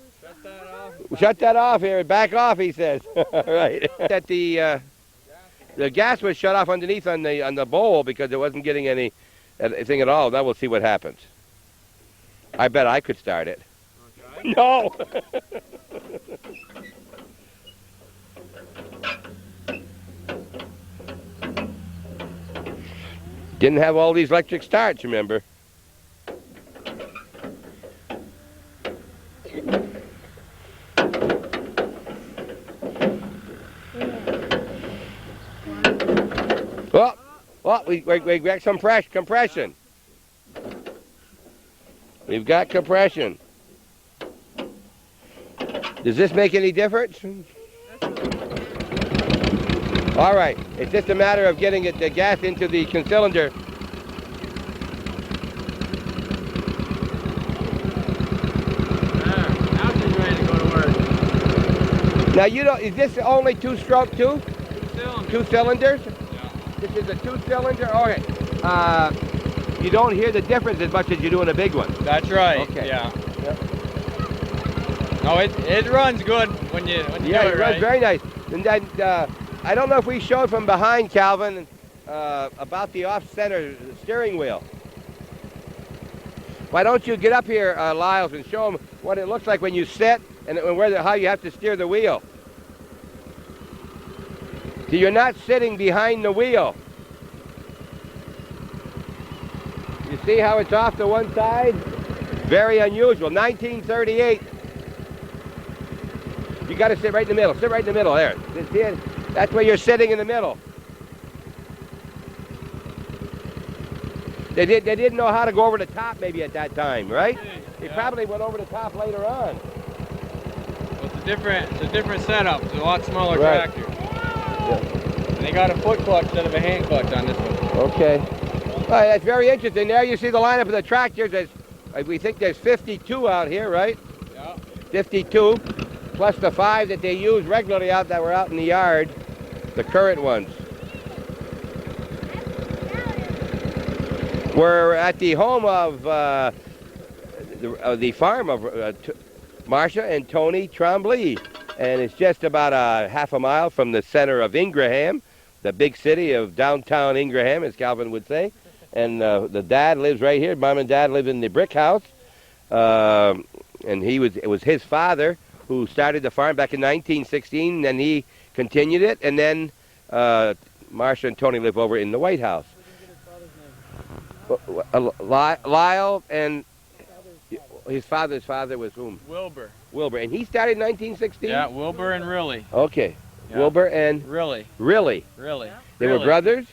shut that off here. Back off, he says. Right. That the gas was shut off underneath on the bowl because it wasn't getting anything at all. Now we'll see what happens. I bet I could start it. Okay. No. Didn't have all these electric starts, remember? Well, we got some compression. We've got compression. Does this make any difference? All right. It's just a matter of getting the gas into the cylinder. Now she's ready to go to work. Now, is this only 2-stroke too? 2 cylinders? Yeah. This is a 2-cylinder? Okay. You don't hear the difference as much as you do in a big one. That's right. Okay. Yeah. Yep. No, it runs good when you do it runs right. very nice. And then, I don't know if we showed from behind, Calvin, about the off-center steering wheel. Why don't you get up here, Lyles, and show them what it looks like when you sit and how you have to steer the wheel. So you're not sitting behind the wheel. You see how it's off to one side? Very unusual. 1938. You got to sit right in the middle. Sit right in the middle there. See it? That's where you're sitting in the middle. They didn't know how to go over the top maybe at that time, right? They probably went over the top later on. Well, it's a different setup. It's a lot smaller Right. tractor. And they got a foot clutch instead of a hand clutch on this one. Okay. All right, that's very interesting. There you see the lineup of the tractors. We think there's 52 out here, right? Yeah. 52, plus the 5 that they use regularly that were out in the yard, the current ones. We're at the home of the farm of Marsha and Tony Trombly, and it's just about a half a mile from the center of Ingraham, the big city of downtown Ingraham, as Calvin would say. And the dad lives right here. Mom and Dad live in the brick house, and it was his father who started the farm back in 1916, and he continued it. And then Marsha and Tony live over in the White House. Lyle, and his father's father was whom? Wilbur. Wilbur, and he started in 1916? Yeah, Wilbur and Riley. Okay. Yeah. Wilbur and Riley. Riley. Really. They were brothers?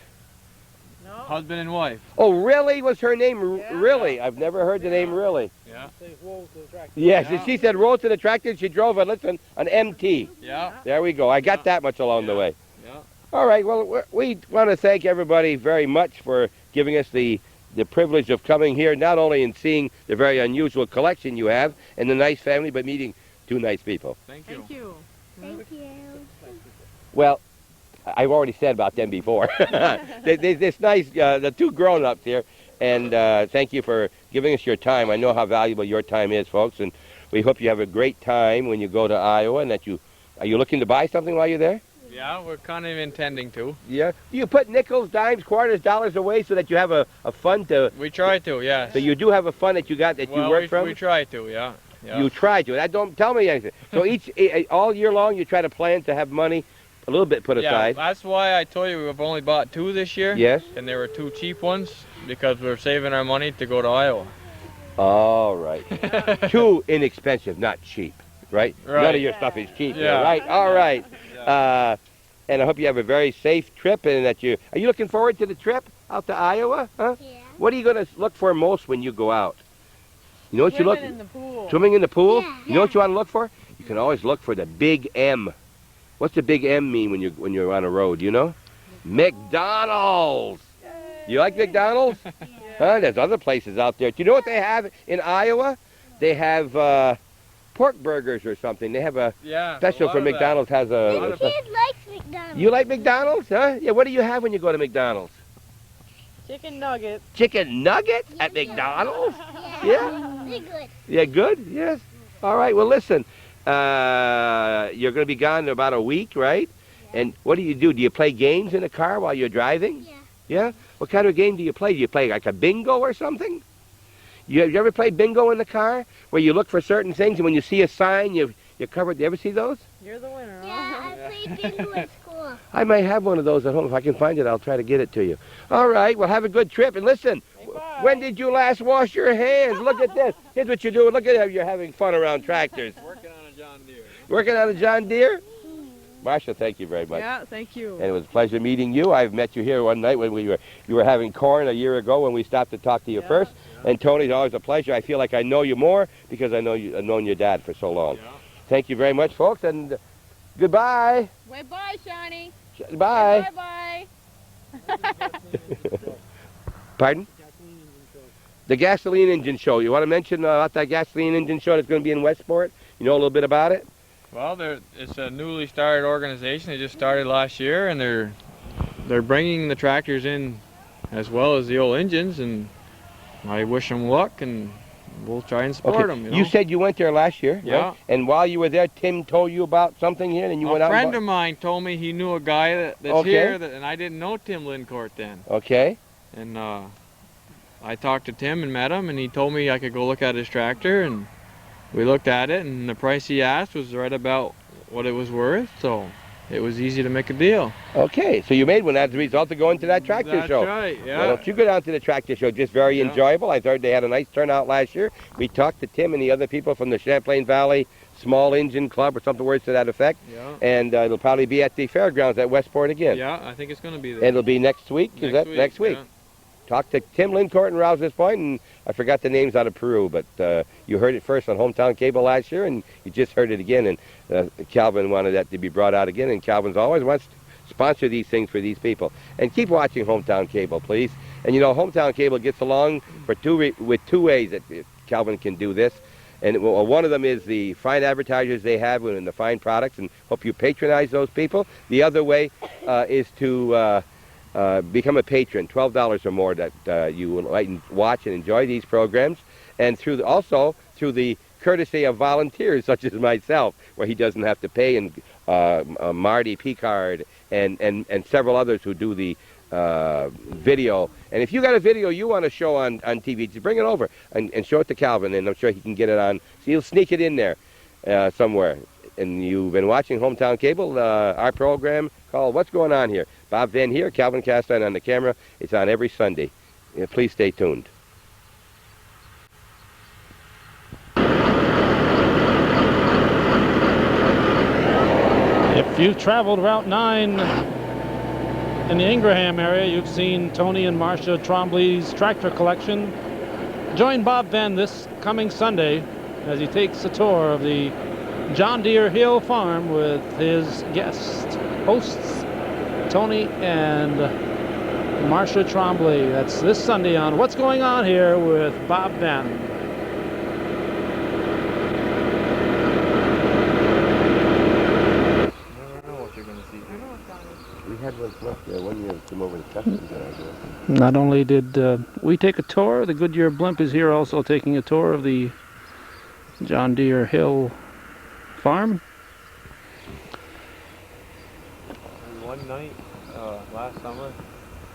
Husband and wife. Oh, really? Was her name Yeah. Really? I've never heard the name Really. Yeah. Say roll to the tractor. Yes, Yeah. she said roll to the tractor. She drove an MT. Yeah. There we go. I got that much along the way. Yeah. All right. Well, we want to thank everybody very much for giving us the privilege of coming here, not only and seeing the very unusual collection you have and the nice family, but meeting two nice people. Thank you. Thank you. Thank you. Well, I've already said about them before. It's nice, the two grown-ups here, and thank you for giving us your time. I know how valuable your time is, folks, and we hope you have a great time when you go to Iowa, and that are you looking to buy something while you're there? Yeah, we're kind of intending to. Yeah. Do you put nickels, dimes, quarters, dollars away so that you have a fund to... We try to, yes. So you do have a fund that you got that you work from? We try to, yeah. Yeah. You try to. That don't tell me anything. So all year long you try to plan to have money, a little bit put Yeah, aside. that's why I told you we've only bought 2 this year. Yes. And they were 2 cheap ones because we're saving our money to go to Iowa. All right. Too inexpensive, not cheap, right? Right. None of your stuff is cheap, Yeah. right? All right. And I hope you have a very safe trip, and that are you looking forward to the trip out to Iowa? Huh? Yeah. What are you going to look for most when you go out? You know what you look? Swimming in the pool. Swimming in the pool? Yeah, You know what you want to look for? You can always look for the big M. What's the big M mean when you're on a road? You know? McDonald's. You like McDonald's? Huh? There's other places out there. Do you know what they have in Iowa? They have pork burgers or something. They have a Yeah. special a lot for of that. McDonald's has The a. kid likes McDonald's. You like McDonald's, huh? Yeah. What do you have when you go to McDonald's? Chicken nuggets. Chicken nuggets at McDonald's? Yeah. They're good. Yeah, good? Yes. All right, well, listen. You're going to be gone in about a week, right? Yeah. And what do? Do you play games in the car while you're driving? Yeah. Yeah? What kind of game do you play? Do you play like a bingo or something? You ever play bingo in the car where you look for certain things and when you see a sign, you cover it? You ever see those? You're the winner, huh? Yeah, I played bingo at school. I might have one of those at home. If I can find it, I'll try to get it to you. All right, well, have a good trip. And listen, Bye. when did you last wash your hands? Look at this. Here's what you're doing. Look at how you're having fun around tractors. Working on a John Deere. Working on a John Deere? Marsha, thank you very much. Yeah, thank you. And it was a pleasure meeting you. I've met you here one night when you were having corn a year ago when we stopped to talk to you Yeah. first. And Tony, it's always a pleasure. I feel like I know you more because I've known your dad for so long. Yeah. Thank you very much, folks, and goodbye. Wait, bye, Shawnee. Bye. Bye. Pardon? Gasoline engine show. The gasoline engine show. You want to mention about that gasoline engine show that's going to be in Westport? You know a little bit about it? Well, it's a newly started organization. They just started last year, and they're bringing the tractors in as well as the old engines, and I wish them luck, and we'll try and support them. You said you went there last year, Yeah. right? And while you were there, Tim told you about something here, and you went A out. and friend bought- of mine told me he knew a guy that's Okay. here, and I didn't know Tim Lincourt then. Okay. And I talked to Tim and met him, and he told me I could go look at his tractor, and we looked at it, and the price he asked was right about what it was worth, so it was easy to make a deal. Okay. So you made one as a result of going to that tractor That's show. right, Why yeah. don't you go down to the tractor show? Just very Yeah. enjoyable. I heard they had a nice turnout last year. We talked to Tim and the other people from the Champlain Valley Small Engine Club or something words to that effect. Yeah, And it'll probably be at the fairgrounds at Westport again. yeah, I think it's going to be there. And it'll be next week. Is that next week? Yeah. Talked to Tim Lincourt and Rouse's Point, and I forgot the names out of Peru, but you heard it first on Hometown Cable last year, and you just heard it again, and Calvin wanted that to be brought out again, and Calvin's always wants to sponsor these things for these people. And keep watching Hometown Cable, please. And you know, Hometown Cable gets along with two ways that Calvin can do this. And one of them is the fine advertisers they have and the fine products, and hope you patronize those people. The other way is to become a patron, $12 or more, that you will like and watch and enjoy these programs, and also through the courtesy of volunteers such as myself, where he doesn't have to pay, and Marty Picard and several others who do the video. And if you got a video you want to show on TV, just bring it over and show it to Calvin, and I'm sure he can get it on. So he'll sneak it in there somewhere. And you've been watching Hometown Cable, our program called What's Going On Here. Bob Van here, Calvin Castine on the camera. It's on every Sunday. Please stay tuned. If you've traveled Route 9 in the Ingraham area, you've seen Tony and Marsha Trombly's tractor collection. Join Bob Venn this coming Sunday as he takes a tour of the John Deere Hill Farm with his hosts, Tony and Marsha Trombly. That's this Sunday on What's Going On Here with Bob Venn. Never know what you're gonna see. We had one left there one year that came over to customs. Not only did we take a tour, the Goodyear blimp is here also taking a tour of the John Deere Hill Farm. One night last summer,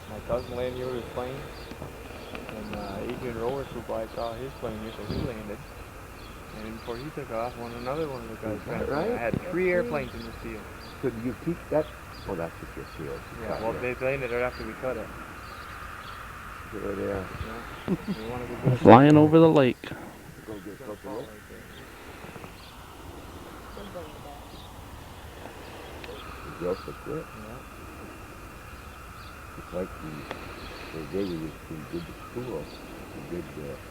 my cousin landed here with his plane, and Adrian Rower flew by, saw his plane here, so he landed. And before he took off, another one of the guys landed. right? I had 3 airplanes in this field. So do you keep that? Oh, that's just your field. Yeah, well, they landed right after we cut it. There they are. Yeah. We wanted to go Flying over the lake. Go get a couple of the growth of it. Yeah. It's like the day we did the school. We did